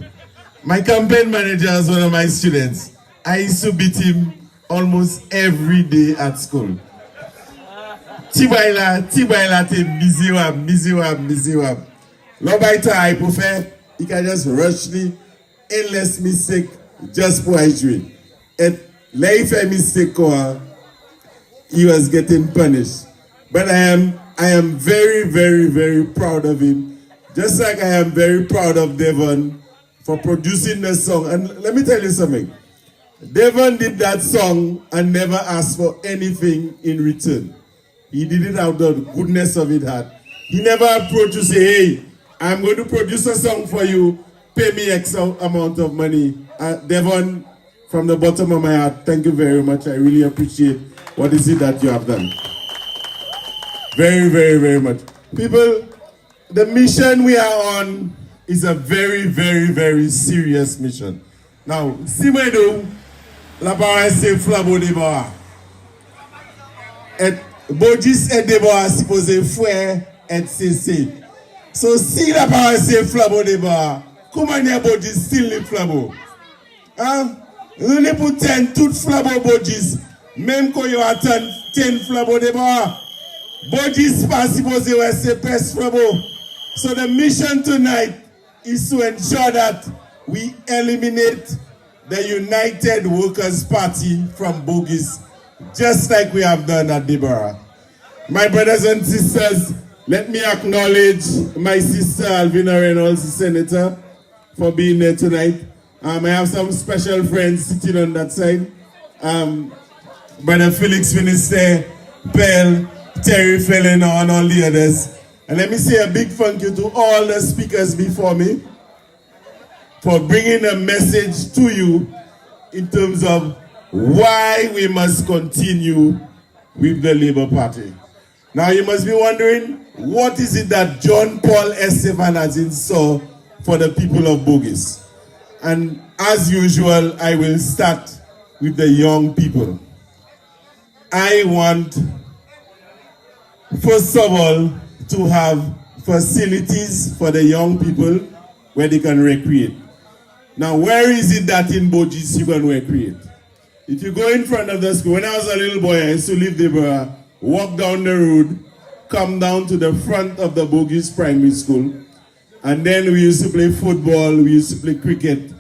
My campaign manager is one of my students. I used to beat him almost every day at school. Tibaila te busy wap. Lobaita I prefer, he can just rush me, endless mistake, just for I and life a mistake, he was getting punished. But I am very, very, very proud of him. Just like I am very proud of Devon for producing the song. And let me tell you something. Devon did that song and never asked for anything in return. He did it out of the goodness of his heart. He never approached to say, hey, I'm going to produce a song for you pay me X amount of money. Devon, from the bottom of my heart, thank you very much. I really appreciate what is it that you have done. Very, very, very much. People, the mission we are on is a very, very, very serious mission. Now, si mwen do, la parole c'est flabo de bois. Et Boguis et de bois supposé frère et cessé. So si la parole c'est flabo de bois, comment y a Boguis still les flabo? Hein? Nous les pour ten tout flabo Boguis, même quand y a ten flabo de bois. Boguis pas supposé c'est pes flabo. So the mission tonight is to ensure that we eliminate the United Workers' Party from Boguis, just like we have done at Deborah. My brothers and sisters, let me acknowledge my sister Alvina Reynolds, the senator, for being there tonight. I have some special friends sitting on that side. Brother Felix Finisterre, Pell, Terry Felino, and all the others. And let me say a big thank you to all the speakers before me for bringing a message to you in terms of why we must continue with the Labour Party. Now you must be wondering, what is it that John Paul Estevan has in store for the people of Boguis? And as usual, I will start with the young people. I want, first of all, to have facilities for the young people where they can recreate. Now, where is it that in Boguis you can recreate? If you go in front of the school, when I was a little boy, I used to live there, walk down the road, come down to the front of the Boguis Primary School, and then we used to play football, we used to play cricket,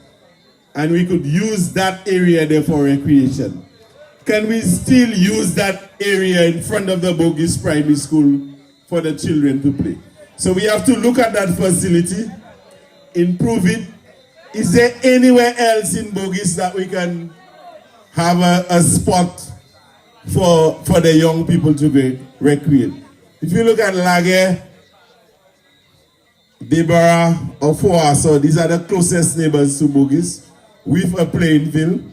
and we could use that area there for recreation. Can we still use that area in front of the Boguis Primary School for the children to play? So we have to look at that facility, improve it. Is there anywhere else in Boguis that we can have a spot for the young people to recreate? If you look at Lague, Deborah, or Foaso, these are the closest neighbors to Boguis with a playing field.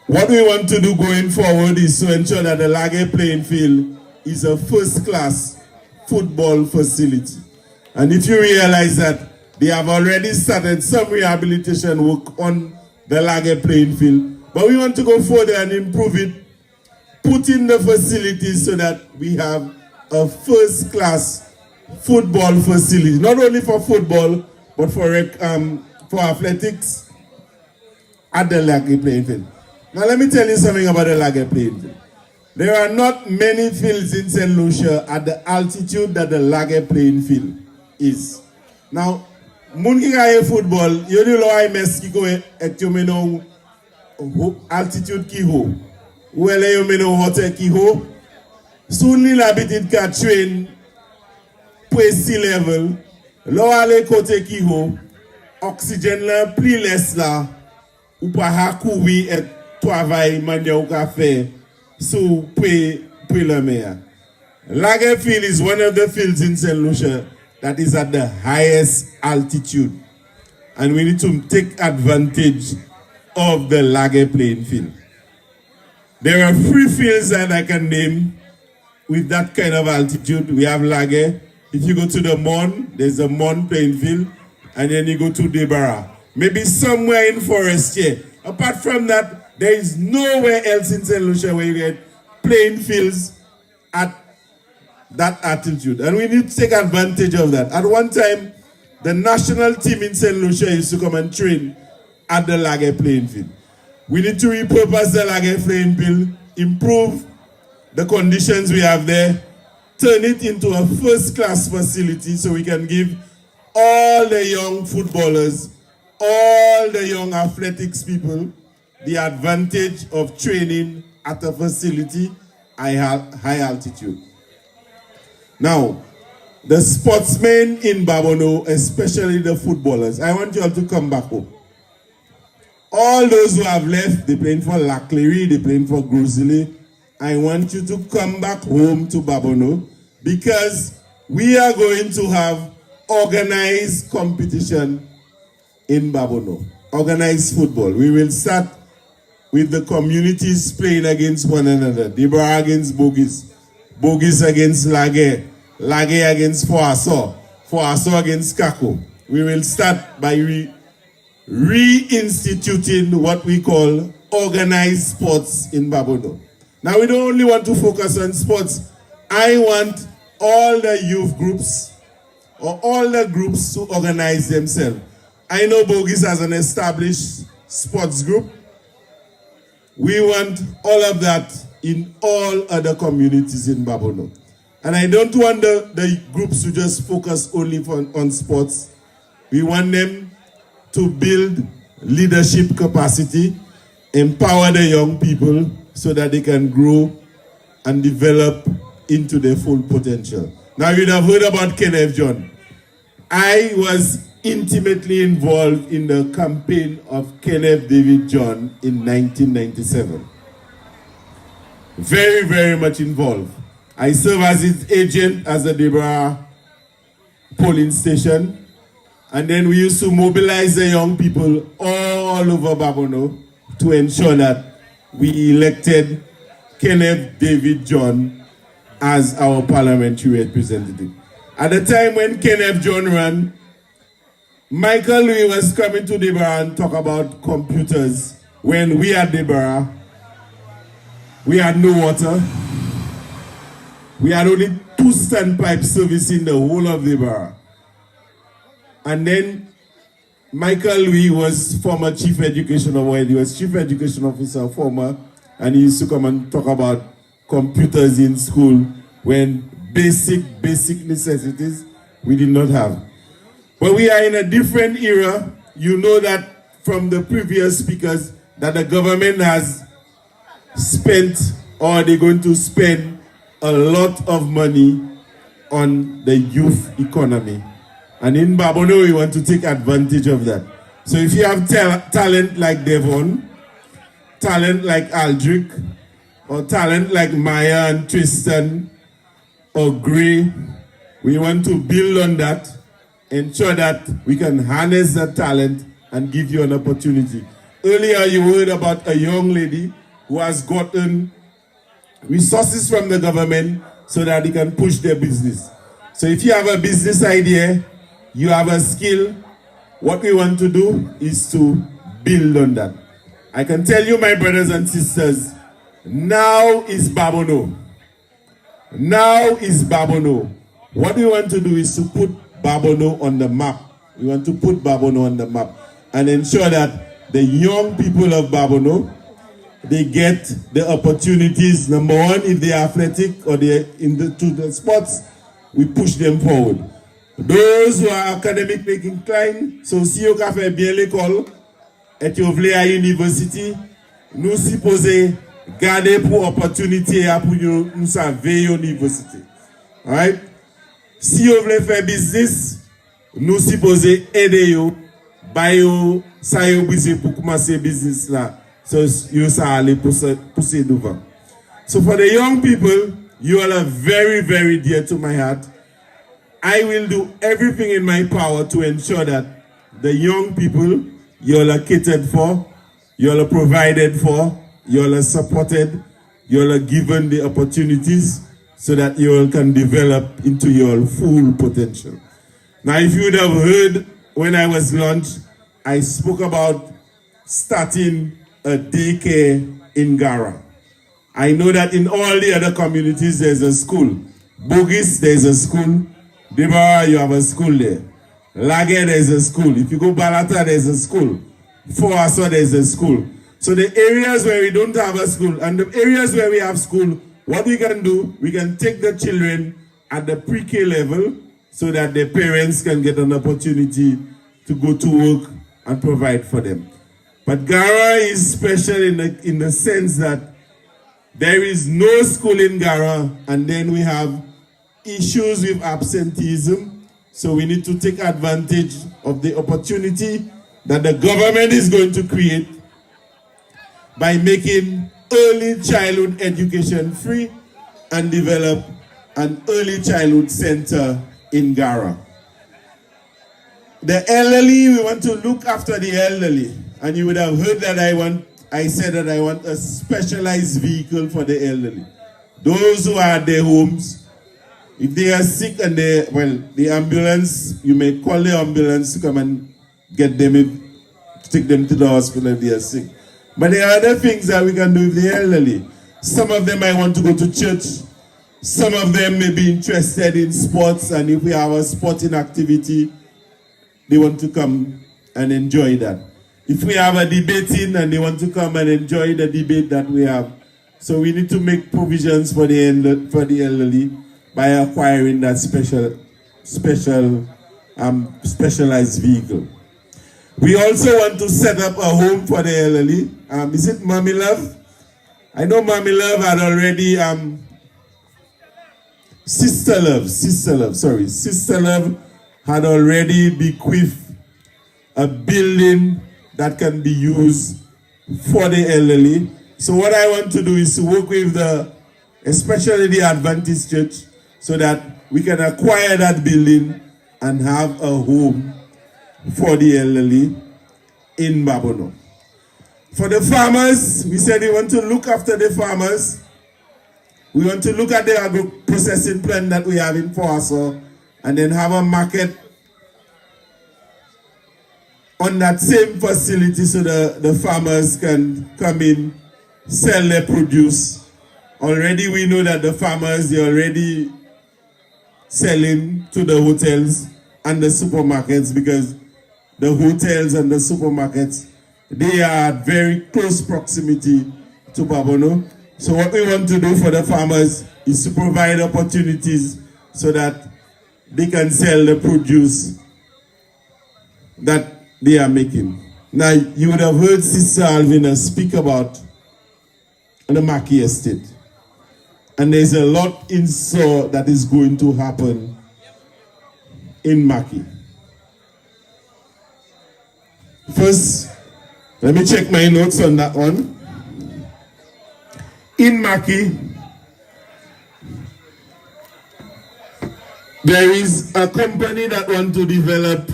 What we want to do going forward is to ensure that the Lague playing field is a first-class football facility. And if you realize that they have already started some rehabilitation work on the Lague playing field, but we want to go further and improve it, put in the facilities so that we have a first-class football facility, not only for football, but for athletics at the Lague playing field. Now let me tell you something about the Lague playing field. There are not many fields in St. Lucia at the altitude that the Lague playing field is. Now, Mungi football, you know I mess kiko ektumeno altitude kiho. Wele you meno hotel kiho. Soon la bitit ka train pre sea level. Lo ale kote kiho. Oxygen la pli less la. Ou pa hakuwi et travail manya ou ka fe. So pre la mer. Lague field is one of the fields in St. Lucia that is at the highest altitude. And we need to take advantage of the Lague playing field. There are 3 fields that I can name with that kind of altitude. We have Lague. If you go to the Mon, there's a Mon playing field. And then you go to Deborah. Maybe somewhere in Forestier. Apart from that, there is nowhere else in St. Lucia where you get playing fields at that altitude. And we need to take advantage of that. At one time, the national team in St. Lucia used to come and train at the Lague playing field. We need to repurpose the Lague playing field, improve the conditions we have there, turn it into a first-class facility so we can give all the young footballers, all the young athletics people, the advantage of training at a facility high altitude. Now, the sportsmen in Babono, especially the footballers, I want you all to come back home. All those who have left, they're playing for Laclery, they're playing for Grosile. I want you to come back home to Babono because we are going to have organized competition in Babono. Organized football. We will start with the communities playing against one another. Deborah against Boguis. Boguis against Lage. Lage against Foaso. Foaso against Kako. We will start by reinstituting what we call organized sports in Babono. Now we don't only want to focus on sports. I want all the youth groups or all the groups to organize themselves. I know Boguis has an established sports group. We want all of that in all other communities in Babono. And I don't want the groups to just focus only on sports. We want them to build leadership capacity, empower the young people so that they can grow and develop into their full potential. Now you'd have heard about Kenneth John. I was intimately involved in the campaign of Kenneth David John in 1997. Very, very much involved. I serve as his agent at the Deborah polling station. And then we used to mobilize the young people all over Babono to ensure that we elected Kenneth David John as our parliamentary representative. At the time when Kenneth John ran, Michael Louis was coming to Deborah and talk about computers when we at Deborah, we had no water. We had only 2 standpipe service in the whole of Deborah. And then Michael Louis was former chief education officer. He was chief education officer, former, and he used to come and talk about computers in school when basic necessities we did not have. But we are in a different era. You know that from the previous speakers that the government has spent or they're going to spend a lot of money on the youth economy. And in Babono, we want to take advantage of that. So if you have talent like Devon, talent like Aldrich, or talent like Maya and Tristan, or Gray, we want to build on that, ensure that we can harness that talent and give you an opportunity. Earlier, you heard about a young lady who has gotten resources from the government so that they can push their business. So if you have a business idea, you have a skill, what we want to do is to build on that. I can tell you, my brothers and sisters, now is Babono. Now is Babono. What we want to do is to put Babono on the map. We want to put Babono on the map and ensure that the young people of Babono, they get the opportunities. Number one, if they are athletic or they are into the sports, we push them forward. Those who are academically inclined, so si vous avez fait bien l'école et vous voulez à l'université, nous supposons garder pour opportunité pour nous sauver à l'université. Alright? Si vous voulez faire business, nous supposons aider vous, bailler ça vous besoin pour commencer business là. So you ça aller pousser devant. So for the young people, you all are very, very dear to my heart. I will do everything in my power to ensure that the young people, you all are catered for, you all are provided for, you all are supported, you all are given the opportunities so that you all can develop into your full potential. Now, if you would have heard when I was launched, I spoke about starting a daycare in Gara. I know that in all the other communities there's a school. Boguis, there's a school. Deborah, you have a school there. Lage, there's a school. If you go Balata, there's a school. Foaso, there's a school. So the areas where we don't have a school and the areas where we have school, what we can do, we can take the children at the pre-K level so that their parents can get an opportunity to go to work and provide for them. But Gara is special in the sense that there is no school in Gara, and then we have issues with absenteeism. So we need to take advantage of the opportunity that the government is going to create by making early childhood education free and develop an early childhood center in Gara. The elderly, we want to look after the elderly. And you would have heard that I said that I want a specialized vehicle for the elderly. Those who are at their homes, if they are sick and the ambulance, you may call the ambulance to come and get them, take them to the hospital if they are sick. But there are other things that we can do with the elderly. Some of them might want to go to church. Some of them may be interested in sports, and if we have a sporting activity, they want to come and enjoy that. If we have a debating and they want to come and enjoy the debate that we have. So we need to make provisions for the elderly by acquiring that specialized vehicle. We also want to set up a home for the elderly. Is it Mommy Love? I know Mommy Love had already, Sister Love had already bequeathed a building that can be used for the elderly. So what I want to do is to work with especially the Adventist Church, so that we can acquire that building and have a home for the elderly in Babono. For the farmers, we said we want to look after the farmers. We want to look at the agro-processing plant that we have in Fosso, and then have a market on that same facility so the farmers can come in, sell their produce. Already we know that the farmers, they're already selling to the hotels and the supermarkets, because the hotels and the supermarkets, they are at very close proximity to Babono. So what we want to do for the farmers is to provide opportunities so that they can sell the produce that they are making. Now, you would have heard Sister Alvina speak about the Maki estate. And there's a lot in store that is going to happen in Maki. First, let me check my notes on that one. In Maki, there is a company that wants to develop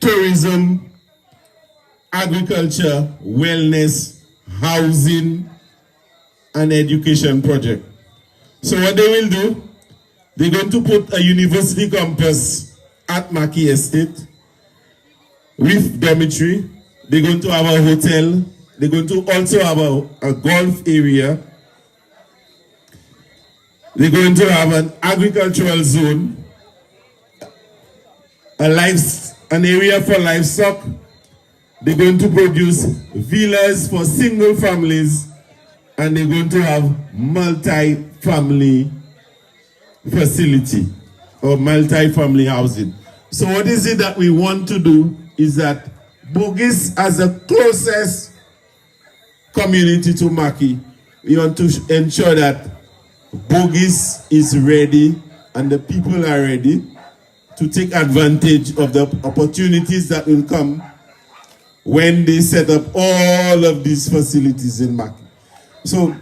tourism, agriculture, wellness, housing, and education project. So what they will do, they're going to put a university campus at Maki Estate with dormitory. They're going to have a hotel. They're going to also have a golf area. They're going to have an agricultural zone, an area for livestock. They're going to produce villas for single families, and they're going to have multi-family facility or multi-family housing. So what is it that we want to do is that Boguis, as the closest community to Maki, we want to ensure that Boguis is ready and the people are ready to take advantage of the opportunities that will come when they set up all of these facilities in Maki. So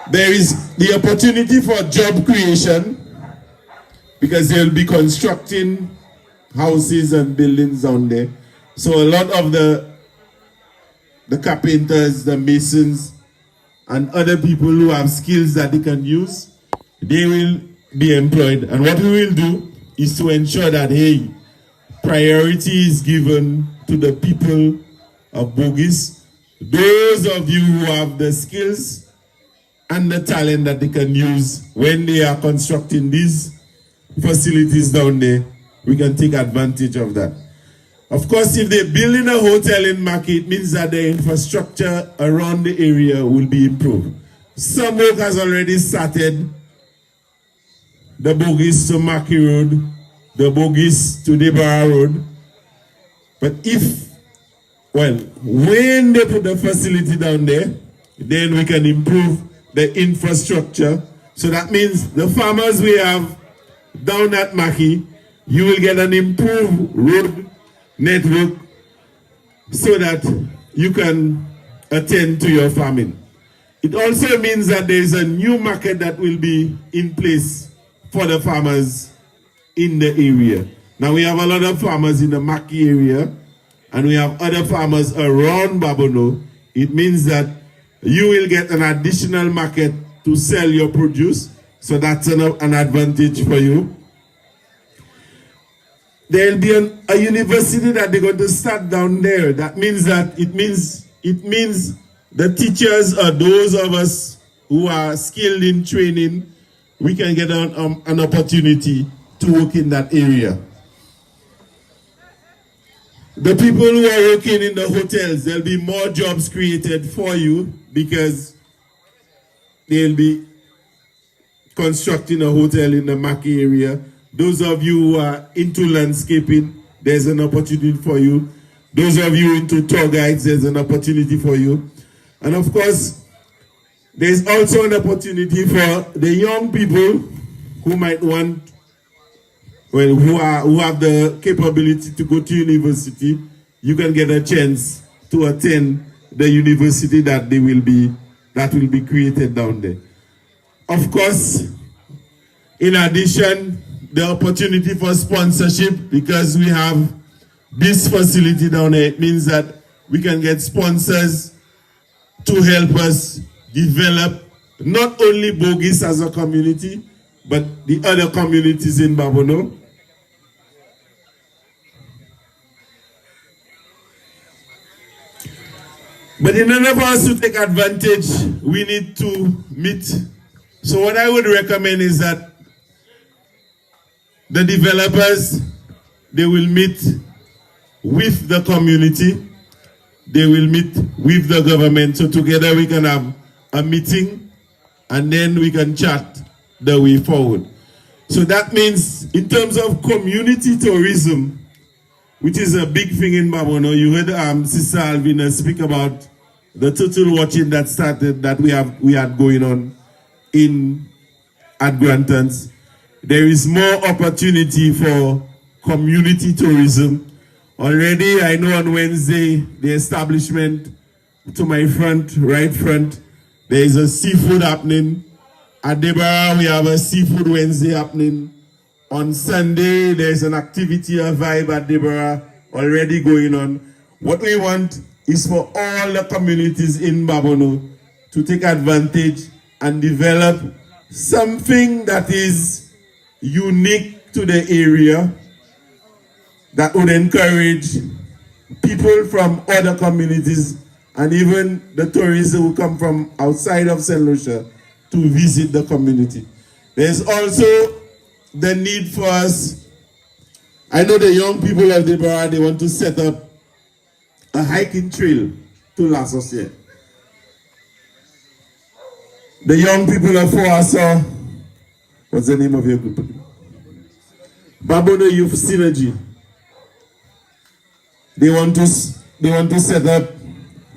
there is the opportunity for job creation, because they'll be constructing houses and buildings down there. So a lot of the carpenters, the masons, and other people who have skills that they can use, they will be employed. And what we will do is to ensure that, hey, priority is given to the people of Boguis. Those of you who have the skills and the talent that they can use when they are constructing these facilities down there, we can take advantage of that. Of course, if they're building a hotel in Maki, it means that the infrastructure around the area will be improved. Some work has already started. The Boguis to Maki Road, the Boguis to Debara Road. But when they put the facility down there, then we can improve the infrastructure. So that means the farmers we have down at Maki, you will get an improved road network so that you can attend to your farming. It also means that there is a new market that will be in place for the farmers in the area. Now we have a lot of farmers in the Maki area, and we have other farmers around Babono. It means that you will get an additional market to sell your produce, so that's an advantage for you. There will be a university that they're going to start down there. That means that it means the teachers or those of us who are skilled in training, we can get an opportunity to work in that area. The people who are working in the hotels, there'll be more jobs created for you because they'll be constructing a hotel in the Maki area. Those of you who are into landscaping, there's an opportunity for you. Those of you into tour guides, there's an opportunity for you. And of course, there's also an opportunity for the young people who might want, well, who have the capability to go to university. You can get a chance to attend the university that will be created down there. Of course, in addition, the opportunity for sponsorship, because we have this facility down there, it means that we can get sponsors to help us develop not only Boguis as a community, but the other communities in Babono. But in order for us to take advantage, we need to meet. So what I would recommend is that the developers, they will meet with the community, they will meet with the government, so together we can have a meeting and then we can chat the way forward. So that means in terms of community tourism, which is a big thing in Babono, you heard Sister Alvina speak about the turtle watching that started, that we had going on at Grantons. There is more opportunity for community tourism. Already, I know on Wednesday, the establishment to my right front, there is a seafood happening. At Deborah, we have a seafood Wednesday happening. On Sunday, there's an activity, a vibe at Deborah already going on. What we want is for all the communities in Babono to take advantage and develop something that is unique to the area, that would encourage people from other communities and even the tourists who come from outside of St. Lucia to visit the community. There's also the need for us. I know the young people of Deborah, they want to set up a hiking trail to l'associate. The young people of Foasa, what's the name of your group? Babono Youth Synergy. They want to set up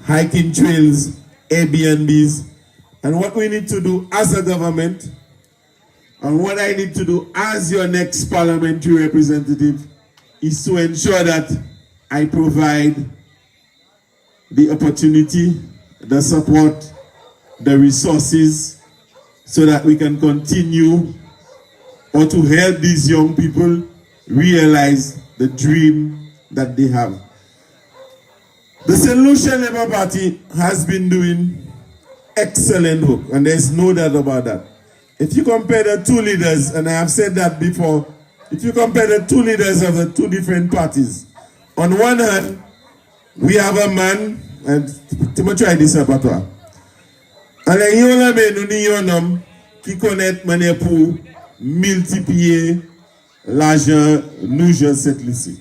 hiking trails, Airbnbs, and what we need to do as a government, and what I need to do as your next parliamentary representative, is to ensure that I provide the opportunity, the support, the resources, so that we can continue or to help these young people realize the dream that they have. The St. Lucia Labour Party has been doing excellent work, and there's no doubt about that. If you compare the two leaders, and I have said that before, if you compare the two leaders of the two different parties, on one hand, we have a man, and Timothy, I dis pas toi. Alors, il y a un homme qui connaît manière pour multiplier l'argent nous gens cette lycée.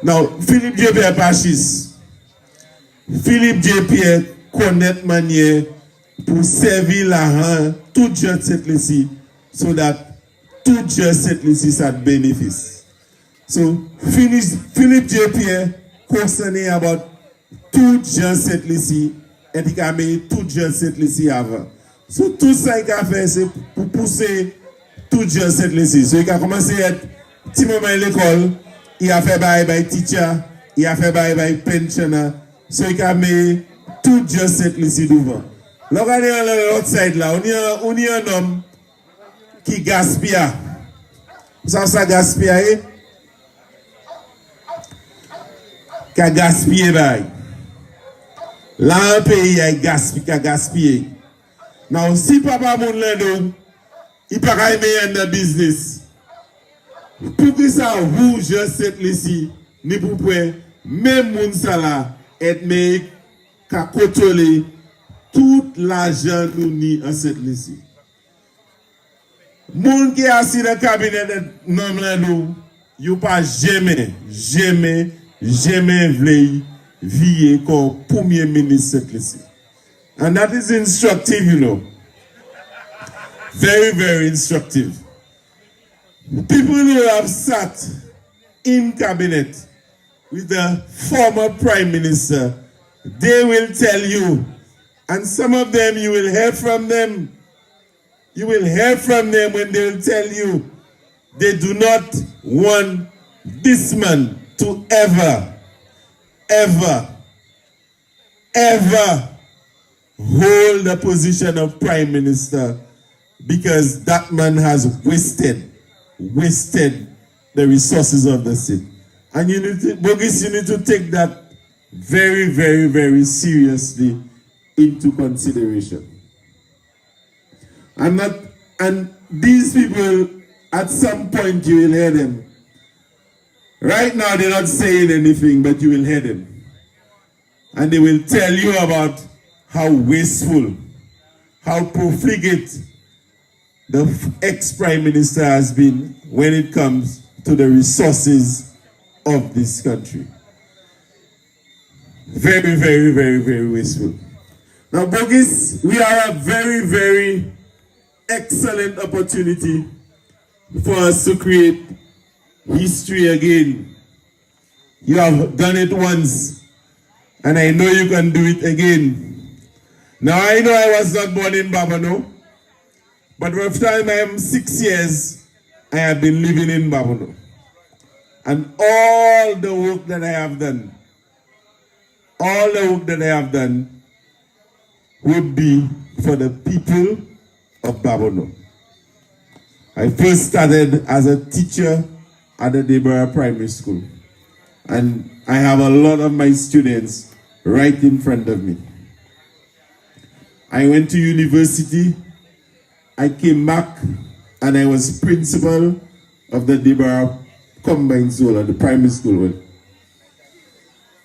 Now, Philippe Dieu-Pierre Pachis. Philippe Dieu-Pierre connaît manière pour servir l'argent tout gens cette lycée, so that tout gens cette lycée ça bénéfice. So, Philippe Dieu-Pierre concerné about tout gens cette lycée et il a mis tout gens cette lycée avant. So, tout ça qu'il a fait, c'est pour pousser tout gens cette lycée. So, il a commencé à être petit moment à l'école, il a fait by teacher, il a fait by pensioner. So, il a mis tout gens cette lycée devant. Là, regardez à l'autre side là, on y a un homme qui gaspille. Ça gaspille. ka gaspiller bay. Là, un pays a gaspillé. Now, si papa moun lendo, il pas qu'à aimer dans business. Pour que ça rouge cette ici, ni pour pouvoir, même moun ça là, être meilleur qu'à contrôler tout l'argent nous ni en cette ici. Moun qui est assis dans le cabinet de nom lendo, you pas jamais vle vie comme premier ministre cette ici. And that is instructive, you know. Very, very instructive. People who have sat in cabinet with the former prime minister, they will tell you, and some of them you will hear from them. You will hear from them when they will tell you they do not want this man to ever hold the position of prime minister because that man has wasted the resources of the city. And you need to, Boguis, you need to take that very, very, very seriously into consideration. And these people, at some point you will hear them. Right now they're not saying anything, but you will hear them. And they will tell you about how wasteful, how profligate the ex-prime minister has been when it comes to the resources of this country. Very, very, very, very wasteful. Now, Boguis, we are a very, very excellent opportunity for us to create history again. You have done it once, and I know you can do it again. Now, I know I was not born in Babonneau, but from the time I am 6 years, I have been living in Babonneau. And all the work that I have done, would be for the people of Babonneau. I first started as a teacher at the Deborah Primary School. And I have a lot of my students right in front of me. I went to university, I came back, and I was principal of the Deborah Combined School, or the primary school.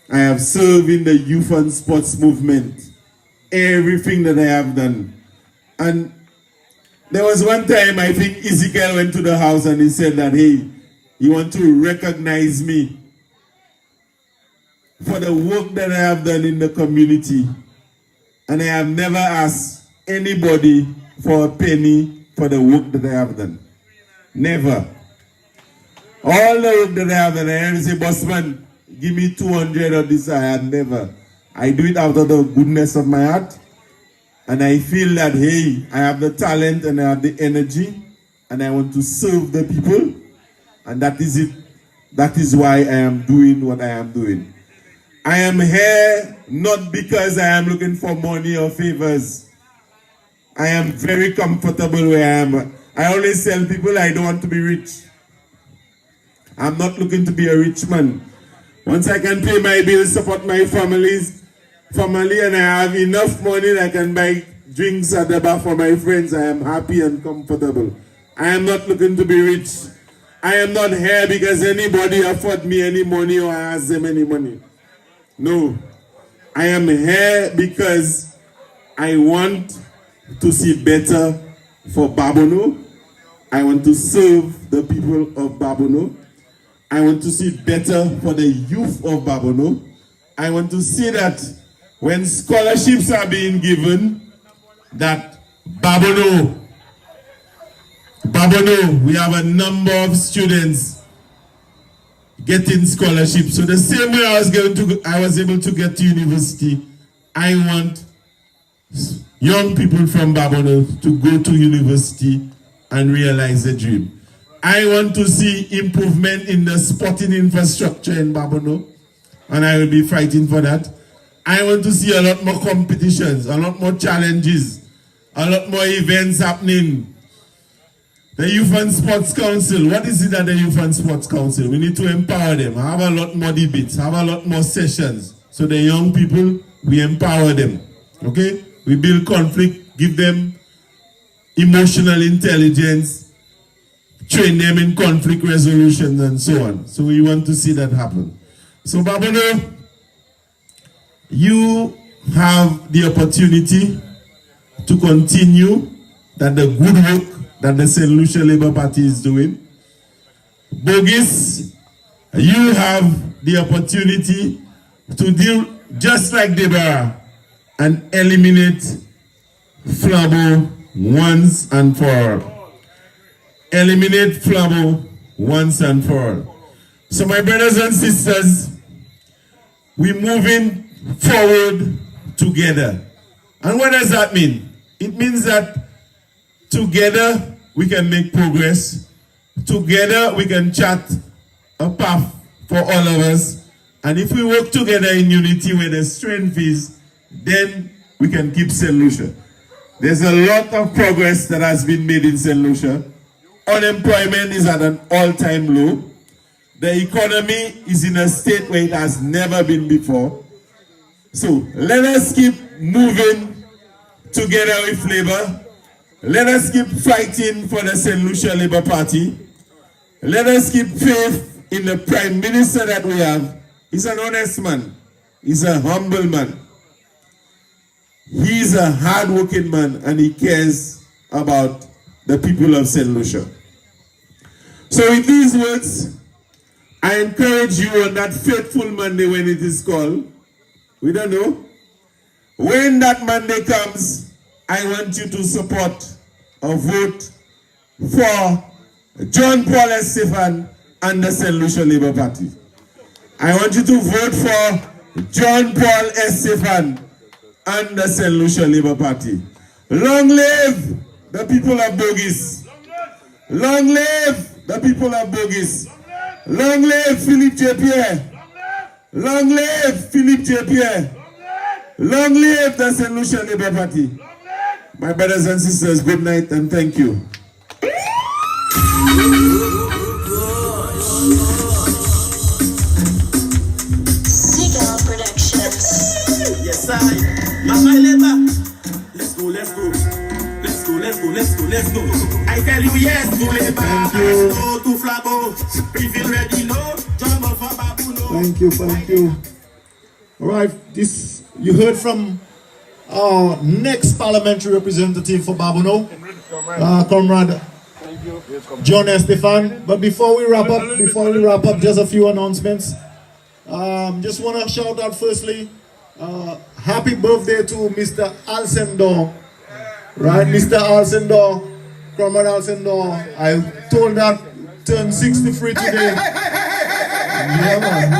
I have served in the youth and sports movement, everything that I have done. And there was one time, I think Ezekiel went to the house and he said that, hey, you want to recognize me for the work that I have done in the community. And I have never asked anybody for a penny for the work that I have done. Never. All the work that I have done, I have to say, bossman, give me 200 of this. I have never. I do it out of the goodness of my heart. And I feel that, hey, I have the talent and I have the energy. And I want to serve the people. And that is it. That is why I am doing what I am doing. I am here not because I am looking for money or favors. I am very comfortable where I am. I always tell people I don't want to be rich. I'm not looking to be a rich man. Once I can pay my bills, support my family, and I have enough money that I can buy drinks at the bar for my friends, I am happy and comfortable. I am not looking to be rich. I am not here because anybody afford me any money or I ask them any money. No. I am here because I want to see better for Babonneau. I want to serve the people of Babonneau. I want to see better for the youth of Babonneau. I want to see that when scholarships are being given, that Babonneau, we have a number of students getting scholarships. So the same way I was able to get to university, I want young people from Babonneau to go to university and realize the dream. I want to see improvement in the sporting infrastructure in Babonneau, and I will be fighting for that. I want to see a lot more competitions, a lot more challenges, a lot more events happening. The Youth and Sports Council. What is it that the Youth and Sports Council? We need to empower them, have a lot more debates, have a lot more sessions. So the young people, we empower them. Okay? We build conflict, give them emotional intelligence, train them in conflict resolution and so on. So we want to see that happen. So Babono, you have the opportunity to continue that the good work that the St. Lucia Labour Party is doing. Boguis, you have the opportunity to deal just like Deborah and eliminate Flabo once and for all. Eliminate Flabo once and for all. So my brothers and sisters, we're moving forward together. And what does that mean? It means that together we can make progress. Together we can chart a path for all of us. And if we work together in unity where the strength is, then we can keep St. Lucia. There's a lot of progress that has been made in St. Lucia. Unemployment is at an all-time low. The economy is in a state where it has never been before. So let us keep moving together with Labour. Let us keep fighting for the St. Lucia Labour Party. Let us keep faith in the Prime Minister that we have. He's an honest man. He's a humble man. He's a hard-working man and he cares about the people of St. Lucia. So with these words, I encourage you on that fateful Monday when it is called. We don't know. When that Monday comes, I want you to support or vote for John Paul Estefan and the St. Lucia Labour Party. I want you to vote for John Paul Estefan and the St. Lucia Labour Party. Long live the people of Boguis. Long live the people of Boguis. Long live Philippe J. Pierre. Long live Philippe J. Pierre. Long live the St. Lucia Labour Party. My brothers and sisters, good night and thank you. Yes, my Labour. Let's go, let's go. Let's go, let's go, let's go, let's go. I tell you yes to Labour. Yes no to Flabo. We feel ready, no. Jump up for Babu, no. Thank you. All right, this you heard from our next parliamentary representative for Babono, Comrade John Estefan. But before we wrap up, just a few announcements. Just want to shout out firstly, happy birthday to Mr. Alcindor. Right, Mr. Alcindor, Comrade Alcindor. I told that turned 63 today. Yeah, man.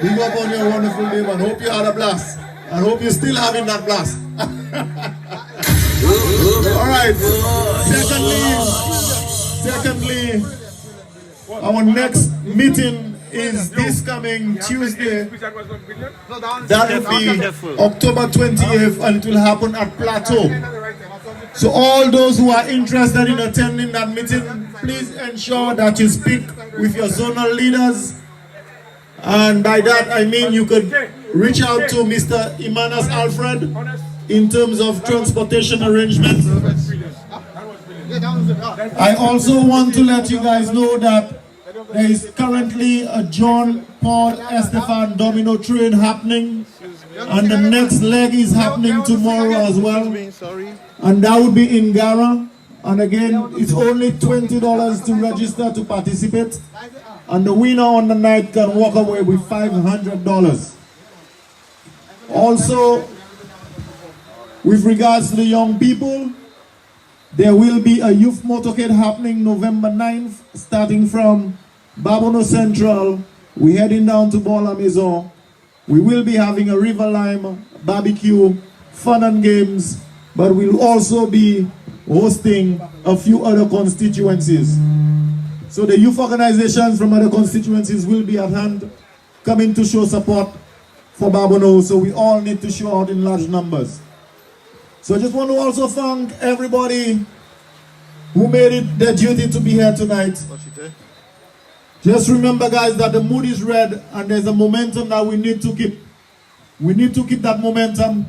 Big up on your wonderful day, man. Hope you had a blast. And hope you're still having that blast. Alright. Secondly, our next meeting is this coming Tuesday. That will be October 28th and it will happen at Plateau. So all those who are interested in attending that meeting, please ensure that you speak with your zonal leaders. And by that I mean you could reach out to Mr. Imanas Alfred in terms of transportation arrangements. I also want to let you guys know that there is currently a John Paul Estefan domino train happening, and the next leg is happening tomorrow as well, and that would be in Gara. And again, it's only $20 to register to participate, and the winner on the night can walk away with $500. Also, with regards to the young people, there will be a youth motorcade happening November 9th, starting from Babono Central. We're heading down to Bola Maison. We will be having a River Lime barbecue, fun and games, but we'll also be hosting a few other constituencies. So the youth organizations from other constituencies will be at hand, coming to show support for Babono, so we all need to show out in large numbers. So I just want to also thank everybody who made it their duty to be here tonight. Just remember, guys, that the mood is red and there's a momentum that we need to keep. We need to keep that momentum.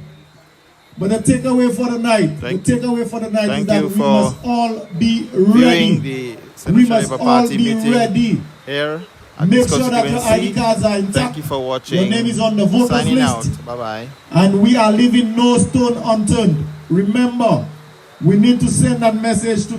But the takeaway for the night, is that we must all be ready. We must all be ready. Here. Make sure that your ID cards are intact. Thank you for watching. Your name is on the voters Signing list. out. Bye-bye. And we are leaving no stone unturned. Remember, we need to send that message to